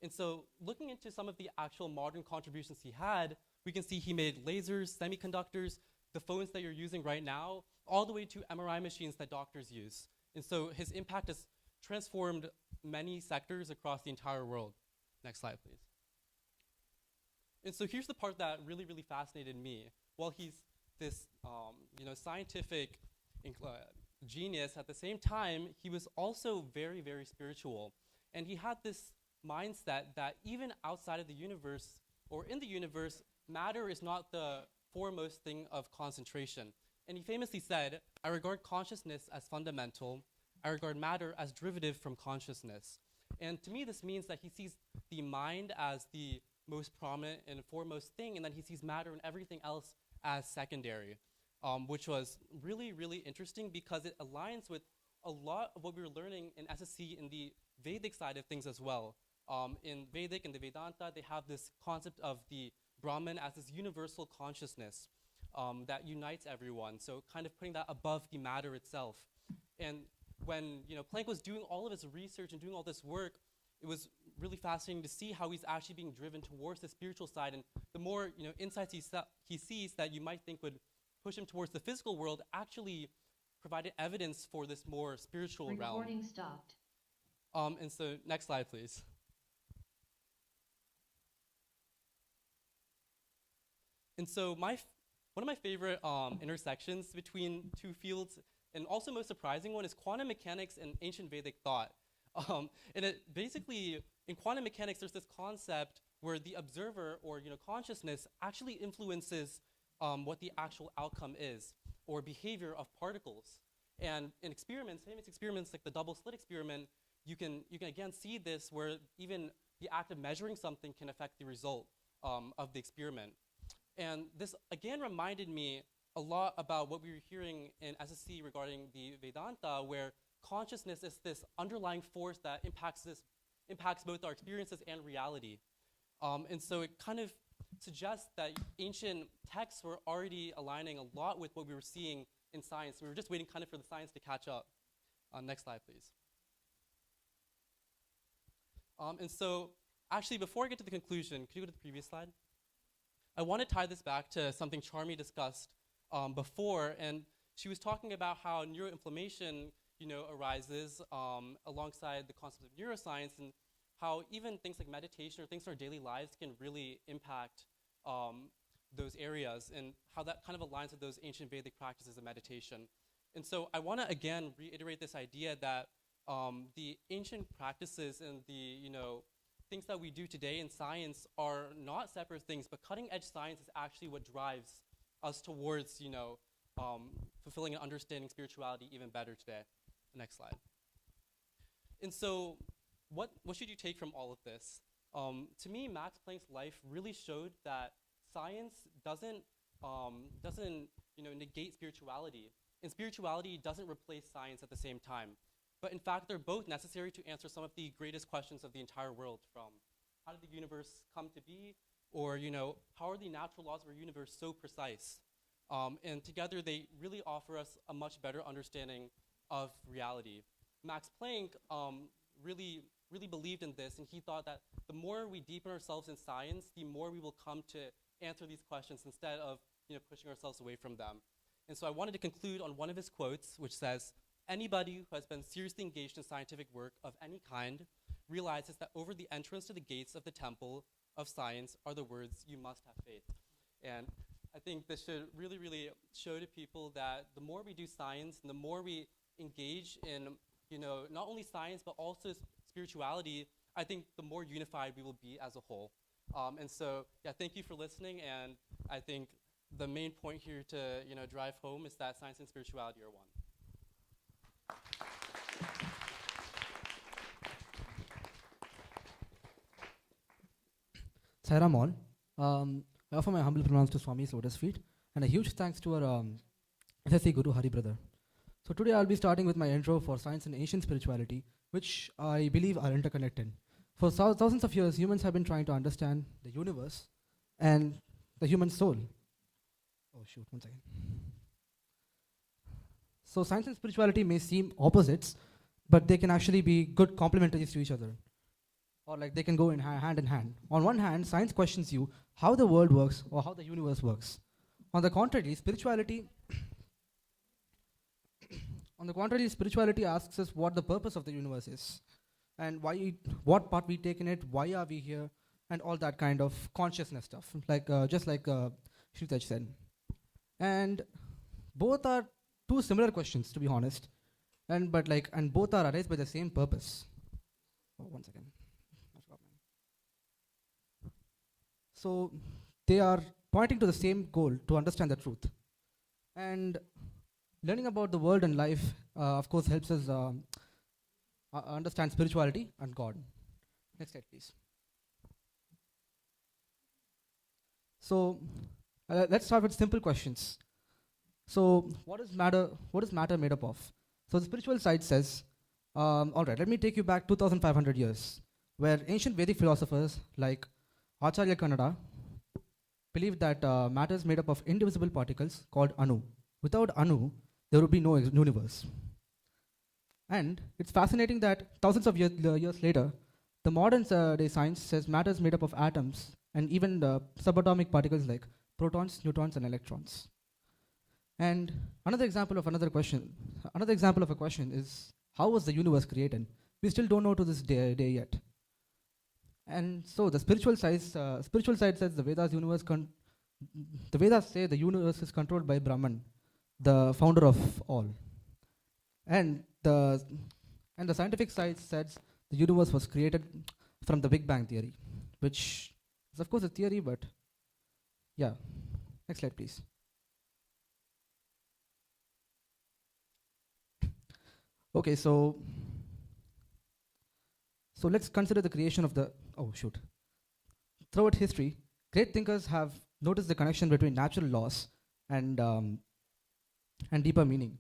And so looking into some of the actual modern contributions he had, we can see he made lasers, semiconductors, the phones that you're using right now, all the way to MRI machines that doctors use. And so his impact has transformed many sectors across the entire world. Next slide, please. And so here's the part that really fascinated me. While he's this scientific genius, at the same time, he was also very spiritual. And he had this mindset that even outside of the universe, or in the universe, matter is not the foremost thing of concentration. And he famously said, "I regard consciousness as fundamental. I regard matter as derivative from consciousness." And to me, this means that he sees the mind as the most prominent and foremost thing, and then he sees matter and everything else as secondary, which was really, really interesting because it aligns with a lot of what we were learning in SSC in the Vedic side of things as well. In Vedic and the Vedanta, they have this concept of the Brahman as this universal consciousness that unites everyone. So kind of putting that above the matter itself. And when Planck was doing all of his research and doing all this work, it was really fascinating to see how he's actually being driven towards the spiritual side. And the more insights he sees that you might think would push him towards the physical world actually provided evidence for this more spiritual realm. Recording stopped. And so next slide, please. And so one of my favorite intersections between two fields, and also most surprising one, is quantum mechanics and ancient Vedic thought. And it basically, in quantum mechanics, there's this concept where the observer or consciousness actually influences what the actual outcome is or behavior of particles. And in experiments, famous experiments like the double slit experiment, you can again see this where even the act of measuring something can affect the result of the experiment. And this again reminded me a lot about what we were hearing in SSC regarding the Vedanta, where consciousness is this underlying force that impacts both our experiences and reality. And so it kind of suggests that ancient texts were already aligning a lot with what we were seeing in science. We were just waiting kind of for the science to catch up. Next slide, please. And so actually, before I get to the conclusion, could you go to the previous slide? I want to tie this back to something Charmy discussed before, and she was talking about how neuroinflammation arises alongside the concept of neuroscience, and how even things like meditation or things in our daily lives can really impact those areas, and how that kind of aligns with those ancient Vedic practices of meditation. And so I want to again reiterate this idea that the ancient practices and the things that we do today in science are not separate things, but cutting edge science is actually what drives us towards fulfilling and understanding spirituality even better today. Next slide. And so what should you take from all of this? To me, Max Planck's life really showed that science doesn't negate spirituality, and spirituality doesn't replace science at the same time. But in fact, they're both necessary to answer some of the greatest questions of the entire world, from how did the universe come to be, or how are the natural laws of our universe so precise? And together they really offer us a much better understanding of reality. Max Planck really believed in this, and he thought that the more we deepen ourselves in science, the more we will come to answer these questions instead of pushing ourselves away from them. And so I wanted to conclude on one of his quotes, which says, "Anybody who has been seriously engaged in scientific work of any kind realizes that over the entrance to the gates of the temple of science are the words, 'You must have faith.'" And I think this should really, really show to people that the more we do science and the more we engage in, not only science, but also spirituality, I think the more unified we will be as a whole. And so, yeah, thank you for listening. And I think the main point here to, drive home is that science and spirituality are one. Sairam all. I offer my humble pronouns to Swami's lotus feet, and a huge thanks to our SSC Guru Hari brother. So today I'll be starting with my intro for science and ancient spirituality, which I believe are interconnected. For thousands of years, humans have been trying to understand the universe and the human soul. Oh shoot, one second. So science and spirituality may seem opposites, but they can actually be good complementaries to each other. Or like they can go hand in hand. On one hand, science questions you how the world works or how the universe works. On the contrary, spirituality asks us what the purpose of the universe is, and what part we take in it, why are we here, and all that kind of consciousness stuff, just like Shrithaj said. And both are two similar questions, to be honest, and both are arise by the same purpose. Oh, one second. So they are pointing to the same goal, to understand the truth. And learning about the world and life, of course, helps us understand spirituality and God. Next slide, please. So let's start with simple questions. So what is matter? What is matter made up of? So the spiritual side says, all right, let me take you back 2,500 years, where ancient Vedic philosophers like Acharya Kannada believed that matter is made up of indivisible particles called Anu. Without Anu, there would be no universe. And it's fascinating that thousands of years later, the modern day science says matter is made up of atoms and even subatomic particles like protons, neutrons, and electrons. And another example of a question is, how was the universe created? We still don't know to this day yet. And so the spiritual side says the Vedas say the universe is controlled by Brahman, the founder of all. And the scientific side says the universe was created from the Big Bang theory, which is of course a theory, but yeah. Next slide, please. Okay, so let's consider the creation of the, Throughout history, great thinkers have noticed the connection between natural laws and deeper meaning.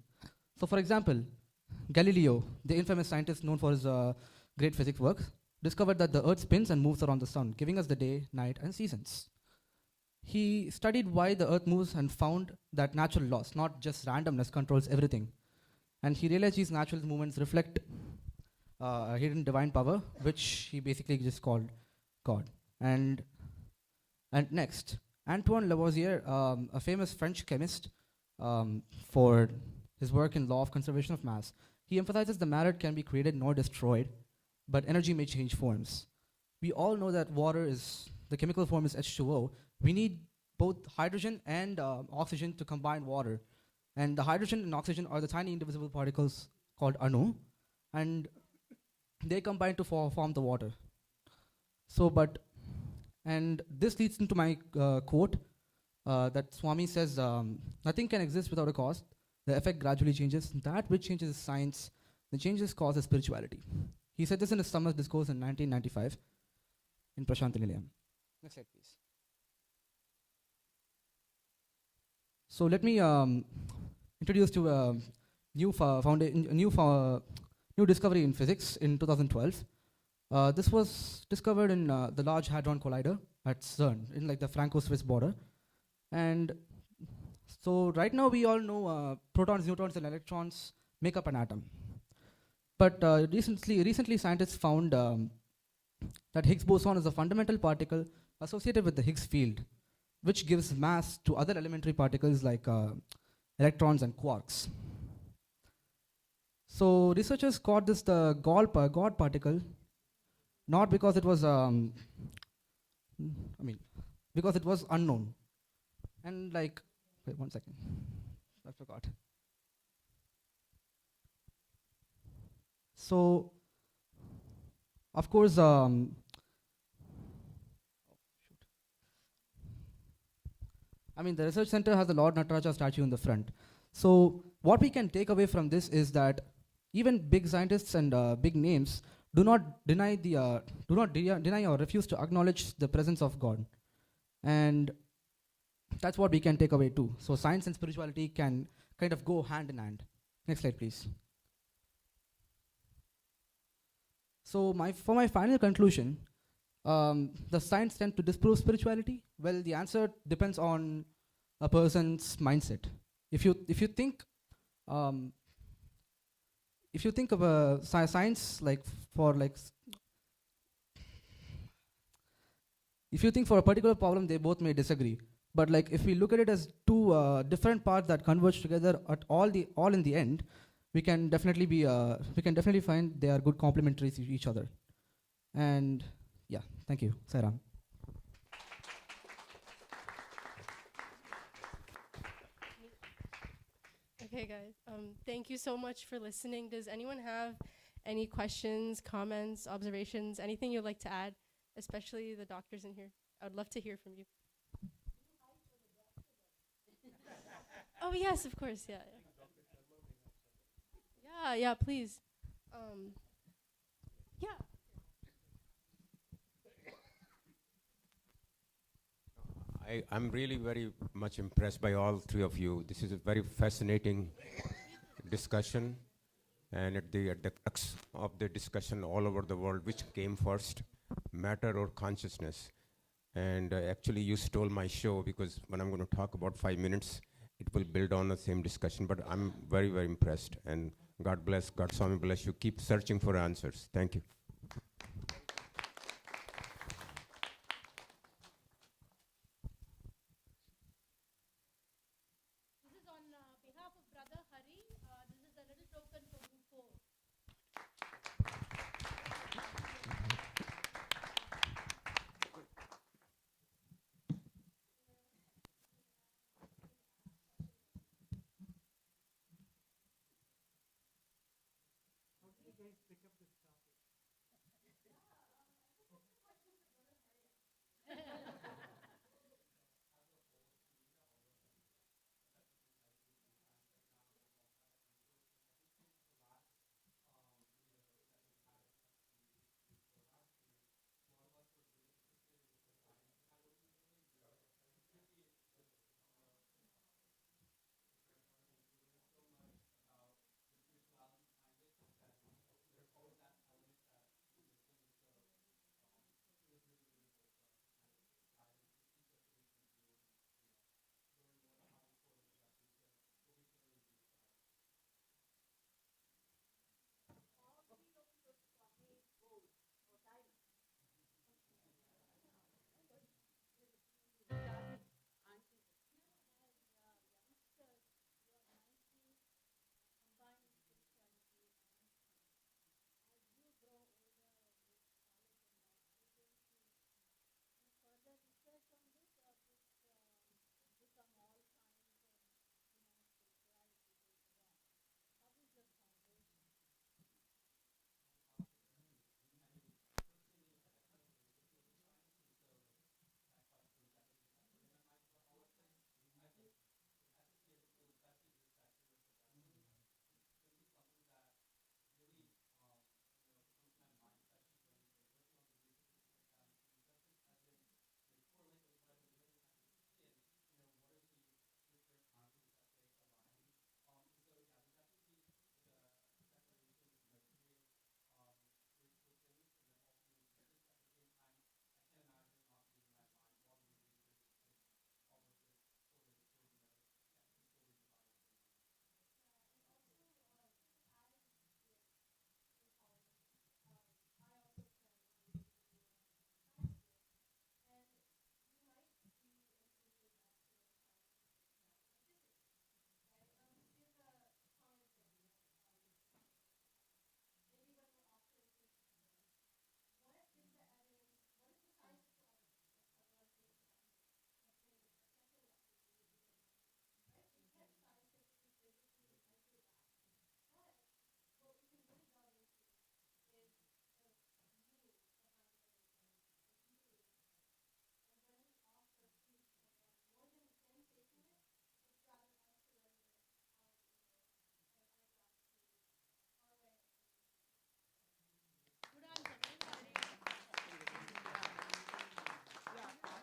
So for example, Galileo, the infamous scientist known for his great physics work, discovered that the earth spins and moves around the sun, giving us the day, night, and seasons. He studied why the earth moves and found that natural laws, not just randomness, controls everything. And he realized these natural movements reflect a hidden divine power, which he basically just called God. And next, Antoine Lavoisier, a famous French chemist, for his work in law of conservation of mass, he emphasizes the matter can be created nor destroyed, but energy may change forms. We all know that the chemical form is H2O. We need both hydrogen and oxygen to combine water. And the hydrogen and oxygen are the tiny indivisible particles called Anu, and they combine to form the water. And this leads into my quote that Swami says, nothing can exist without a cause. The effect gradually changes. That which changes is science. The changes causes spirituality. He said this in his summer discourse in 1995 in Prashanthi Nilayam. Next slide, please. So let me introduce to a new discovery in physics in 2012. This was discovered in the Large Hadron Collider at CERN, in like the Franco-Swiss border. And so right now we all know protons, neutrons, and electrons make up an atom. But recently scientists found that Higgs boson is a fundamental particle associated with the Higgs field, which gives mass to other elementary particles like electrons and quarks. So researchers called this the God particle, not because it was, because it was unknown. And wait 1 second, I forgot. So, of course, the research center has the Lord Nataraja statue in the front. So what we can take away from this is that even big scientists and big names do not deny or refuse to acknowledge the presence of God. And that's what we can take away too. So science and spirituality can kind of go hand in hand. Next slide, please. So for my final conclusion, does science tend to disprove spirituality? Well, the answer depends on a person's mindset. If you think of a science if you think for a particular problem, they both may disagree. But if we look at it as two different parts that converge together at all in the end, we can definitely find they are good complementary to each other. And yeah, thank you. Sairam. Okay, guys. Thank you so much for listening. Does anyone have any questions, comments, observations, anything you'd like to add, especially the doctors in here? I would love to hear from you. Oh, yes, of course. Yeah. Yeah, please. Yeah. I'm really very much impressed by all three of you. This is a very fascinating discussion. And at the crux of the discussion all over the world, which came first, matter or consciousness? And actually you stole my show, because when I'm going to talk about 5 minutes, it will build on the same discussion. But I'm very, very impressed. And God bless, God Swami bless you. Keep searching for answers. Thank you. This is on behalf of Brother Hari. This is a little token from U4.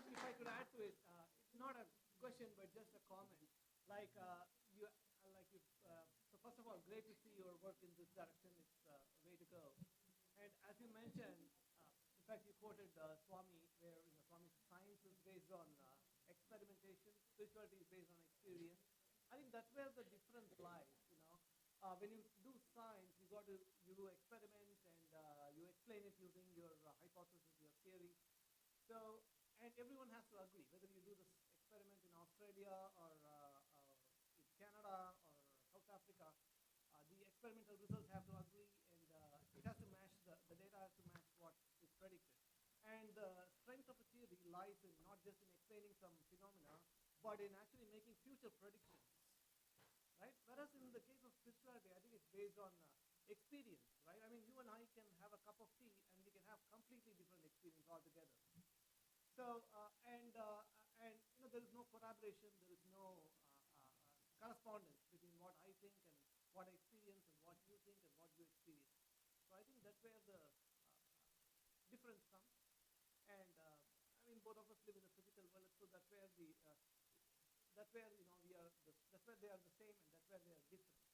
If I could add to it, it's not a question but just a comment. Like so first of all, great to see your work in this direction. It's a way to go. And as you mentioned, in fact, you quoted Swami, where Swami's science is based on experimentation, spirituality is based on experience. I think that's where the difference lies. When you do science, you experiment and you explain it using your hypothesis, your theory. So, and everyone has to agree, whether you do this experiment in Australia or in Canada or South Africa, the experimental results have to agree, and it has to match, the data has to match what is predicted. And the strength of a theory lies in not just in explaining some phenomena, but in actually making future predictions. Right? Whereas in the case of spirituality, I think it's based on experience, right? I mean, you and I can have a cup of tea and we can have completely different experience altogether. So, there is no collaboration, there is no correspondence between what I think and what I experience and what you think and what you experience. So I think that's where the difference comes. And both of us live in the physical world. So that's where the that's where we are. That's where they are the same, and that's where they are different. That's my 2 cents.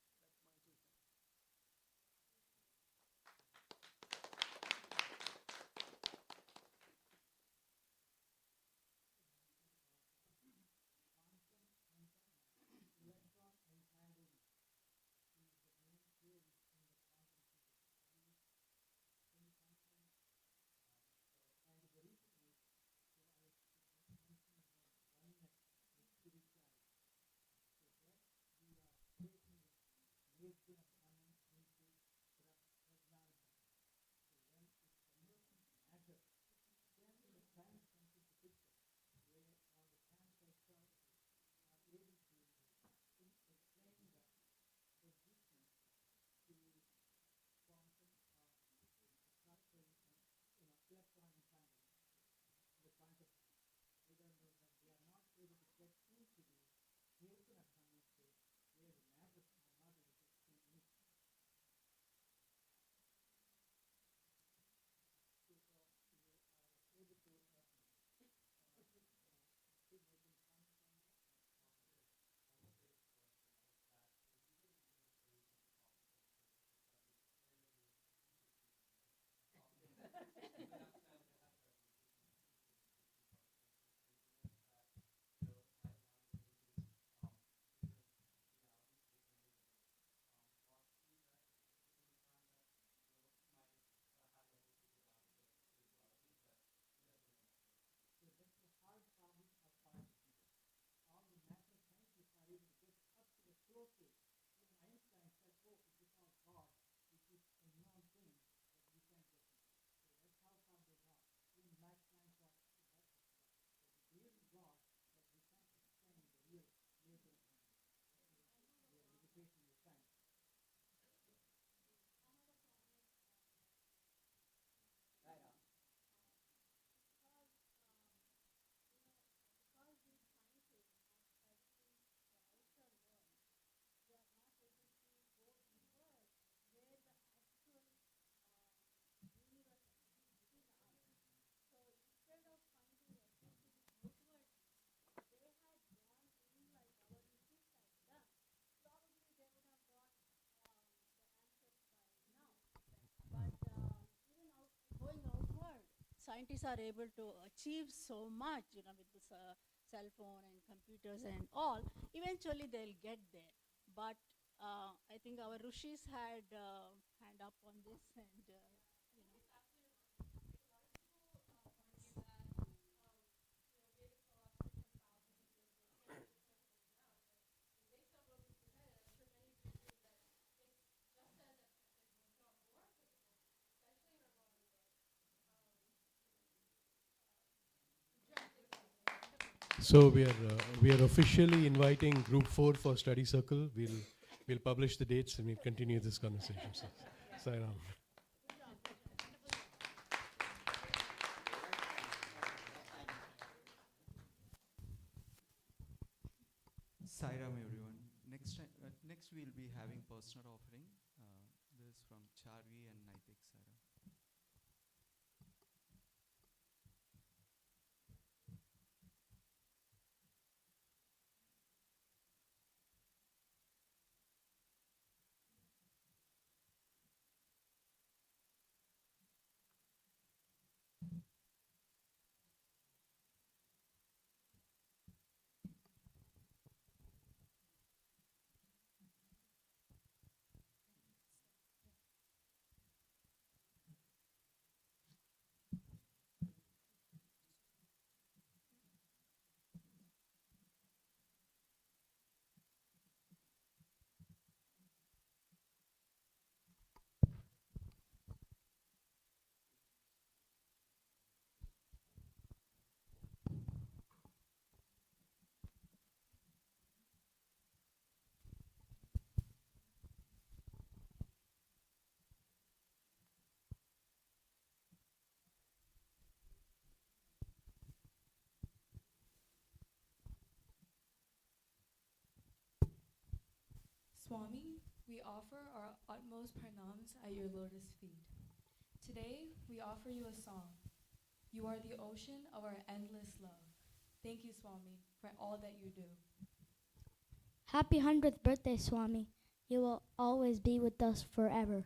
Going outward, scientists are able to achieve so much, with this cell phone and computers and all. Eventually, they'll get there. But I think our rishis had hand up on this, and So we are officially inviting Group 4 for study circle. We'll publish the dates and we'll continue this conversation. So, Sai Ram. Sai Ram, everyone. Next we'll be having personal offering. This is from Charvi and Naitik. Sai Ram. Swami, we offer our utmost pranams at your lotus feet. Today, we offer you a song. You are the ocean of our endless love. Thank you, Swami, for all that you do. Happy 100th birthday, Swami. You will always be with us forever.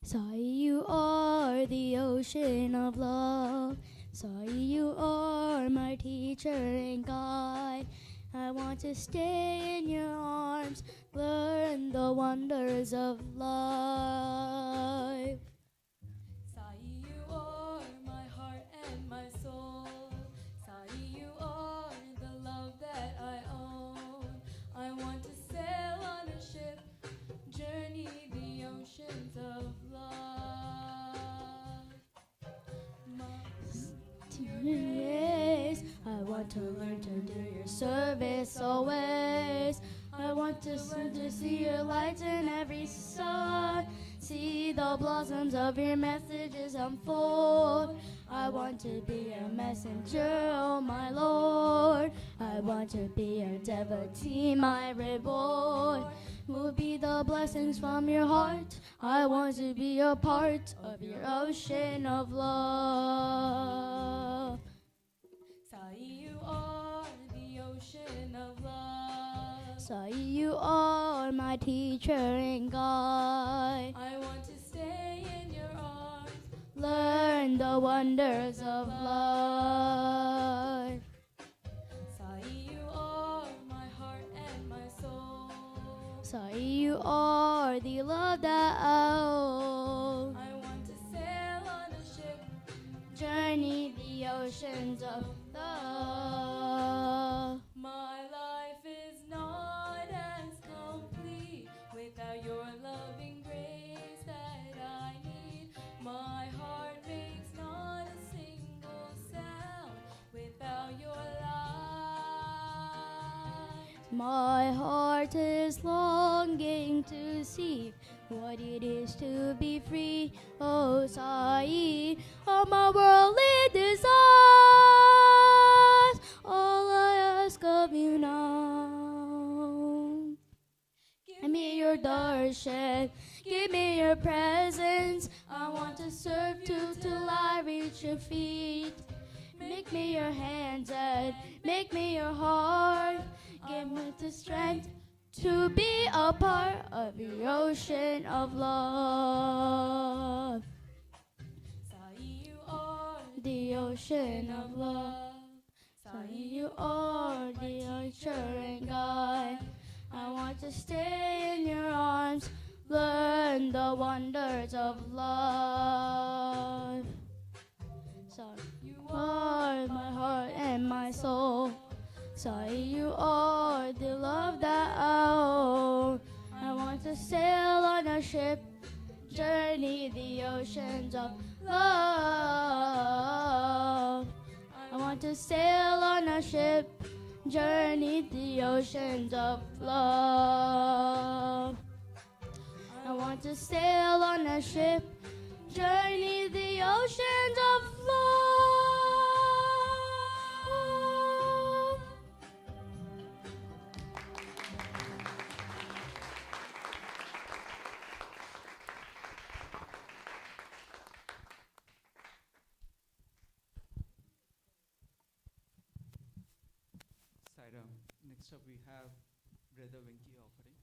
Sai, you are the ocean of love. Sai, you are my teacher and guide. I want to stay in your arms, learn the wonders of life. Sai, you are my heart and my soul. Sai, you are the love that I own. I want to sail on a ship, journey the oceans of love. Yes, I want to learn to do your service always. I want to see your light in every sun. See the blossoms of your messages unfold. I want to be a messenger, oh my Lord. I want to be a devotee, my reward will be the blessings from your heart. I want to be a part of your ocean of love. Sai, you are the ocean of love. Sai, you are my teacher and guide. I want to stay in your arms, Learn the wonders of life. Sai, you are my heart and my soul. Sai, you are the love that I own. I want to sail on a ship, Journey the oceans of love. my life is not as complete without your loving grace that I need. My heart makes not a single sound without your light. My heart is longing to see what it is to be free. Oh, Sai, all my worldly desires, all I ask of you now. Give me your darshan, give me your presence. I want to serve you till I reach your feet. Make me your hands and make me your heart. Give me the strength to be a part of your ocean of love. Sai, you are The ocean of love. Sai, you are the assuring guide. I want to stay in your arms, learn the wonders of love. Sai, you are my heart and my soul. Sai, you are the love that I own. I want to sail on a ship, journey the oceans of love. I want to sail on a ship, journey the oceans of love. I want to sail on a ship, journey the oceans of love. Sairam. Next up we have Brother Venki offering.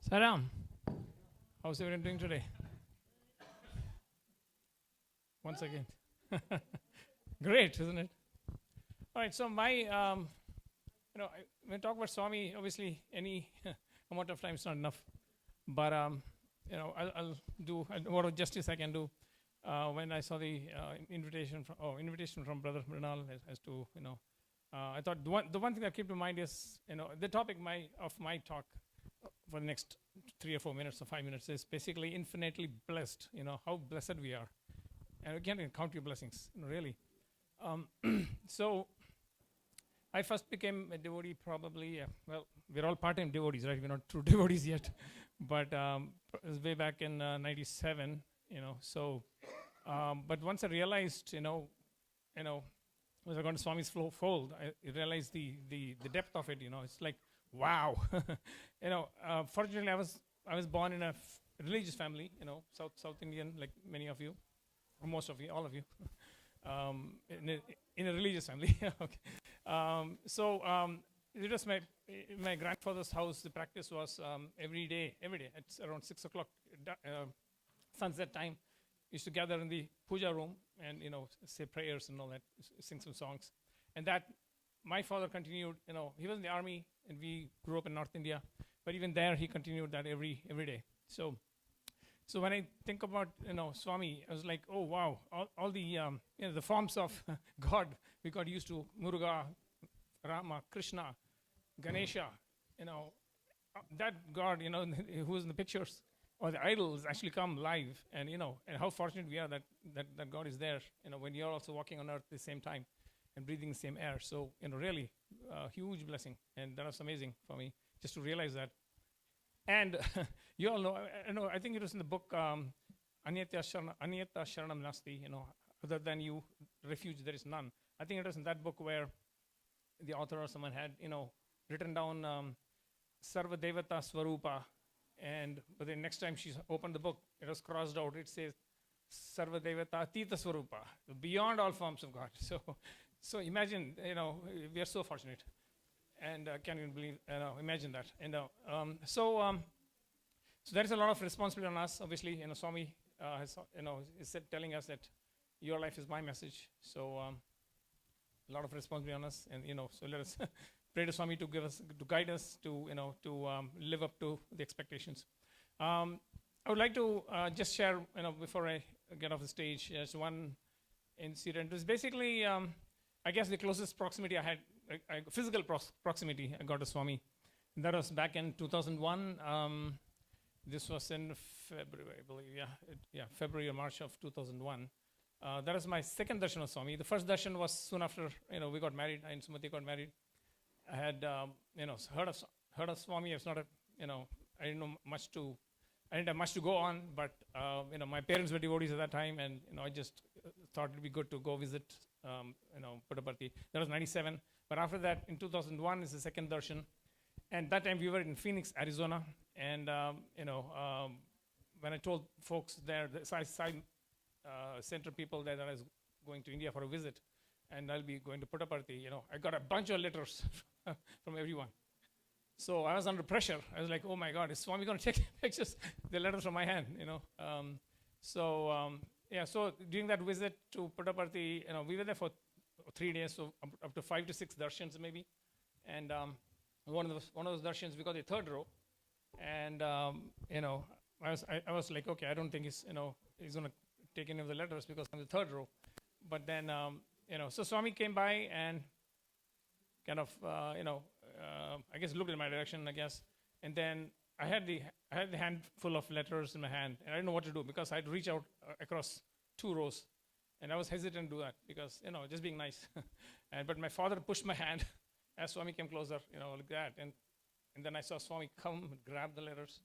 Saram, how's everyone doing today? Once again. Great, isn't it? All right, so when I talk about Swami, obviously any amount of time is not enough. But, I'll do what justice I can do. When I saw the invitation from Brother Mrinal as to, I thought the one thing that came to mind is, the topic of my talk for the next 3 or 4 minutes or 5 minutes is basically infinitely blessed. How blessed we are, and we can't even count your blessings, really. So I first became a devotee probably. Well, we're all part-time devotees, right? We're not true devotees yet, but it was way back in '97. So, but once I realized, was I going to Swami's fold, I realized the depth of it. It's like, wow. Fortunately, I was born in a religious family. South Indian, like many of you, or most of you, all of you, in a religious family. Okay. It was my grandfather's house. The practice was every day. It's around 6 o'clock, sunset time. Used to gather in the puja room and say prayers and all that, sing some songs, and that my father continued. He was in the army and we grew up in North India, but even there he continued that every day. So when I think about Swami, I was like, oh wow, all the the forms of God we got used to: Muruga, Rama, Krishna, Ganesha. That God who's in the pictures or the idols actually come live, and and how fortunate we are that God is there, when you're also walking on earth at the same time and breathing the same air. So really huge blessing, and that was amazing for me just to realize that. And you all know, I think it was in the book Anyata Sharanam Nasti, other than you, refuge there is none. I think it was in that book where the author or someone had written down Sarva Devata Swarupa. But then next time she opened the book, it was crossed out. It says Sarva Devata Atita Swarupa, beyond all forms of God. So imagine, we are so fortunate, and can't even believe, imagine that. And so there is a lot of responsibility on us. Obviously, Swami is telling us that your life is my message. So a lot of responsibility on us, and so let us pray to Swami to guide us to live up to the expectations. I would like to just share, before I get off the stage, just one incident. It was basically, I guess, the closest proximity I had, physical proximity I got to Swami. And that was back in 2001. This was in February, I believe. February or March of 2001. That was my second darshan of Swami. The first darshan was soon after we got married. I and Sumati got married. I had heard of Swami. It's not I didn't have much to go on, but my parents were devotees at that time, and I just thought it'd be good to go visit Pittsparthi. That was '97. But after that, in 2001 is the second darshan, and that time we were in Phoenix, Arizona, and when I told folks there, the Sai center people there, that I was going to India for a visit, and I'll be going to Pittsparthi, I got a bunch of letters from everyone. So I was under pressure. I was like, oh my God, is Swami going to take pictures, the letters from my hand, So during that visit to Pittsparthi, we were there for 3 days, so up to 5 to 6 darshans maybe. And one of those darshans, we got the third row. And, I was like, okay, I don't think he's going to take any of the letters because I'm the third row. But then, so Swami came by and kind of, I guess looked in my direction, I guess. And then I had the handful of letters in my hand, and I didn't know what to do because I had to reach out across 2 rows. And I was hesitant to do that because, just being nice. But my father pushed my hand as Swami came closer, like that. And then I saw Swami come and grab the letters.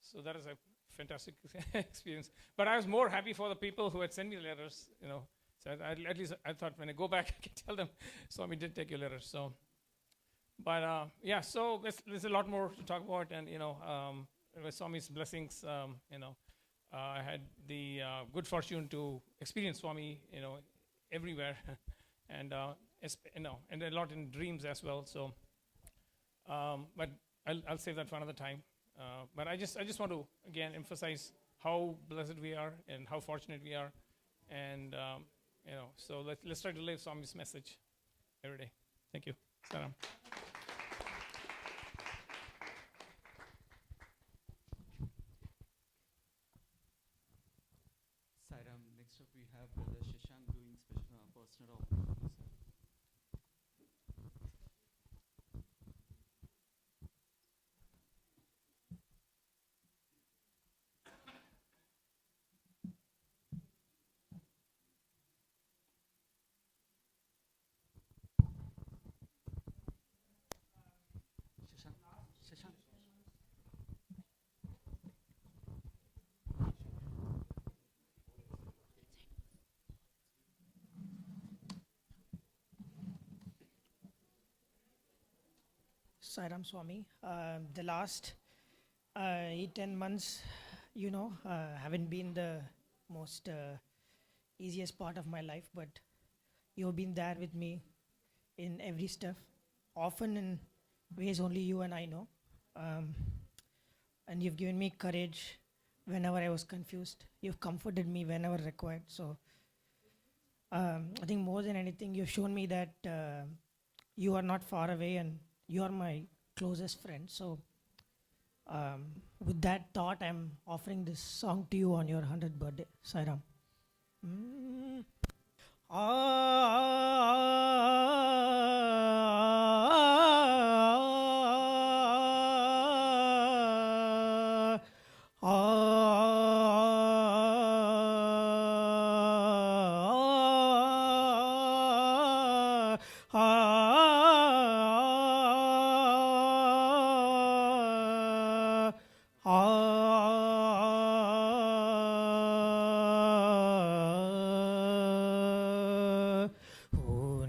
So that is a fantastic experience. But I was more happy for the people who had sent me the letters, So at least I thought when I go back, I can tell them, Swami did take your letters. So, but so there's a lot more to talk about. And, with Swami's blessings, I had the good fortune to experience Swami, everywhere, and and a lot in dreams as well. So, but I'll save that for another time. But I just want to again emphasize how blessed we are and how fortunate we are, and so let's try to live Swami's message every day. Thank you. Saram. Sairam, next up we have Brother Shashank doing personal offering. Sairam Swami. The last 8-10 months, haven't been the most easiest part of my life, but you've been there with me in every step, often in ways only you and I know. And you've given me courage whenever I was confused. You've comforted me whenever required. So I think more than anything, you've shown me that you are not far away and you are my closest friend. So with that thought, I'm offering this song to you on your 100th birthday. Sairam.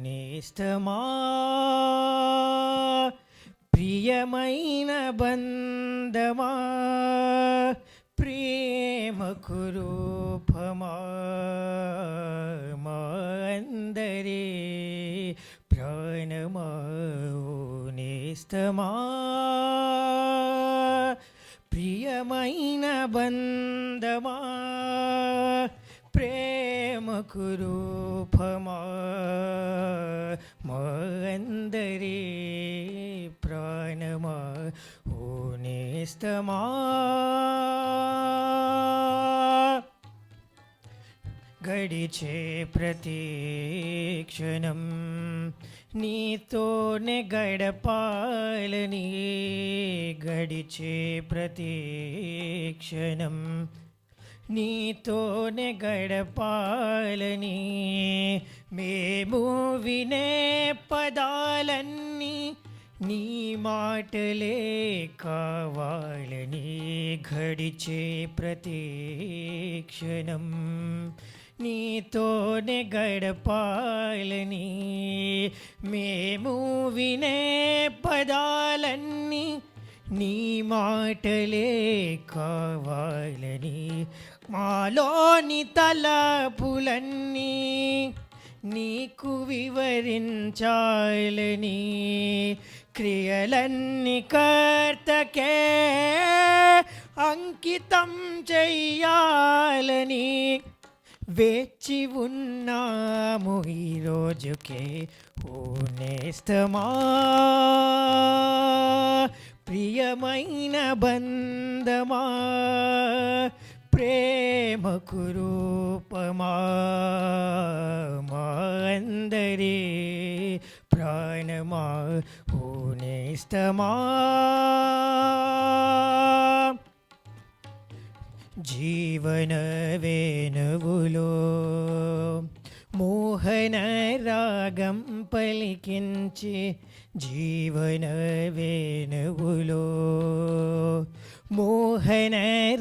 నేస్తమా ప్రియమైన బంధమా ప్రేమకు రూపమా మా అందరి ప్రాణమా నేస్తమా ప్రియమైన బంధమా ప్రేమకు రూపమా మా అందరి ప్రాణమా ఓ నేస్తమా గడిచే ప్రతి క్షణం నీతోనే గడపాలని గడిచే ప్రతి క్షణం నీతోనే గడపాలని మేము వినే పదాలన్నీ నీ మాటలే కావాలని గడిచే ప్రతి క్షణం నీతోనే గడపాలని మేము వినే పదాలన్నీ నీ మాటలే కావాలని మాలోని తలపులన్నీ నీకు వివరించాలని క్రియలన్నీ కర్తకే అంకితం చెయ్యాలని వేచి ఉన్నాము ఈ రోజుకే ఓ నేస్తమా ప్రియమైన బంధమా ప్రేమకు రూపమా మా అందరి ప్రాణమా ఓ నేస్తమా జీవన వేణువులో మోహన రాగం పలికించి జీవన వేణువులో మోహన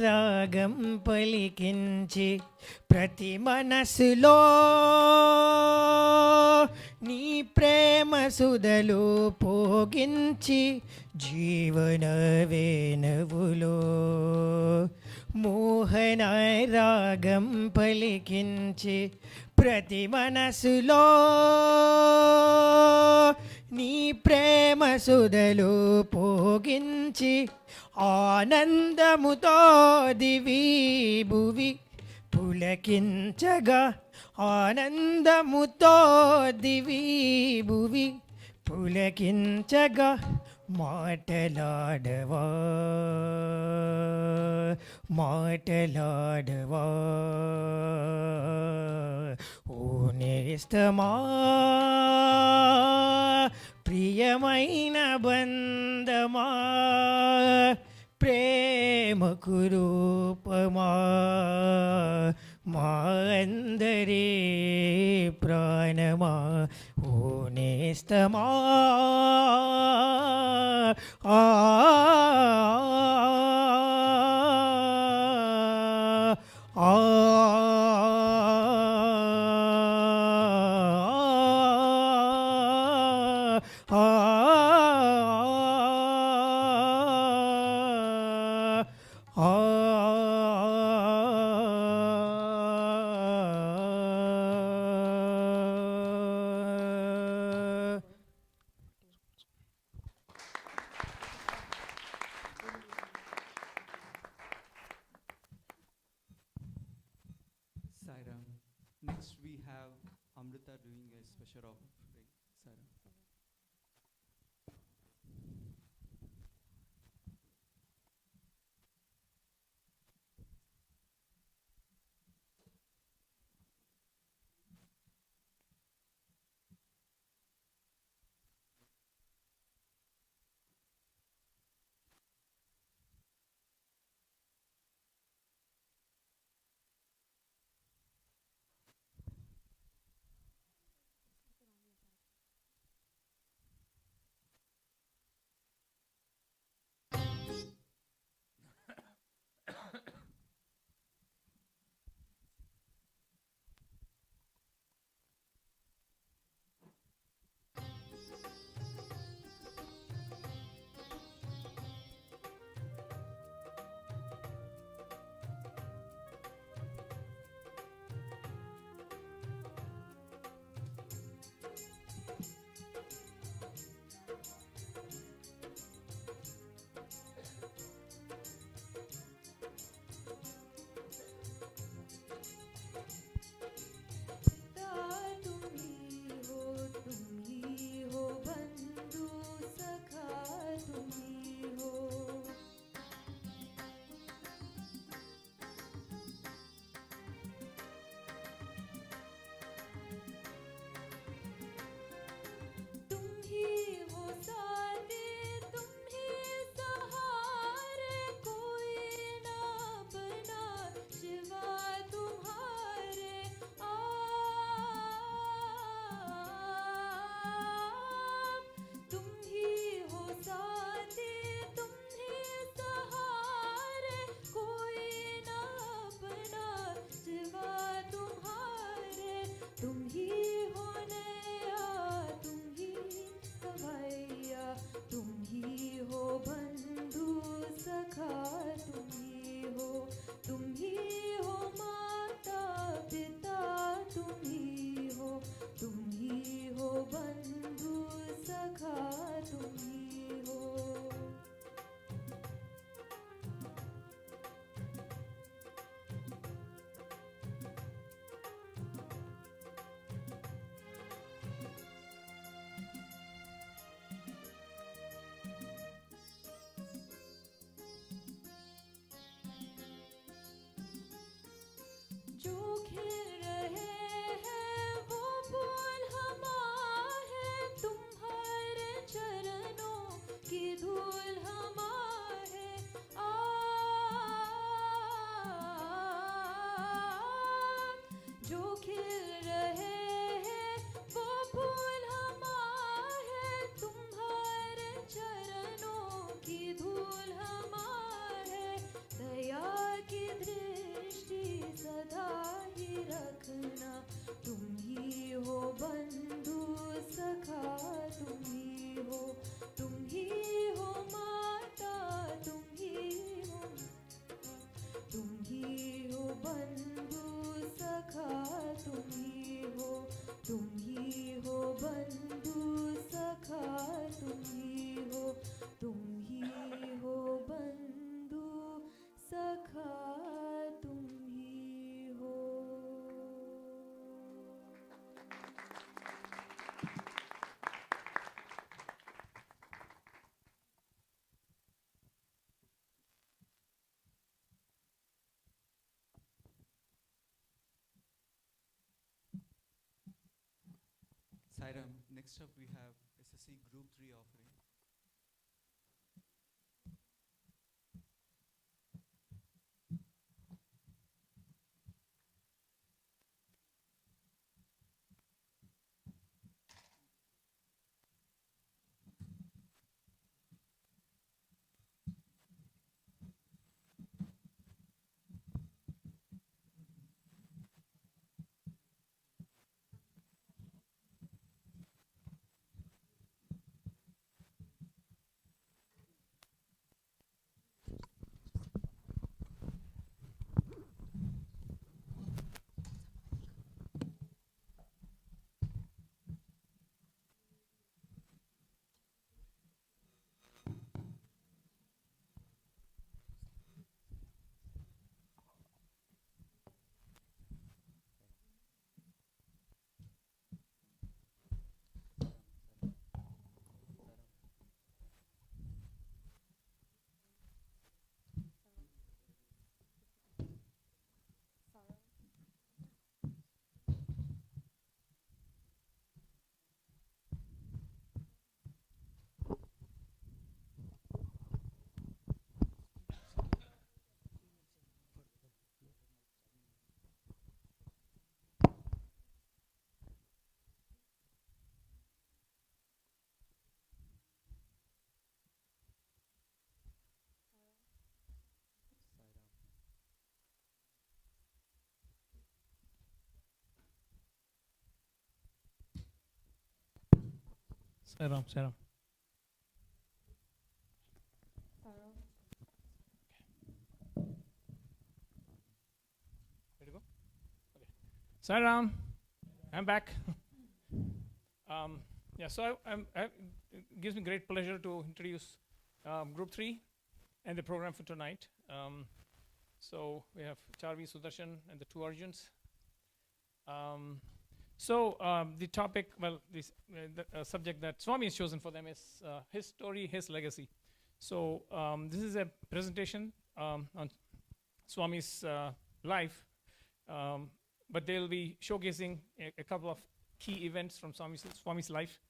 రాగం పలికించి ప్రతి మనసులో నీ ప్రేమ సుధలు పోగించి జీవన వేణువులో మోహన రాగం పలికించి ప్రతి మనసులో నీ ప్రేమ సుధలు పోగించి ఆనందముతో దివి భువి పులకించగా ఆనందముతో దివి భువి పులకించగా మాటలాడవా మాటలాడవా ఓ నేస్తమా ప్రియమైన బంధమా ప్రేమకు రూపమా మా అందరి ప్రాణమా ఓ నేస్తమా ఆ ఆ ఆ Sairam. Next we have Amrita doing a special offering. Sairam. Sairam, next up we have SSC Group 3 offering. Sairam, Sairam. Ready to go? Okay. Sairam, I'm back. Yeah, so it gives me great pleasure to introduce Group 3 and the program for tonight. So we have Charvi, Sudarshan, and the two Arjuns. The topic, well, the subject that Swami has chosen for them is his story, his legacy. So this is a presentation on Swami's life, but they'll be showcasing a couple of key events from Swami's life,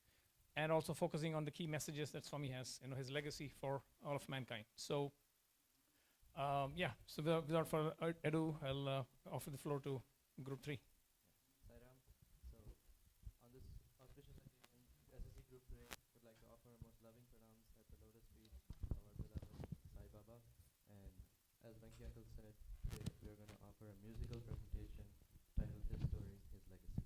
and also focusing on the key messages that Swami has, his legacy for all of mankind. So, so without further ado, I'll offer the floor to Group 3. Sairam. So, on this auspicious occasion, SSC Group 3 would like to offer our most loving pranams at the lotus feet of our beloved Sai Baba. And as Venki Uncle said, today we are going to offer a musical presentation titled His Story, His Legacy.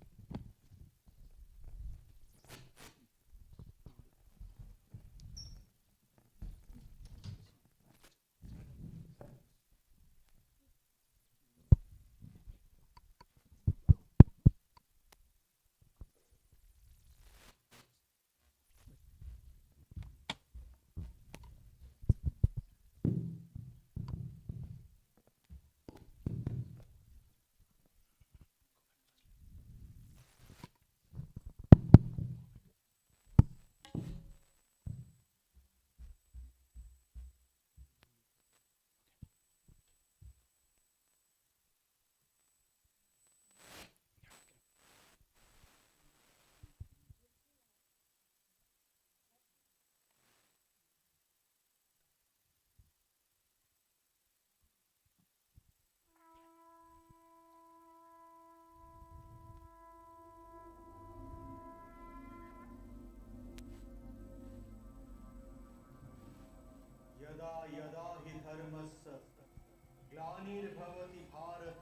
यदा यदा हि धर्मस्य ग्लानिर्भवति भारत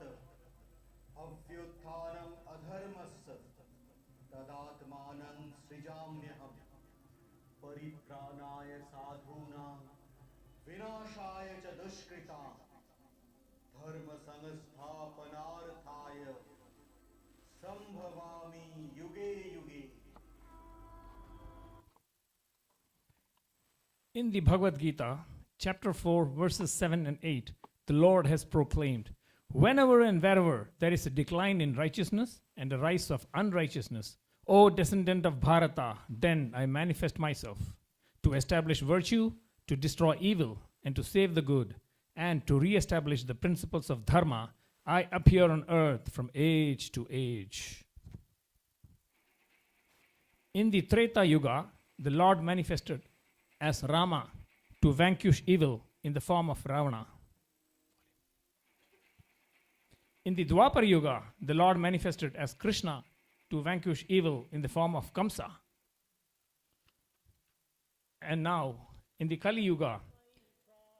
अभ्युत्थानम् अधर्मस्य तदात्मानं सृजाम्यहम् परित्राणाय साधूनां विनाशाय च दुष्कृतां धर्म संस्थापनार्थाय संभवामि युगे युगे. In the Bhagavad Gita, chapter 4, verses 7 and 8, the Lord has proclaimed, "Whenever and wherever there is a decline in righteousness and a rise of unrighteousness, O descendant of Bharata, then I manifest myself to establish virtue, to destroy evil, and to save the good, and to re-establish the principles of dharma. I appear on earth from age to age." In the Treta Yuga, the Lord manifested as Rama to vanquish evil in the form of Ravana. In the Dwapar Yuga, the Lord manifested as Krishna to vanquish evil in the form of Kamsa. And now, in the Kali Yuga,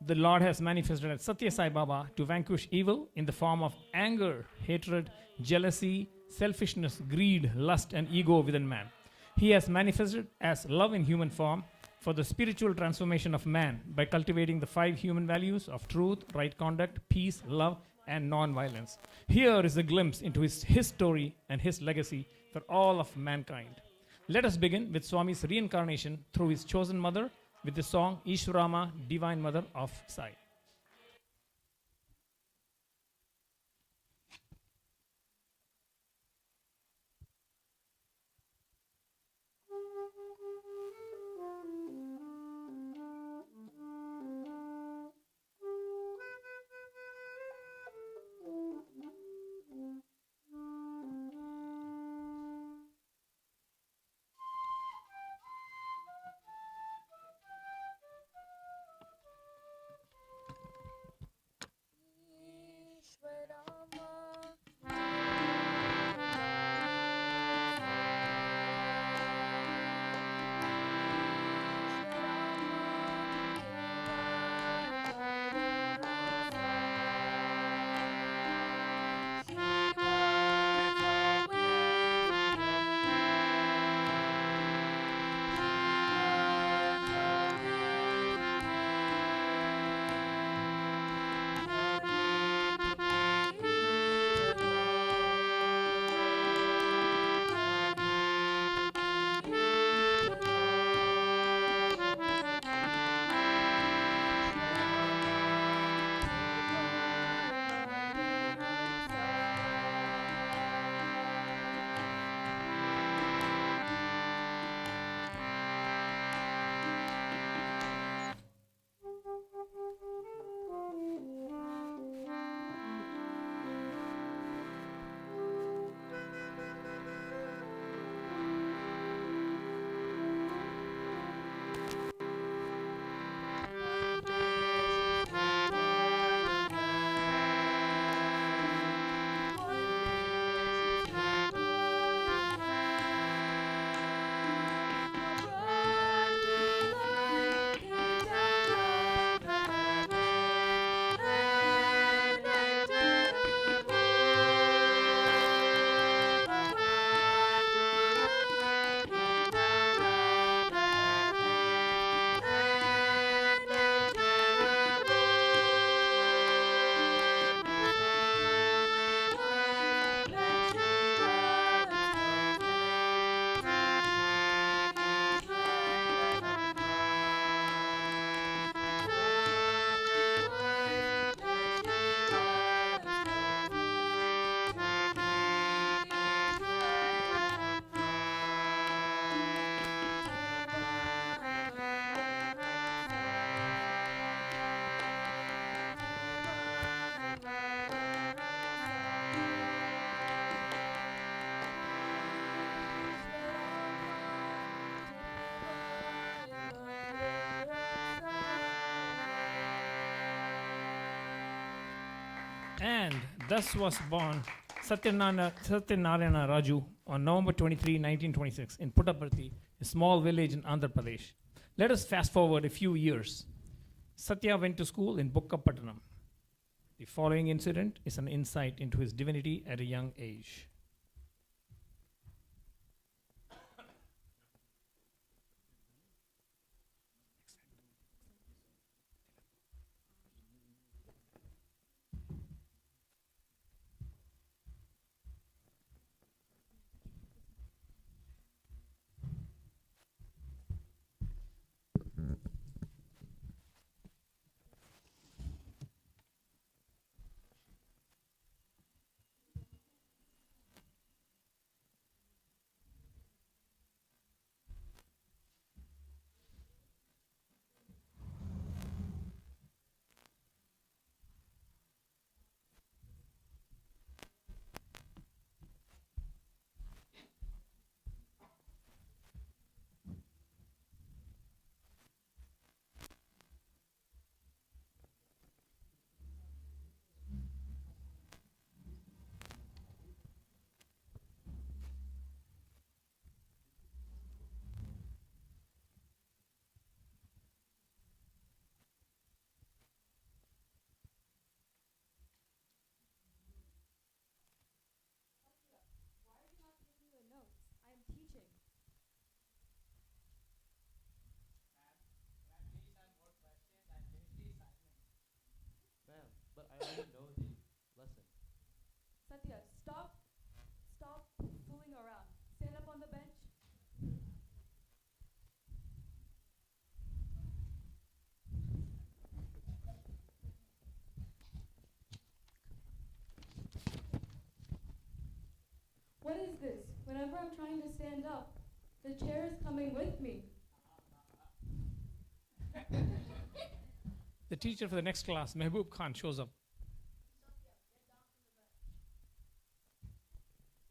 the Lord has manifested as Sathya Sai Baba to vanquish evil in the form of anger, hatred, jealousy, selfishness, greed, lust, and ego within man. He has manifested as love in human form for the spiritual transformation of man by cultivating the 5 human values of truth, right conduct, peace, love, and non-violence. Here is a glimpse into his story and his legacy for all of mankind. Let us begin with Swami's reincarnation through his chosen mother with the song Ishwarama, Divine Mother of Sai. And thus was born Satyanarayana Raju on November 23, 1926 in Puttaparthi, a small village in Andhra Pradesh. Let us fast forward a few years. Satya went to school in Bukkapattanam. The following incident is an insight into his divinity at a young age. Ma'am, but I already know the lesson. Satya, stop fooling around. Stand up on the bench. What is this? Whenever I'm trying to stand up, the chair is coming with me. The teacher for the next class, Mehboob Khan, shows up.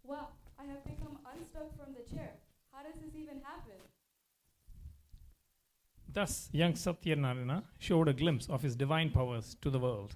Wow, I have become unstuck from the chair. How does this even happen? Thus, young Satyanarayana showed a glimpse of his divine powers to the world.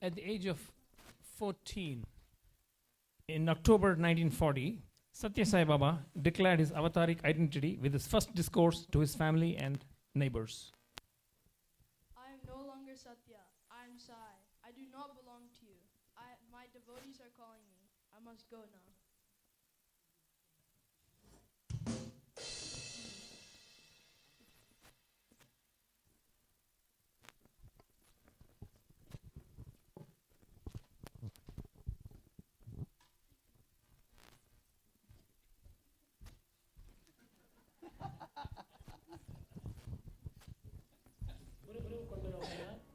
At the age of 14, in October 1940, Sathya Sai Baba declared his avataric identity with his first discourse to his family and neighbors. I am no longer Satya. I am Sai. I do not belong to you. My devotees are calling me. I must go now.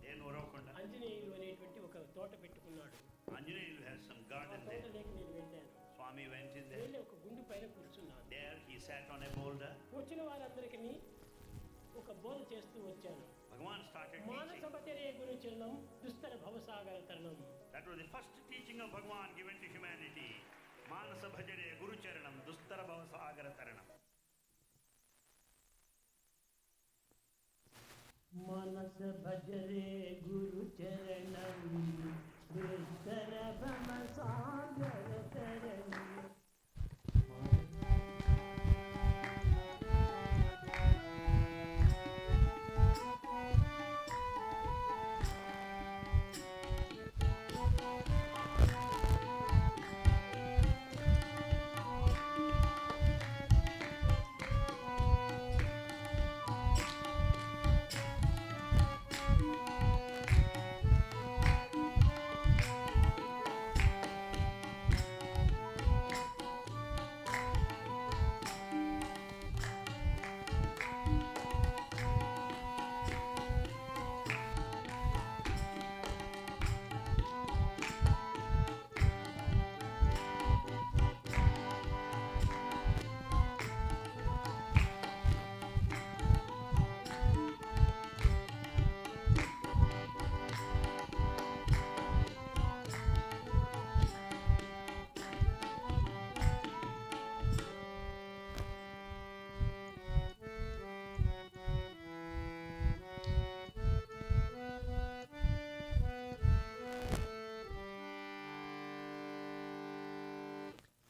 నేను ఉరవకొండ ఆంజనేయులు అనేటువంటి ఒక తోట పెట్టుకున్నాడు. Anjaneyulu has some ఆ garden there. తోటలోకి నేను వెళ్ళాను. Swami went in there. వెళ్ళి ఒక గుండు పైన కూర్చున్నాను. There he sat on a boulder. వచ్చిన వారందరికీ ఒక బోధ చేస్తూ వచ్చాను. Bhagavan started Manasa teaching. బతరే గురుచరణం దుస్తర భవసాగర తరణం. That was the first teaching of Bhagavan given to humanity. Manasa bhajare guru charanam dustara bhavasagara taranam. మానస భజరే గురు చరణం దుస్తర భవసాగర తరణం.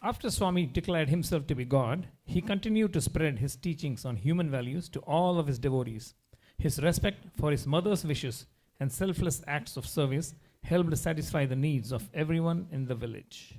After Swami declared himself to be God, he continued to spread his teachings on human values to all of his devotees. His respect for his mother's wishes and selfless acts of service helped satisfy the needs of everyone in the village.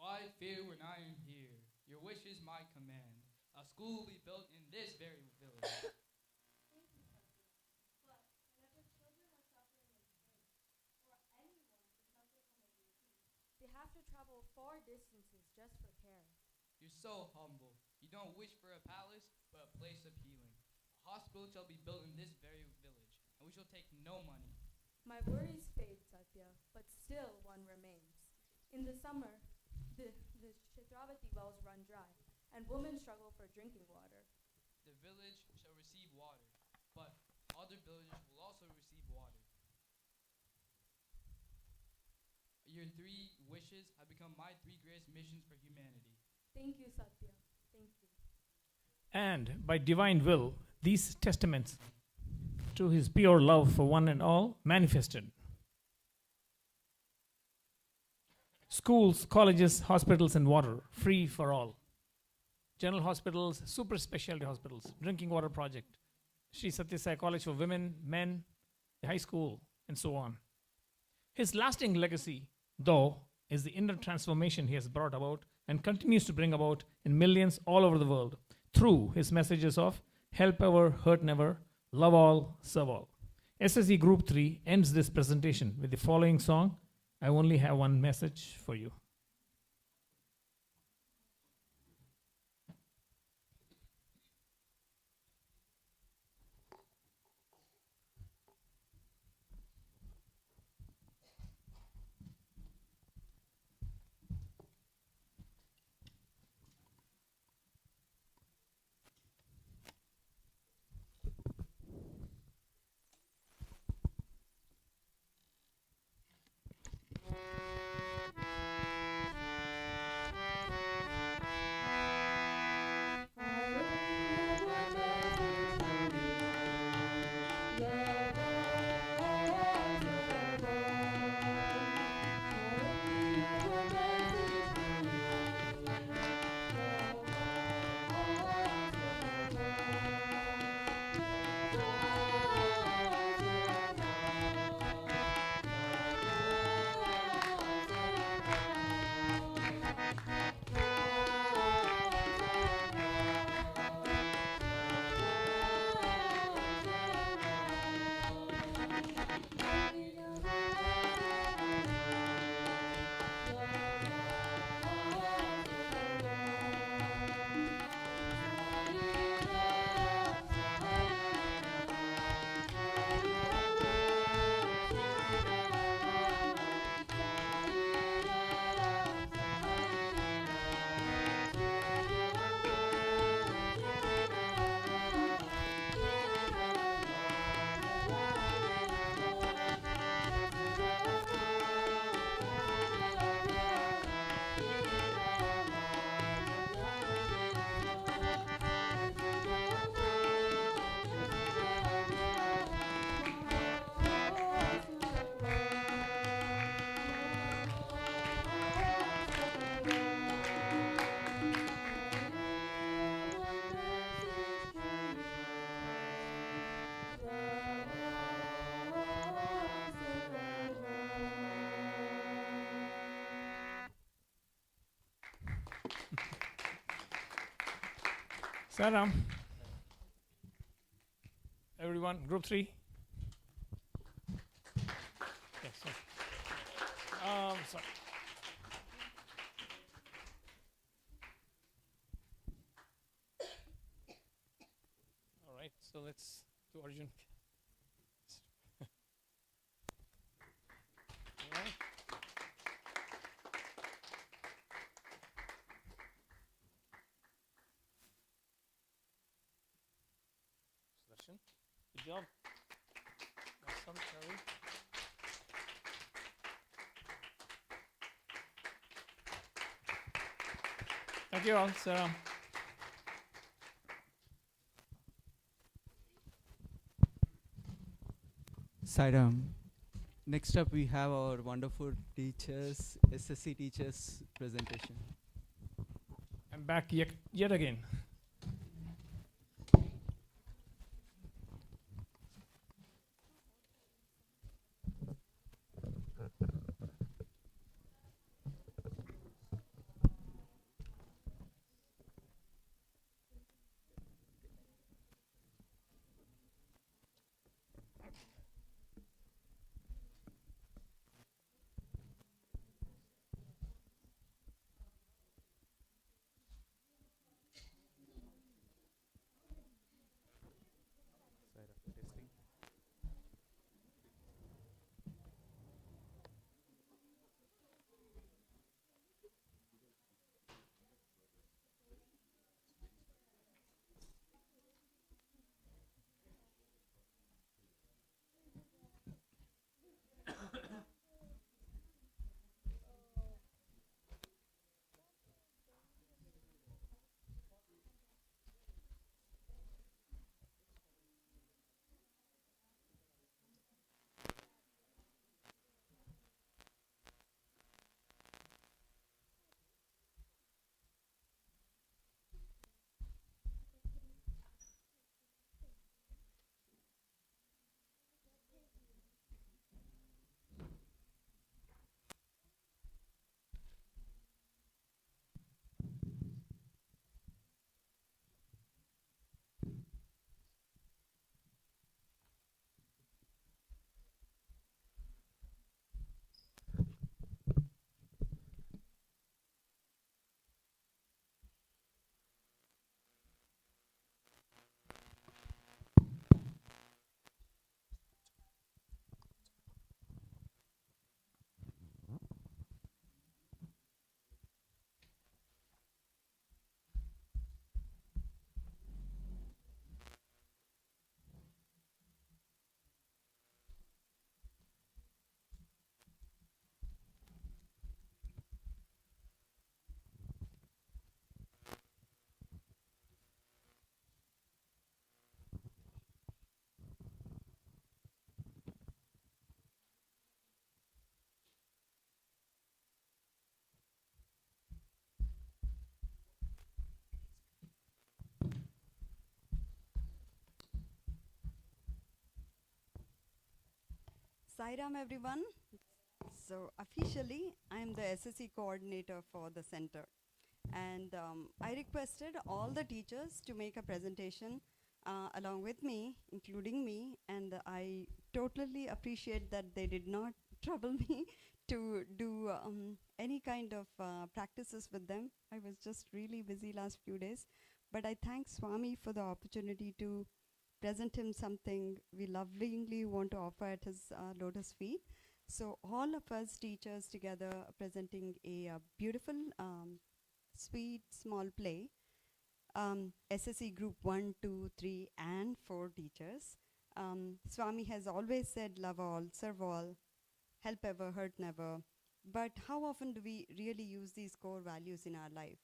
Why fear when I am here? Your wish is my command. A school will be built in this very village. They have to travel far distances just for care. You're so humble. You don't wish for a palace, but a place of healing. A hospital shall be built in this very village, and we shall take no money. My worries fade, Sathya, but still one remains. In the summer, the Chitravati wells run dry, and women struggle for drinking water. The village shall receive water, but other villages will also receive water. Your 3 wishes have become my 3 greatest missions for humanity. Thank you, Sathya. Thank you. And by divine will, these testaments to his pure love for one and all manifested. Schools, colleges, hospitals, and water, free for all. General hospitals, super specialty hospitals, drinking water project, Sri Sathya Sai College for women, men, the high school, and so on. His lasting legacy, though, is the inner transformation he has brought about and continues to bring about in millions all over the world through his messages of help ever, hurt never, love all, serve all. SSE Group 3 ends this presentation with the following song, I Only Have One Message for You. Saram. Everyone, group 3. Yes, sir. Sorry. All right, so let's do Arjun. All right. Sudarshan, good job. Awesome, Charlie. Thank you all, Sarah. Sairam. Next up, we have our wonderful teachers, SSC teachers presentation. I'm back yet again. Testing. Sairam everyone. So officially, I am the SSC coordinator for the center. And I requested all the teachers to make a presentation along with me, including me. And I totally appreciate that they did not trouble me to do any kind of practices with them. I was just really busy last few days. But I thank Swami for the opportunity to present him something we lovingly want to offer at his lotus feet. So all of us teachers together presenting a beautiful, sweet, small play. SSC group 1, 2, 3, and 4 teachers. Swami has always said, love all, serve all, help ever, hurt never. But how often do we really use these core values in our life?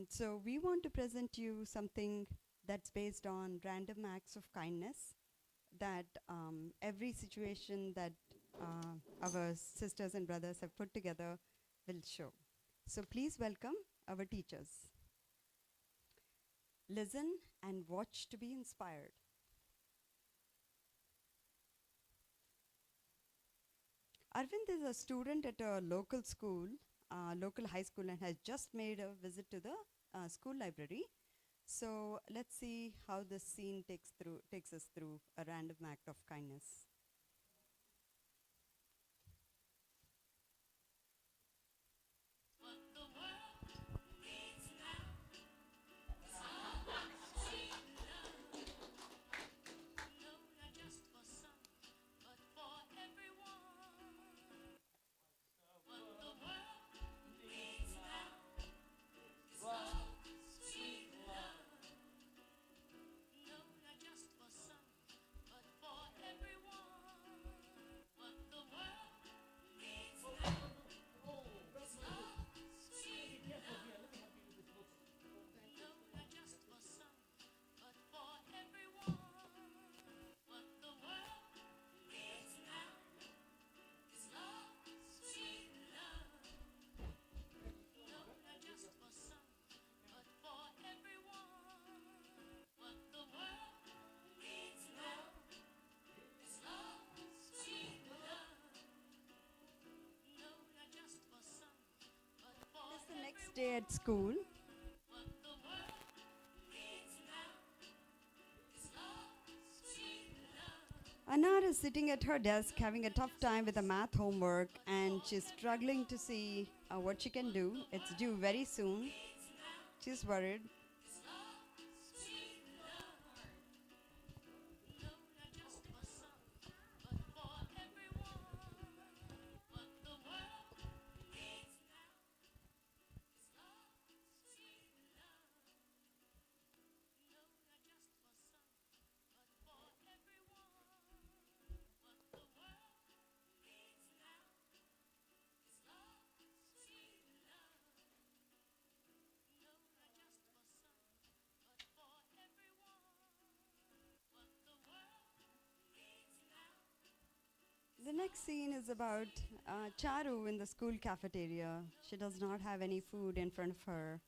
So we want to present you something that's based on random acts of kindness that every situation that our sisters and brothers have put together will show. So please welcome our teachers. Listen and watch to be inspired. Arvind is a student at a local school, local high school, and has just made a visit to the school library. So let's see how this scene takes us through a random act of kindness. It's the next day at school. Anar is sitting at her desk having a tough time with the math homework, and she's struggling to see what she can do. It's due very soon. She's worried. The next scene is about Charu in the school cafeteria. She does not have any food in front of her.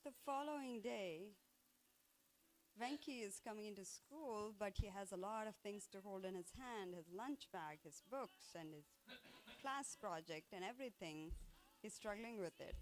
The following day, Venki is coming into school, but he has a lot of things to hold in his hand, his lunch bag, his books, and his class project and everything. He's struggling with it.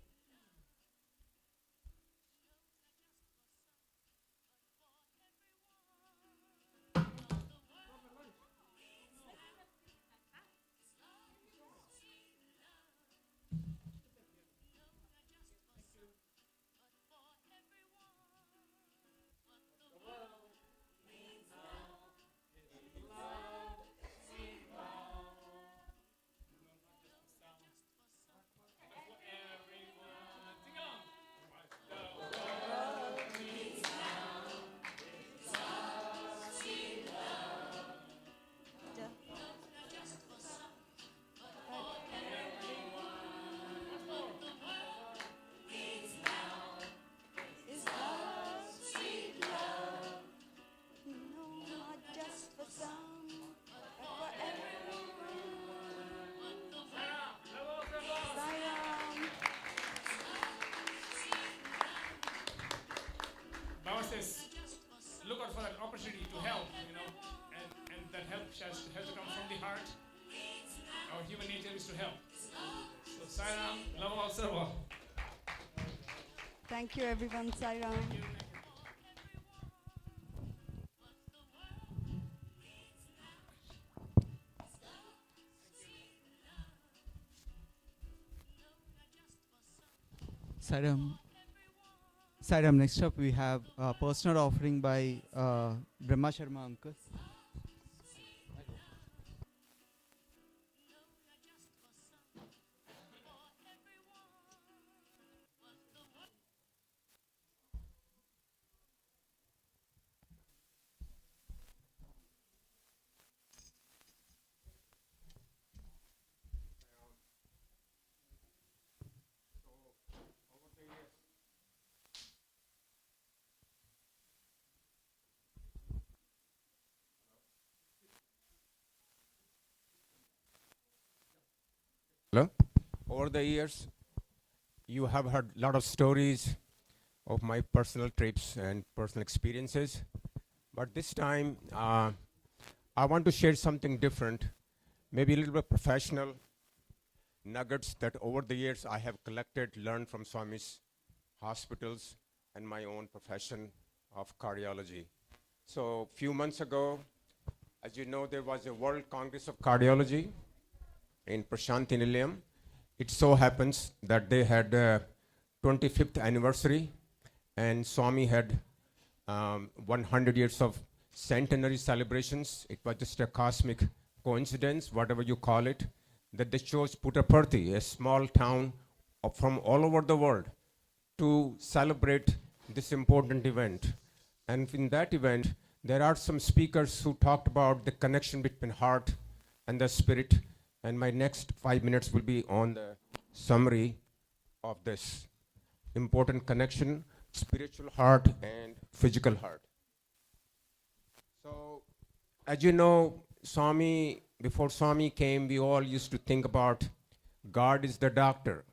Baba says, look out for that opportunity to help, and that help has to come from the heart. Our human nature is to help. So, Sai Ram, love all, serve all. Thank you, everyone. Sai Ram. Sairam, next up we have a personal offering by Brahma Sharma uncle. Over the years, you have heard a lot of stories of my personal trips and personal experiences. But this time, I want to share something different, maybe a little bit professional nuggets that over the years I have collected, learned from Swami's hospitals and my own profession of cardiology. So a few months ago, as you know, there was a World Congress of Cardiology in Prashanti Nilayam. It so happens that they had 25th anniversary, and Swami had 100 years of centenary celebrations. It was just a cosmic coincidence, whatever you call it, that they chose Pittsparthi, a small town from all over the world, to celebrate this important event. And in that event, there are some speakers who talked about the connection between heart and the spirit. And my next 5 minutes will be on the summary of this important connection, spiritual heart and physical heart. So, as you know, before Swami came, we all used to think about God is the doctor.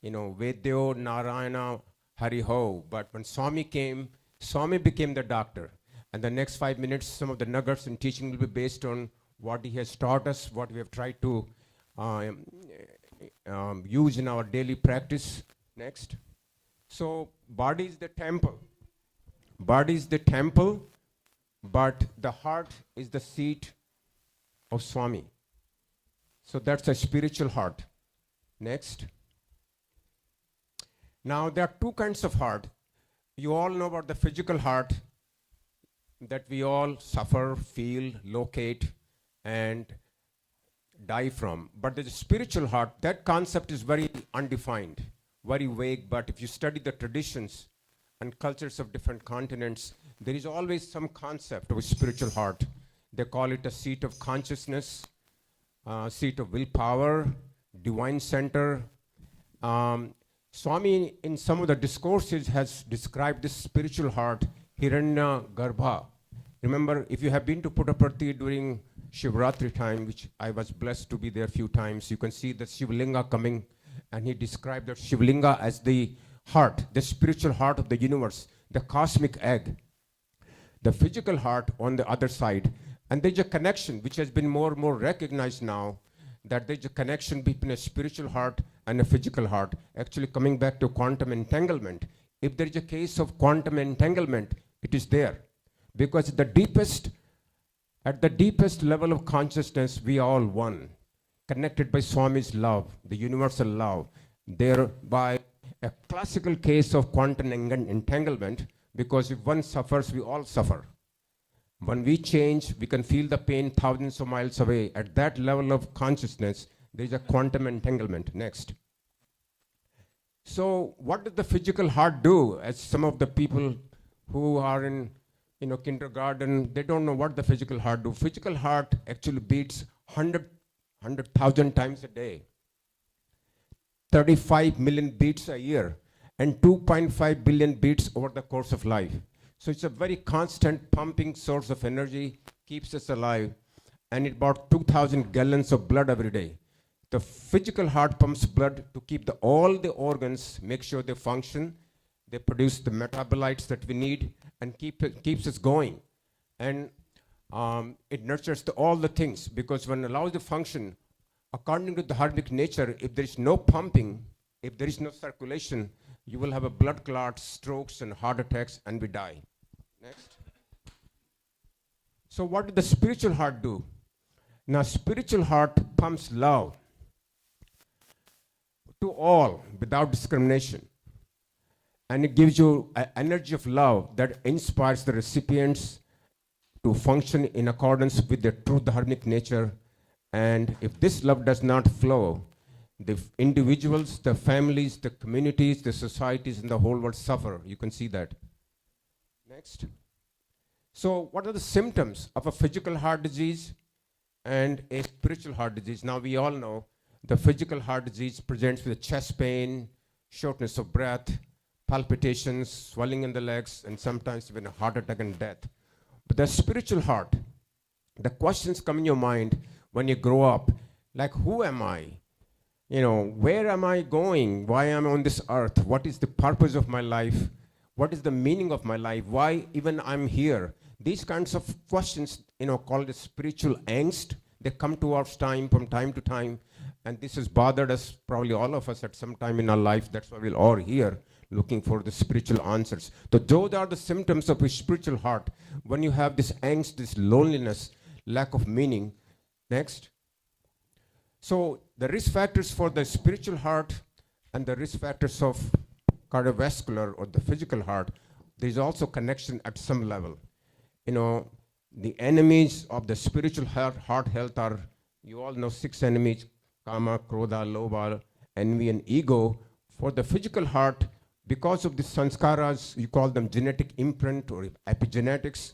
You know, Vedyo, Narayana, Hariho. But when Swami came, Swami became the doctor. And the next 5 minutes, some of the nuggets and teaching will be based on what he has taught us, what we have tried to use in our daily practice. Next. So, body is the temple. Body is the temple, but the heart is the seat of Swami. So that's a spiritual heart. Next. Now, there are two kinds of heart. You all know about the physical heart that we all suffer, feel, locate, and die from. But the spiritual heart, that concept is very undefined, very vague. But if you study the traditions and cultures of different continents, there is always some concept of a spiritual heart. They call it a seat of consciousness, seat of willpower, divine center. Swami, in some of the discourses, has described this spiritual heart, Hiranya Garbha. Remember, if you have been to Pittsparthi during Shivratri time, which I was blessed to be there a few times, you can see the Shivlinga coming, and he described the Shivlinga as the heart, the spiritual heart of the universe, the cosmic egg. The physical heart on the other side. And there's a connection which has been more and more recognized now, that there's a connection between a spiritual heart and a physical heart. Actually, coming back to quantum entanglement, if there is a case of quantum entanglement, it is there. Because at the deepest level of consciousness, we are all one, connected by Swami's love, the universal love. Thereby, a classical case of quantum entanglement, because if one suffers, we all suffer. When we change, we can feel the pain thousands of miles away. At that level of consciousness, there is a quantum entanglement. Next. So what does the physical heart do? As some of the people who are in kindergarten, they don't know what the physical heart do. Physical heart actually beats 100,000 times a day. 35 million beats a year. And 2.5 billion beats over the course of life. So it's a very constant pumping source of energy, keeps us alive, and it about 2,000 gallons of blood every day. The physical heart pumps blood to keep all the organs, make sure they function, they produce the metabolites that we need, and keeps us going. And it nurtures all the things, because when it allows the function, according to the dharmic nature, if there is no pumping, if there is no circulation, you will have a blood clots, strokes, and heart attacks, and we die. Next. So what did the spiritual heart do? Now, spiritual heart pumps love to all without discrimination. And it gives you an energy of love that inspires the recipients to function in accordance with their true dharmic nature. And if this love does not flow, the individuals, the families, the communities, the societies, and the whole world suffer. You can see that. Next. So what are the symptoms of a physical heart disease and a spiritual heart disease? Now we all know the physical heart disease presents with chest pain, shortness of breath, palpitations, swelling in the legs, and sometimes even a heart attack and death. But the spiritual heart, the questions come in your mind when you grow up, like, who am I? where am I going? Why am I on this earth? What is the purpose of my life? What is the meaning of my life? Why even I'm here? These kinds of questions, called spiritual angst, they come to us from time to time. And this has bothered us, probably all of us at some time in our life. That's why we're all here looking for the spiritual answers. So those are the symptoms of a spiritual heart. When you have this angst, this loneliness, lack of meaning. Next. So the risk factors for the spiritual heart and the risk factors of cardiovascular or the physical heart, there's also connection at some level. The enemies of the spiritual heart health are, you all know 6 enemies: kama, krodha, lobha, envy, and ego. For the physical heart, because of the sanskaras, you call them genetic imprint or epigenetics,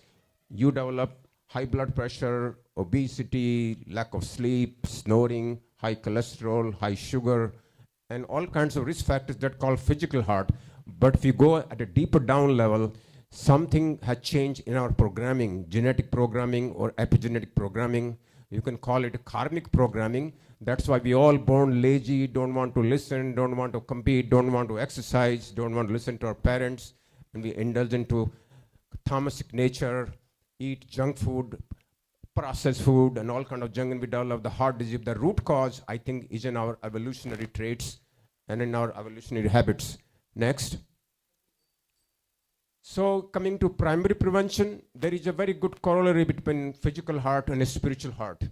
you develop high blood pressure, obesity, lack of sleep, snoring, high cholesterol, high sugar, and all kinds of risk factors that call physical heart. But if you go at a deeper down level, something has changed in our programming, genetic programming or epigenetic programming. You can call it karmic programming. That's why we all born lazy, don't want to listen, don't want to compete, don't want to exercise, don't want to listen to our parents, and we indulge into tamasic nature, eat junk food, processed food, and all kind of junk, and we develop the heart disease. The root cause, I think, is in our evolutionary traits and in our evolutionary habits. Next. So coming to primary prevention, there is a very good corollary between physical heart and a spiritual heart.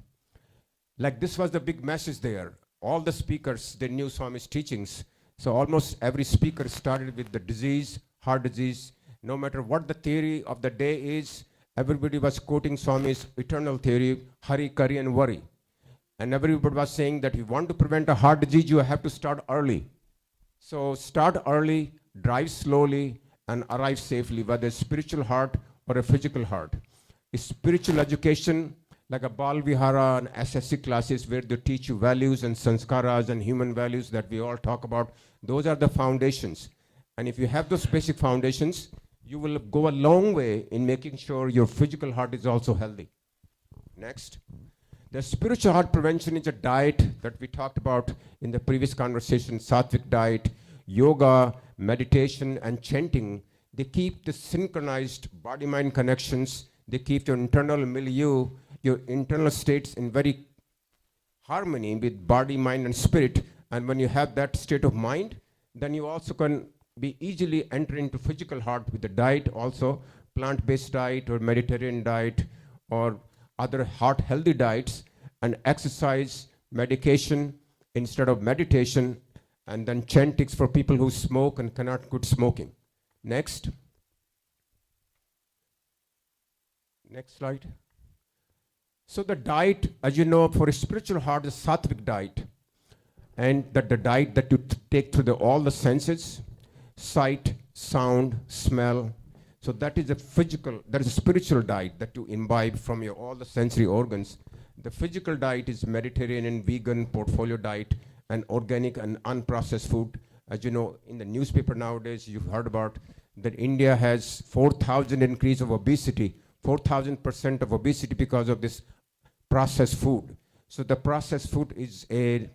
Like this was the big message there. All the speakers, they knew Swami's teachings. So almost every speaker started with the disease, heart disease. No matter what the theory of the day is, everybody was quoting Swami's eternal theory, hurry, curry, and worry. And everybody was saying that if you want to prevent a heart disease, you have to start early. So start early, drive slowly, and arrive safely, whether it's spiritual heart or a physical heart. Spiritual education, like a Bal Vihara and SSC classes where they teach you values and sanskaras and human values that we all talk about, those are the foundations. And if you have those basic foundations, you will go a long way in making sure your physical heart is also healthy. Next. The spiritual heart prevention is a diet that we talked about in the previous conversation, sattvic diet, yoga, meditation, and chanting. They keep the synchronized body-mind connections. They keep your internal milieu, your internal states in very harmony with body, mind, and spirit. And when you have that state of mind, then you also can be easily enter into physical heart with the diet also, plant-based diet or Mediterranean diet or other heart-healthy diets, and exercise, medication instead of meditation, and then chantings for people who smoke and cannot quit smoking. Next. Next slide. So the diet, as you know, for a spiritual heart is sattvic diet. And that the diet that you take through all the senses, sight, sound, smell. So that is a spiritual diet that you imbibe from all the sensory organs. The physical diet is Mediterranean, vegan, portfolio diet, and organic and unprocessed food. As you know, in the newspaper nowadays, you've heard about that India has 4,000 increase of obesity, 4,000% of obesity because of this processed food. So the processed food is a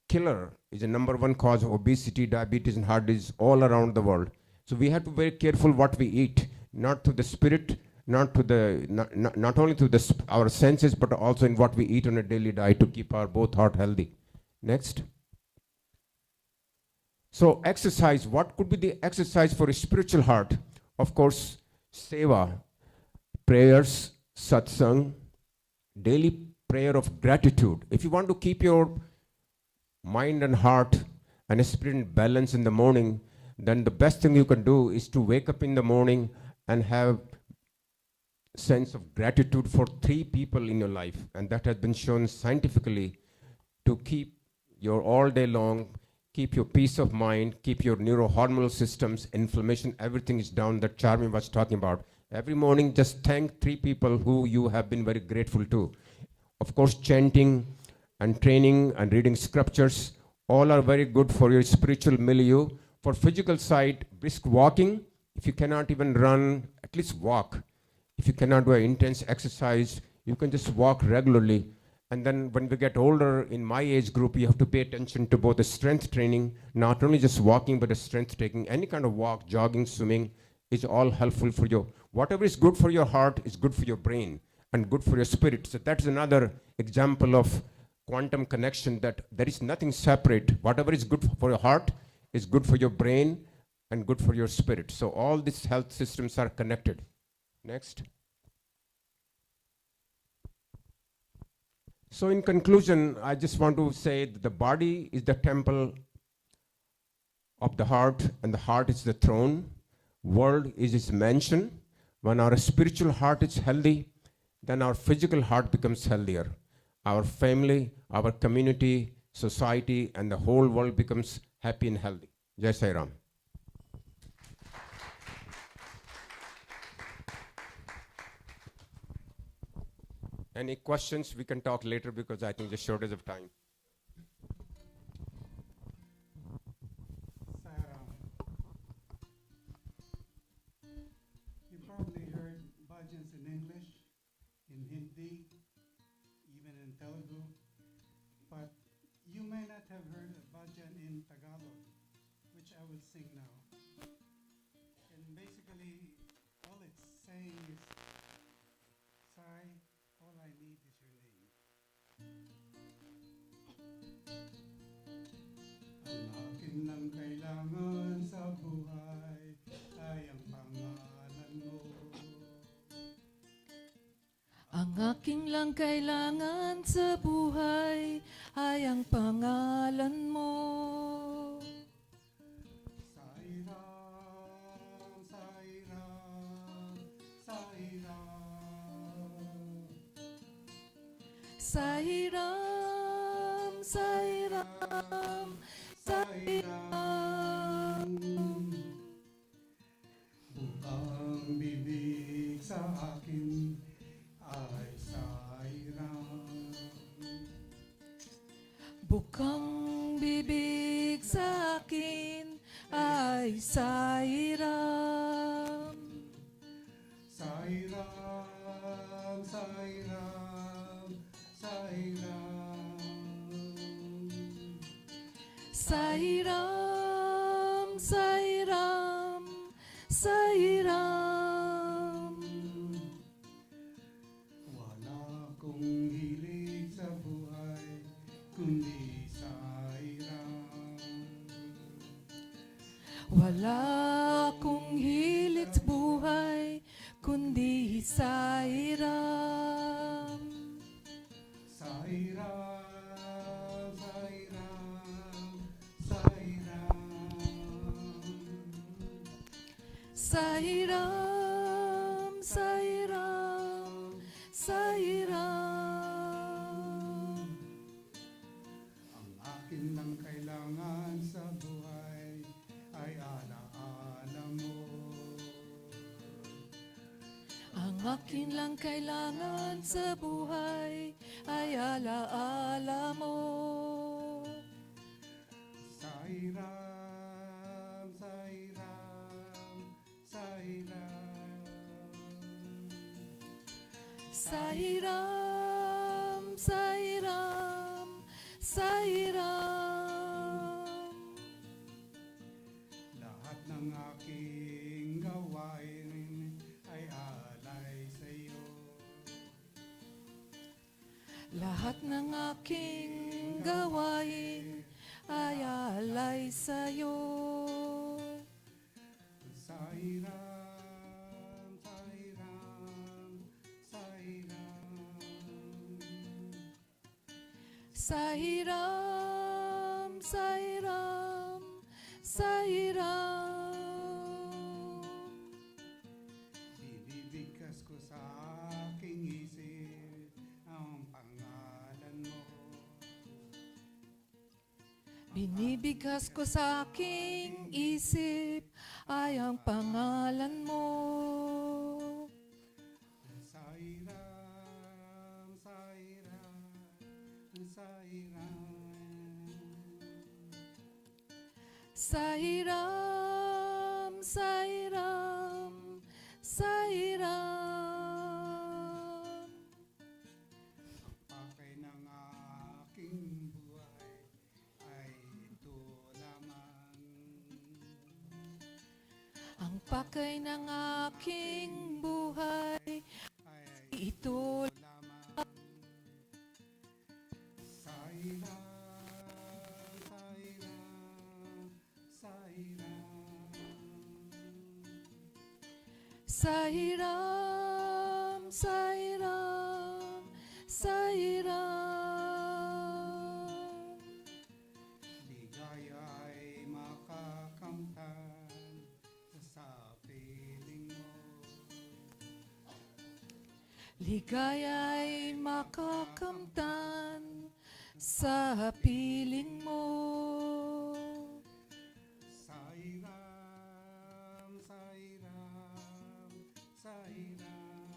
killer, is a #1 cause of obesity, diabetes, and heart disease all around the world. So we have to be very careful what we eat, not to the spirit, not only to our senses, but also in what we eat on a daily diet to keep our both heart healthy. Next. So exercise, what could be the exercise for a spiritual heart? Of course, seva, prayers, satsang, daily prayer of gratitude. If you want to keep your mind and heart and spirit in balance in the morning, then the best thing you can do is to wake up in the morning and have sense of gratitude for 3 people in your life. And that has been shown scientifically to keep your all day long, keep your peace of mind, keep your neurohormonal systems, inflammation, everything is down that Charmi was talking about. Every morning, just thank 3 people who you have been very grateful to. Of course, chanting and training and reading scriptures, all are very good for your spiritual milieu. For physical side, brisk walking. If you cannot even run, at least walk. If you cannot do an intense exercise, you can just walk regularly. And then when we get older, in my age group, you have to pay attention to both the strength training, not only just walking, but the strength taking. Any kind of walk, jogging, swimming is all helpful for you. Whatever is good for your heart is good for your brain and good for your spirit. So that's another example of quantum connection, that there is nothing separate. Whatever is good for your heart is good for your brain and good for your spirit. So all these health systems are connected. Next. So in conclusion, I just want to say that the body is the temple of the heart, and the heart is the throne. World is its mansion. When our spiritual heart is healthy, then our physical heart becomes healthier. Our family, our community, society, and the whole world becomes happy and healthy. Jai Sai Ram. Any questions? We can talk later because I think there's shortage of time. You probably heard bhajans in English, in Hindi, even in Telugu, but you may not have heard a bhajan in Tagalog, which I will sing now. And basically, all it's saying is, Sai, all I need is your name. Ang akin lang kailangan sa buhay ay ang pangalan mo. Ang aking lang kailangan sa buhay ay ang pangalan mo. Sai Ram, Sai Ram, Sai Ram. Sai Ram, Sai Ram, Sai Ram. Bukang bibig sa akin ay Sai Ram. Bukang bibig sa akin ay Sai Ram. Sai Ram, Sai Ram, Sai Ram. Sai Ram, Sai Ram, Sai Ram. Wala akong hilig sa buhay, kundi Sai Ram. Wala akong hilig sa buhay, kundi Sai Ram. Sai Ram, Sai Ram, Sai Ram. Sai Ram, Sai Ram, Sai Ram. Ang akin lang kailangan sa buhay ay alaala mo. Ang akin lang kailangan sa buhay ay alaala mo. Sai Ram, Sai Ram, Sai Ram. Sai Ram, Sai Ram, Sai Ram. Lahat ng aking gawain ay alay sa iyo. Lahat ng aking gawain ay alay sa'yo. Sai Ram, Sai Ram, Sai Ram. Sai Ram, Sai Ram, Sai Ram. Binibigkas ko sa aking isip ang pangalan mo. Binibigkas ko sa aking isip ay ang pangalan mo. Sai Ram, Sai Ram, Sai Ram. Sai Ram, Sai Ram, Sai Ram. Pakay ng pakay ng aking buhay. Ito sa hiram, sa hiram, sa hiram. Ligaya ay makakamtan sa piling mo. Ligaya ay makakamtan sa piling mo. Sa hiram, sa hiram, sa hiram.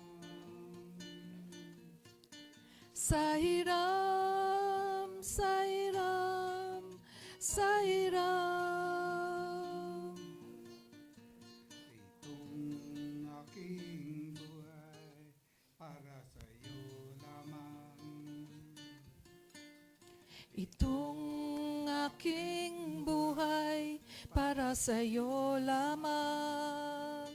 Sa hiram, sa hiram, sa hiram. Itong aking buhay para sa iyo lamang. Itong aking buhay para sa iyo lamang.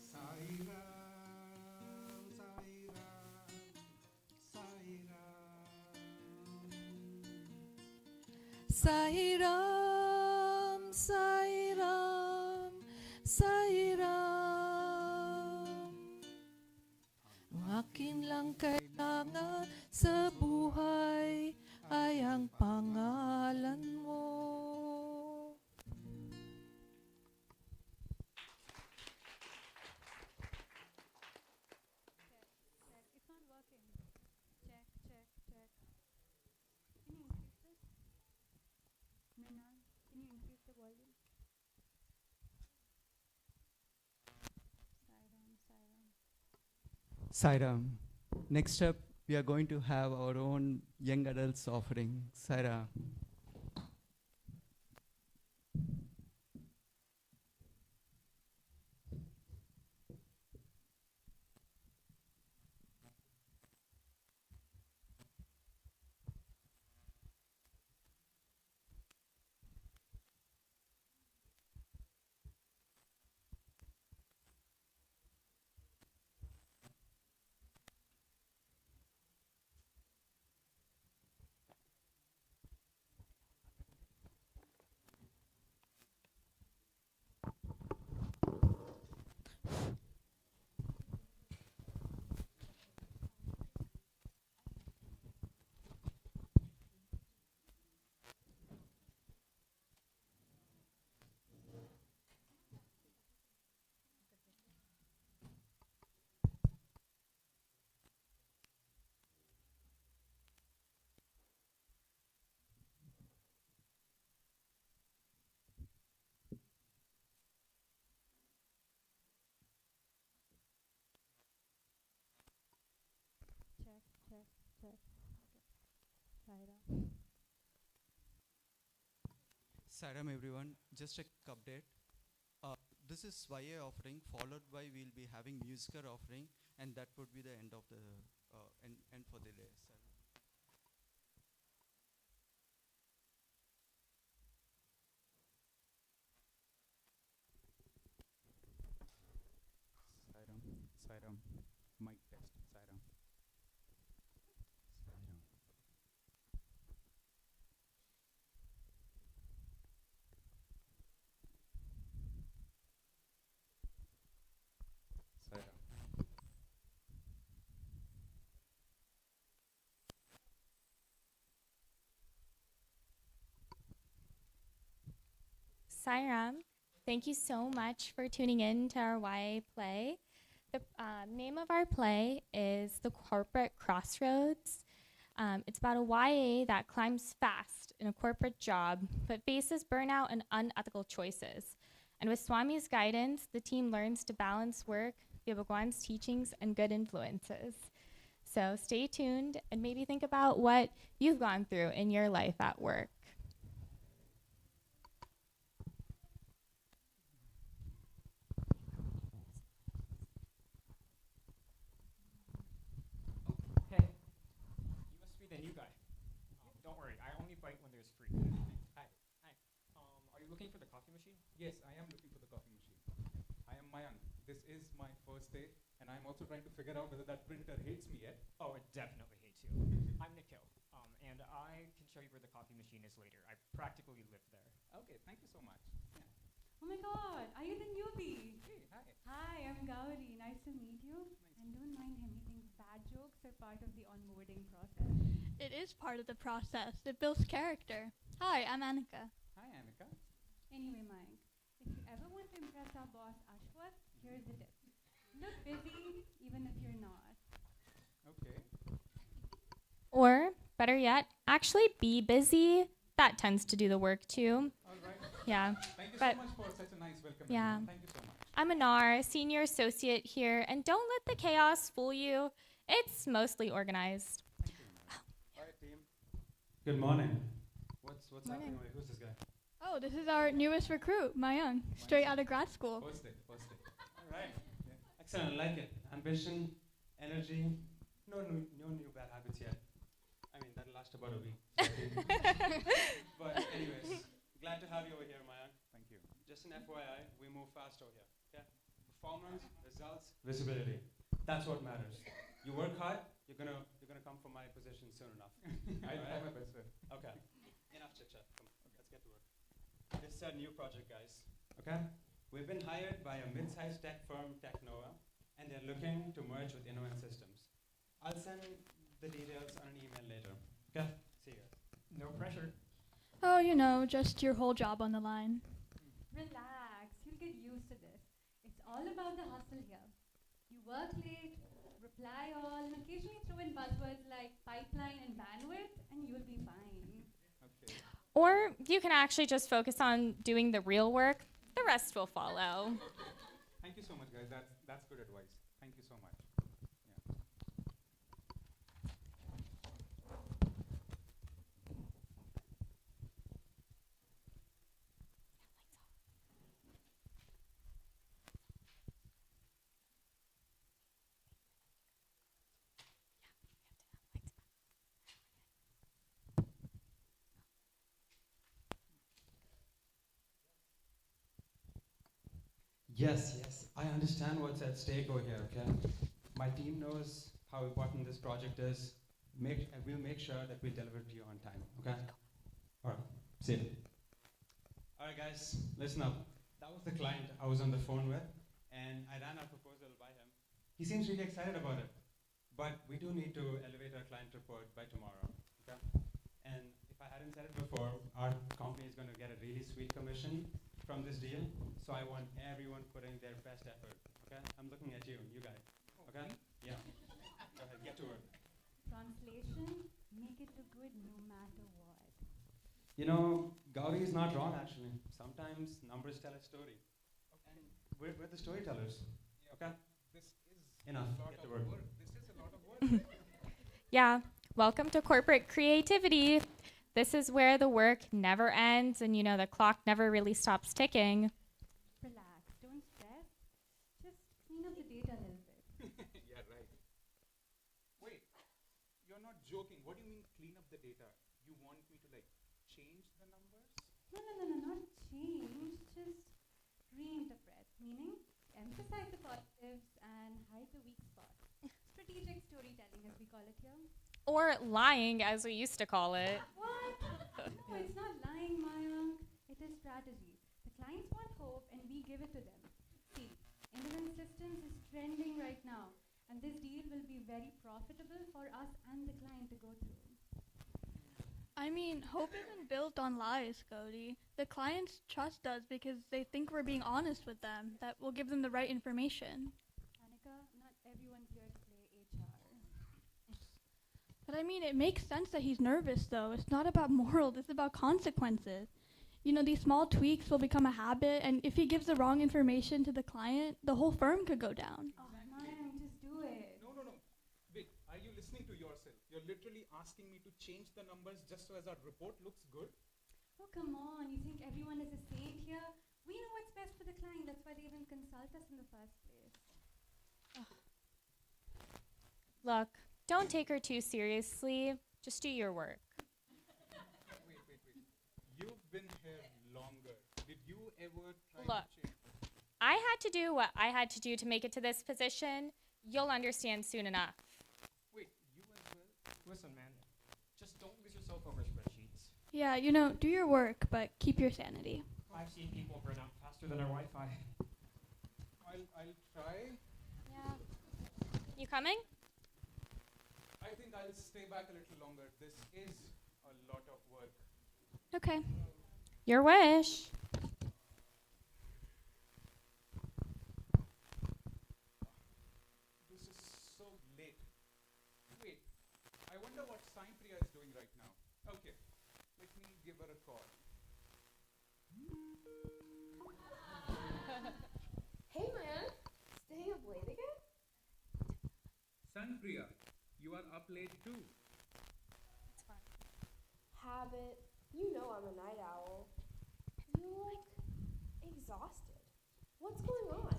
Sa hiram, sa hiram, sa hiram. Sa hiram, sa hiram, sa hiram. Ang akin lang kailangan sa buhay ay ang pangalan mo. It's not working. Check, check, check. Can you increase this? Mrinal, can you increase the volume? Sairam, Sairam. Sairam. Next up, we are going to have our own young adults offering. Sairam. Check, check, check. Sairam. Sairam everyone, just a quick update. This is YA offering, followed by we'll be having musical offering, and that would be the end of the end for the day. Sairam, Sairam, mic test, Sairam. Sairam. Sairam. Sairam, thank you so much for tuning in to our YA play. The name of our play is The Corporate Crossroads. It's about a YA that climbs fast in a corporate job but faces burnout and unethical choices. And with Swami's guidance, the team learns to balance work via Bhagwan's teachings and good influences. So stay tuned and maybe think about what you've gone through in your life at work. Hey, you must be the new guy. Don't worry, I only bite when there's free. Hi, hi. Are you looking for the coffee machine? Yes, I am looking for the coffee machine. this is my first day, and I'm also trying to figure out whether that printer hates me yet. Oh, it definitely hates you. I'm Nikhil, and I can show you where the coffee machine is later. I practically live there. Okay, thank you so much. Yeah. Oh my god, are you the newbie? Hey, hi. Hi, I'm Gauri. Nice to meet you. And don't mind him, he thinks bad jokes are part of the onboarding process. It is part of the process. It builds character. Hi, I'm Annika. Hi, Annika. Anyway, Mike, if you ever want to impress our boss Ashwath, here's the tip. Look busy, even if you're not. Okay. Or, better yet, actually be busy. That tends to do the work too. All right. Yeah. Thank you but so much for such a nice welcome. Yeah. everyone. Thank you so much. I'm Anar, senior associate here, and don't let the chaos fool you. It's mostly organized. All right, team. Good morning. What's Morning. happening? Wait, who's this guy? Oh, this is our newest recruit, Mayang, straight out of grad school. First day. All right. Yeah. Excellent. I like it. Ambition, energy. No new bad habits yet. I mean, that'll last about a week. But anyways, glad to have you over here, Mayank. Thank you. Just an FYI, we move fast over here. Okay? Performance, results, visibility. That's what matters. You work hard, you're gonna come for my position soon enough. I'll try Alright? my best, sir. Okay. Enough chit chat. Come on, let's get to work. This is our new project, guys. Okay? We've been hired by a mid-sized tech firm, Technova, and they're looking to merge with Innovent Systems. I'll send the details on an email later. Okay? See you guys. No pressure. Oh, you know, just your whole job on the line. Relax, you'll get used to this. It's all about the hustle here. You work late, reply all, and occasionally throw in buzzwords like pipeline and bandwidth, and you'll be fine. Okay. Or you can actually just focus on doing the real work. The rest will follow. Thank you so much, guys. That's good advice. Thank you so much. Yeah. Yes, I understand what's at stake over here, okay? My team knows how important this project is. We'll make sure that we deliver to you on time, okay? All right, see you. All right, guys, listen up. That was the client I was on the phone with, and I ran our proposal by him. He seems really excited about it, but we do need to elevate our client report by tomorrow, okay? And if I hadn't said it before, our company is going to get a really sweet commission from this deal, so I want everyone putting their best effort, okay? I'm looking at you guys, okay? Yeah. Go ahead, get to work. Translation, make it look good no matter what. You know, Gauri is not wrong, actually. Sometimes numbers tell a story. And we're the storytellers, okay? This is Enough, a lot get to of work. This is a lot of work. Yeah, welcome to corporate creativity. This is where the work never ends and you know the clock never really stops ticking. Relax, don't stress. Just clean up the data a little bit. Yeah, right. Wait, you're not joking. What do you mean clean up the data? You want me to like change the numbers? No, not change, just reinterpret. Meaning, emphasize the positives and hide the weak spots. Strategic storytelling, as we call it here. Or lying, as we used to call it. What? No, it's not lying, Mayank. It is strategy. The clients want hope, and we give it to them. See, Innovent Systems is trending right now, and this deal will be very profitable for us and the client to go through. I mean, hope isn't built on lies, Cody. The clients trust us because they think we're being honest with them, that we'll give them the right information. Annika, not everyone's here to play HR. But I mean, it makes sense that he's nervous, though. It's not about morals, it's about consequences. You know, these small tweaks will become a habit, and if he gives the wrong information to the client, the whole firm could go down. Oh, Mayank, just do it. No. Wait, are you listening to yourself? You're literally asking me to change the numbers just so as our report looks good? Oh, come on. You think everyone is a saint here? We know what's best for the client. That's why they even consult us in the first place. Look, don't take her too seriously. Just do your work. Wait. You've been here longer. Did you ever try Look, to change? I had to do what I had to do to make it to this position, you'll understand soon enough. Wait, you as well? Listen, man, just don't lose yourself over spreadsheets. Yeah, you know, do your work, but keep your sanity. I've seen people burn out faster than our Wi-Fi. I'll try. Yeah. You coming? I think I'll stay back a little longer. This is a lot of work. Okay. Your wish. This is so late. Wait, I wonder what Priya is doing right now. Okay, let me give her a call. Hey man, staying up late again? Priya, you are up late too. It's fine. Habit. You know I'm a night owl. You look exhausted. What's going on?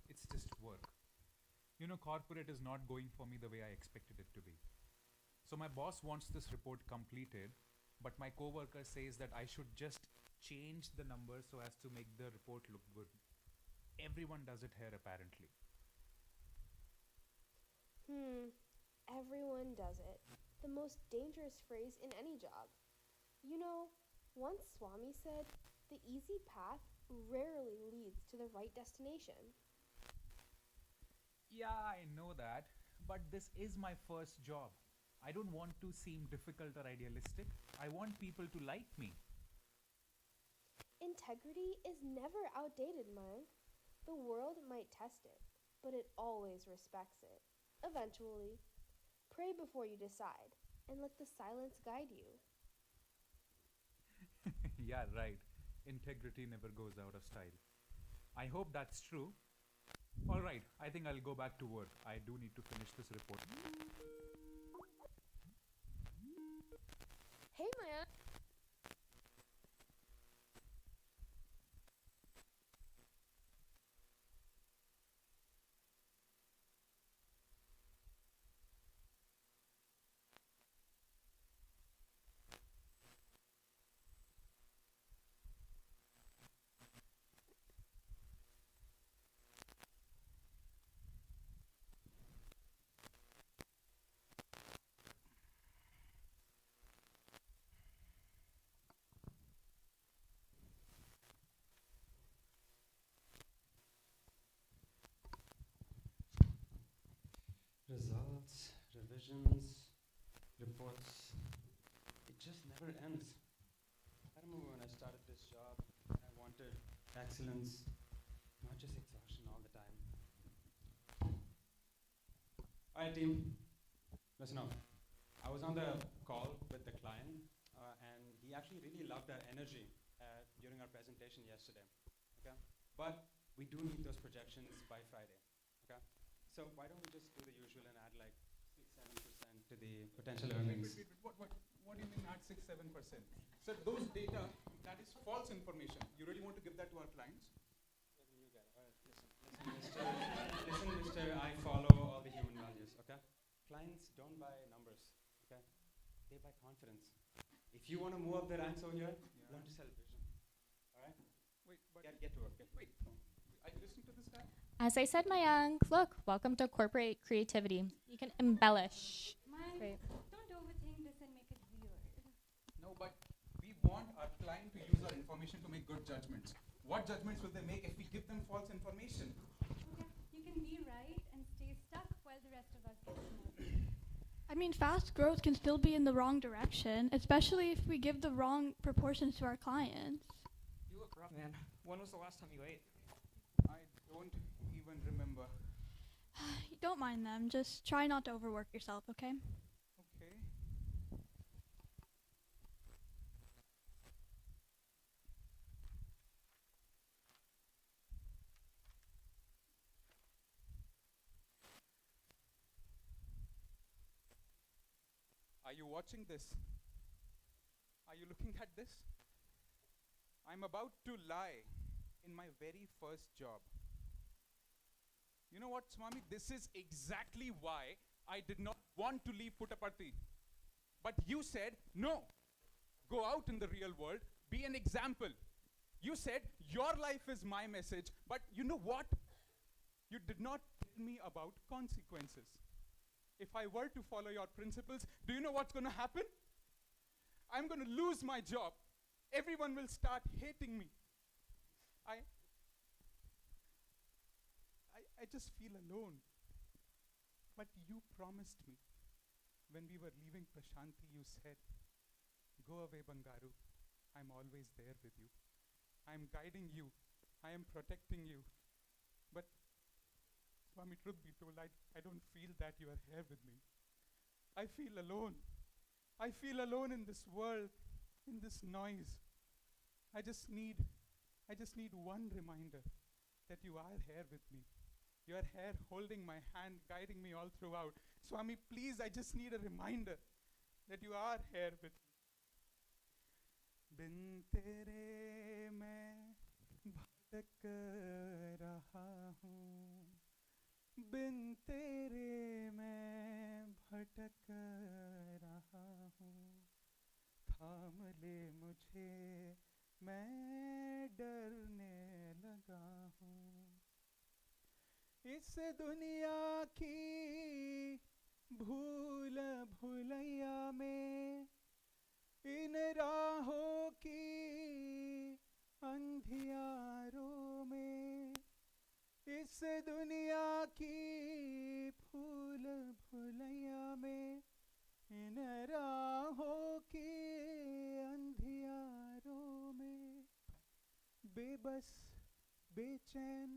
It's just work. You know, corporate is not going for me the way I expected it to be. So my boss wants this report completed, but my coworker says that I should just change the numbers so as to make the report look good. Everyone does it here apparently. Everyone does it. The most dangerous phrase in any job. You know, once Swami said, the easy path rarely leads to the right destination. Yeah, I know that, but this is my first job. I don't want to seem difficult or idealistic. I want people to like me. Integrity is never outdated, Mayank. The world might test it, but it always respects it. Eventually. Pray before you decide, and let the silence guide you. Yeah, right. Integrity never goes out of style. I hope that's true. All right, I think I'll go back to work. I do need to finish this report. Hey, Maya. Results, revisions, reports. It just never ends. I remember when I started this job, I wanted excellence, not just exhaustion all the time. Alright team, listen up. I was on the call with the client and he actually really loved our energy during our presentation yesterday. Okay? But we do need those projections by Friday. Okay? So why don't we just do the usual and add like 6-7% to the potential earnings? Wait, what do you mean add 6-7%? Sir, those data, that is false information. You really want to give that to our clients? Listen, mister, I follow all the human values, okay? Clients don't buy numbers, okay? They buy confidence. If you want to move up the ranks over here, learn to sell vision, all right? Wait, but Get to work. wait, are you listening to this guy? As I said, Mayank, look, welcome to corporate creativity. You can embellish. Right. Don't overthink this and make it weird. No, but we want our client to use our information to make good judgments. What judgments will they make if we give them false information? Okay, you can be right and stay stuck while the rest of us get smart. I mean, fast growth can still be in the wrong direction, especially if we give the wrong proportions to our clients. You look rough, man. When was the last time you ate? I don't even remember. Don't mind them, just try not to overwork yourself, okay? Okay. Are you watching this? Are you looking at this? I'm about to lie in my very first job. You know what, Swami? This is exactly why I did not want to leave Pittsparthi. But you said, no, go out in the real world, be an example. You said your life is my message, but you know what? You did not tell me about consequences. If I were to follow your principles, do you know what's going to happen? I'm going to lose my job. Everyone will start hating me. I just feel alone. But you promised me when we were leaving Prashanti, you said, "Go away, Bangaru. I'm always there with you. I'm guiding you. I am protecting you." But Swami, truth be told, I don't feel that you are here with me. I feel alone. I feel alone in this world, in this noise. I just need one reminder that you are here with me. You are here holding my hand, guiding me all throughout. Swami, please, I just need a reminder that you are here with me. बिन तेरे मैं भटक रहा हूँ, बिन तेरे मैं भटक रहा हूँ, थाम ले मुझे मैं डरने लगा हूँ, इस दुनिया की भूल भुलैया में, इन राहों की अंधियारों में, इस दुनिया की भूल भुलैया में, इन राहों की अंधियारों में, बेबस बेचैन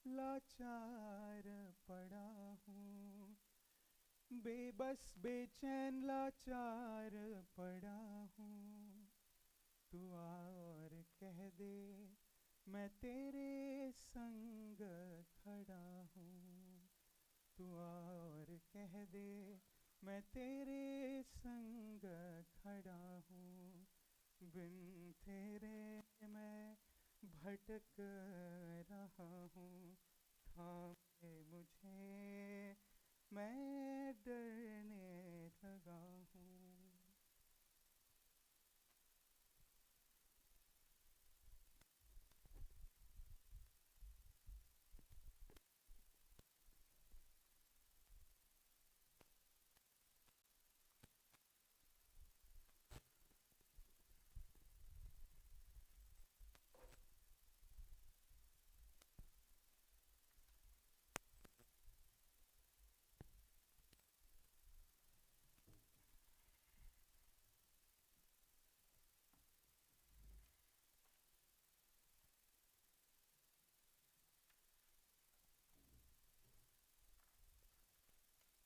लाचार पड़ा हूँ, बेबस बेचैन लाचार पड़ा हूँ, तू आ और कह दे मैं तेरे संग खड़ा हूँ, तू आ और कह दे मैं तेरे संग खड़ा हूँ, बिन तेरे मैं भटक रहा हूँ, थाम ले मुझे मैं डरने लगा हूँ.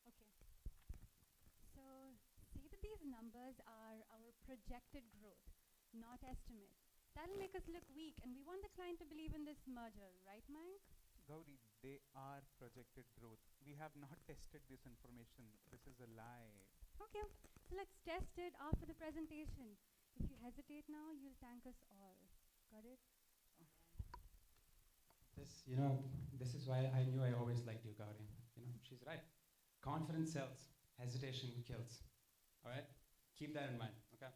Okay. So, say that these numbers are our projected growth, not estimates. That'll make us look weak, and we want the client to believe in this merger, right, Mayank? Gauri, they are projected growth. We have not tested this information. This is a lie. Okay, so let's test it after the presentation. If you hesitate now, you'll thank us all. Got it? This is why I knew I always liked you, Gauri. She's right. Confidence sells, hesitation kills. All right? Keep that in mind, okay?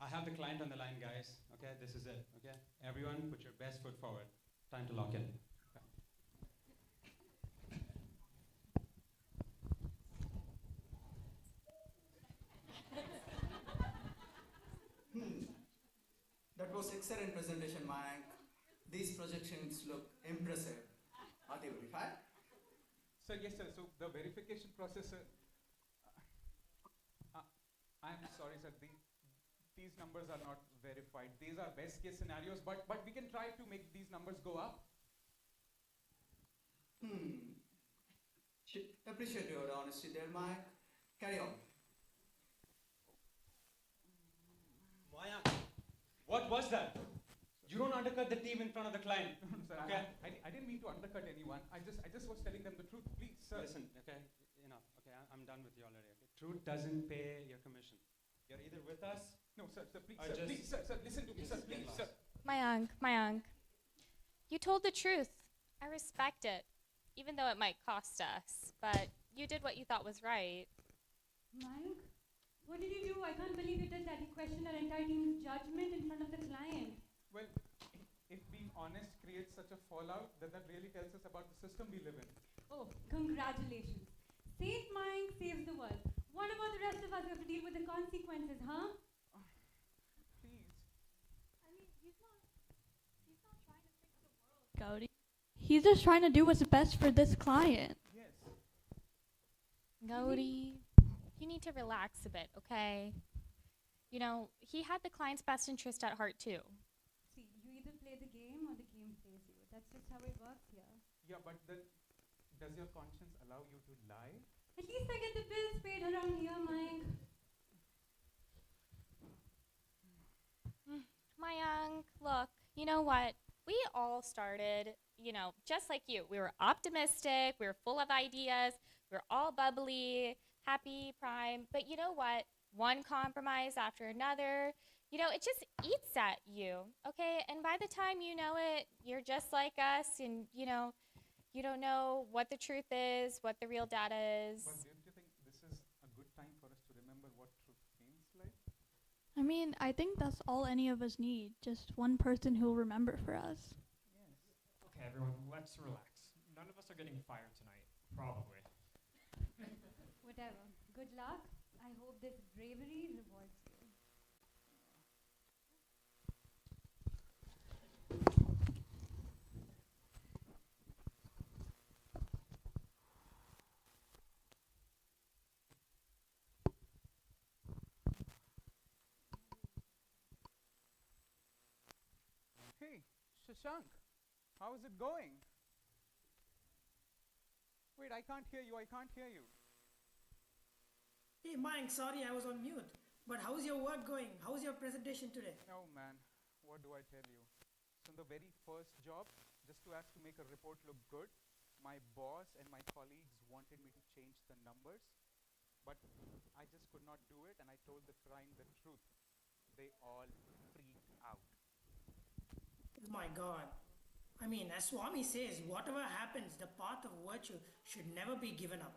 I have the client on the line, guys. Okay, this is it, okay? Everyone, put your best foot forward. Time to lock in. Okay. That was excellent presentation, Mayank. These projections look impressive. Are they verified? Sir, yes, sir. So the verification process, sir. I'm sorry, sir. These numbers are not verified. These are best case scenarios, but we can try to make these numbers go up. Appreciate your honesty there, Mayank. Carry on. Mayank, what was that? You don't undercut the team in front of the client. Sir, Okay? I didn't mean to undercut anyone. I just was telling them the truth. Please, sir. Listen, okay, okay, I'm done with you already. Okay, truth doesn't pay your commission. You're either with us. No, sir, please, or sir, just please, sir, listen to me, sir, please, sir. Mayank, you told the truth. I respect it, even though it might cost us. But you did what you thought was right. Mayank, what did you do? I can't believe you did that. You questioned our entire team's judgment in front of the client. Well, honest creates such a fallout, that really tells us about the system we live in. Oh, congratulations. Saint Mike saves the world. What about the rest of us who have to deal with the consequences, huh? Please. I mean, he's not trying to fix the world, Gaudi. He's just trying to do what's best for this client. Yes. Gaudi, you need to relax a bit, okay? You know, he had the client's best interest at heart too. See, you either play the game or the game plays you. That's just how it works here. Yeah, but then does your conscience allow you to lie? At least I get the bills paid around here, Mike. Mayank, look, you know what? We all started, you know, just like you. We were optimistic, we were full of ideas, we were all bubbly, happy, prime. But you know what? One compromise after another, you know, it just eats at you, okay? And by the time you know it, you're just like us, and, you know, you don't know what the truth is, what the real data is. But don't you think this is a good time for us to remember what truth feels like? I mean, I think that's all any of us need. Just one person who'll remember for us. Okay, everyone, let's relax. None of us are getting fired tonight, probably. Whatever. Good luck. I hope this bravery rewards you. Hey, Shashank, how is it going? Wait, I can't hear you, I can't hear you. Hey, Mike, sorry I was on mute. But how's your work going? How's your presentation today? Oh man, what do I tell you? So the very first job, just to make a report look good, my boss and my colleagues wanted me to change the numbers, but I just could not do it, and I told the client the truth. They all freaked out. Oh my God. I mean, as Swami says, whatever happens, the path of virtue should never be given up.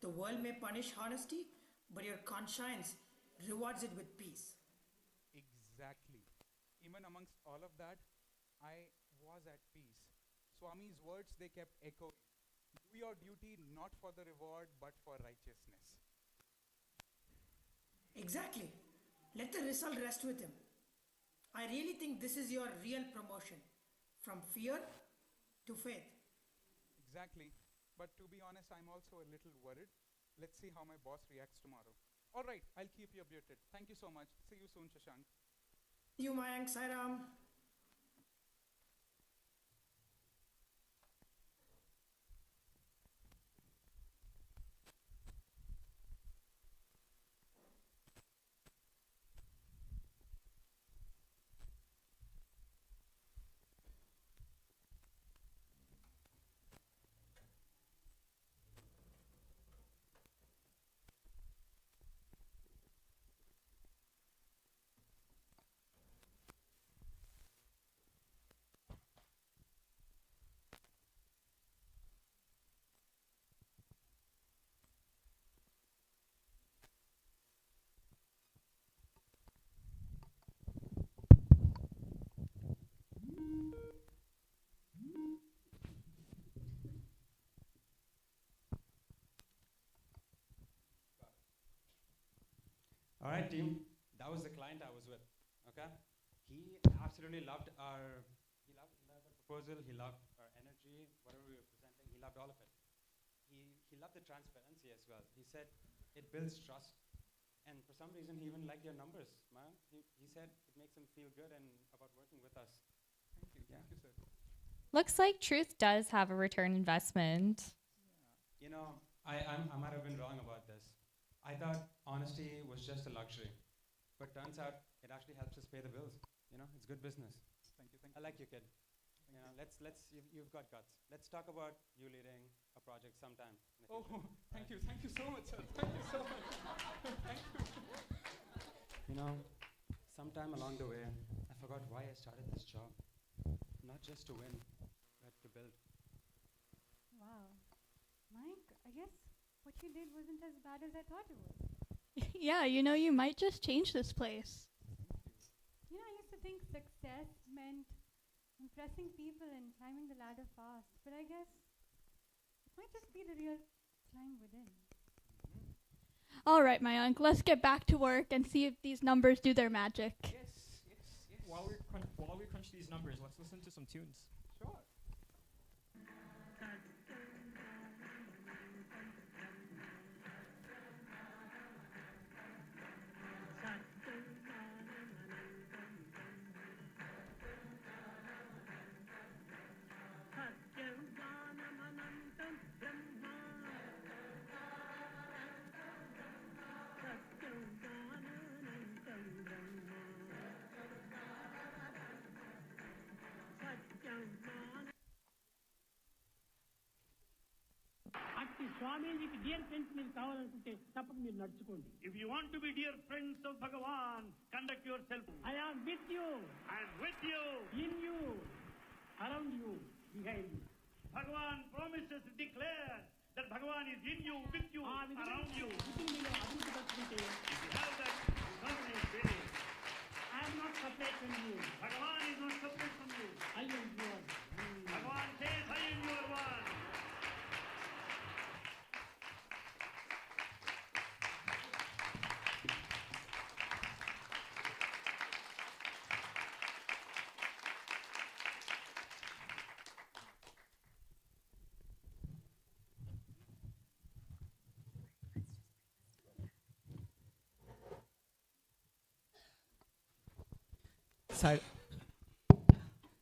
The world may punish honesty, but your conscience rewards it with peace. Exactly. Even amongst all of that, I was at peace. Swami's words, they kept echoing. Do your duty not for the reward, but for righteousness. Exactly. Let the result rest with him. I really think this is your real promotion. From fear to faith. Exactly. But to be honest, I'm also a little worried. Let's see how my boss reacts tomorrow. All right, I'll keep you updated. Thank you so much. See you soon, Shashank. You, Mayank, Sairam. All right, team. That was the client I was with. Okay. He absolutely loved he loved the proposal. He loved our energy, whatever we were presenting. He loved all of it. He loved the transparency as well. He said it builds trust, and for some reason he even liked your numbers, man. He said it makes him feel good and about working with us. Thank you, sir. Looks like truth does have a return investment. You know, I might have been wrong about this. I thought honesty was just a luxury, but turns out it actually helps us pay the bills. You know, it's good business. Thank you. I like you, kid. You know, you've got guts. Let's talk about you leading a project sometime. In the future. Thank you so much, sir. Thank you so much. Thank you. You know, sometime along the way, I forgot why I started this job. Not just to win, but to build. Wow. Mike, I guess what you did wasn't as bad as I thought it was. Yeah, you know, you might just change this place. You know, I used to think success meant impressing people and climbing the ladder fast, but I guess it might just be the real climb within. All right, Mayank, let's get back to work and see if these numbers do their magic. Yes. While we crunch these numbers, let's listen to some tunes. Sure. అట్టి స్వామీజీకి dear friends మీరు కావాలనుకుంటే తప్పక మీరు నడుచుకోండి. If you want to be dear friends of Bhagavan, conduct yourself. I am with you, I am with you. in you, around you, behind you. Bhagavan promises, declares that Bhagavan is in you, with you, ఆ విధంగా around you. బుద్ధిని మీరు అభివృద్ధి పరుచుకుంటే If you have that firmness within, I am not separate from you. Bhagavan is not separate from you. I am yours. Bhagavan says, I am your one.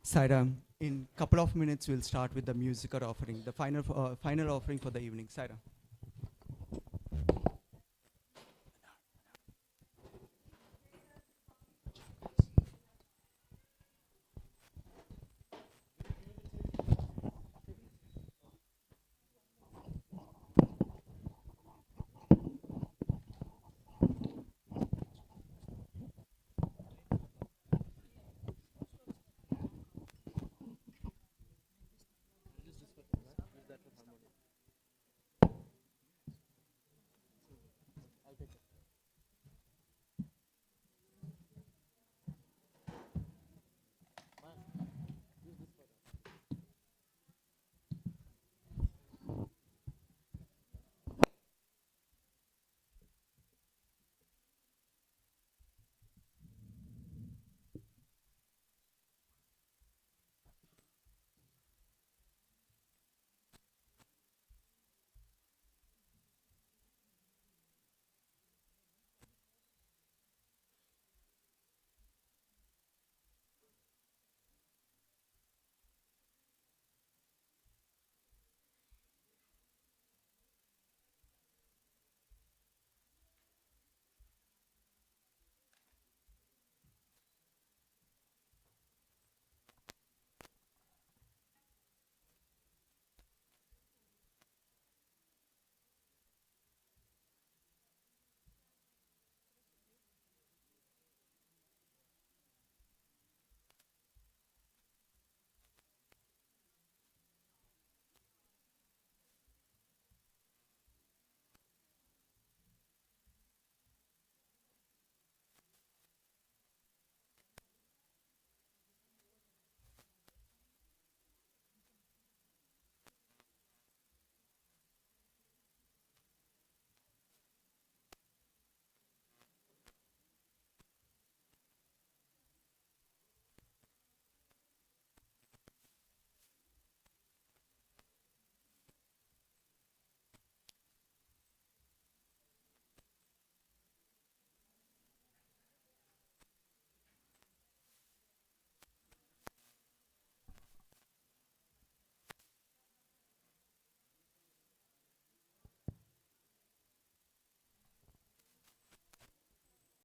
Saira, in couple of minutes we'll start with the musical offering, the final offering for the evening. Saira.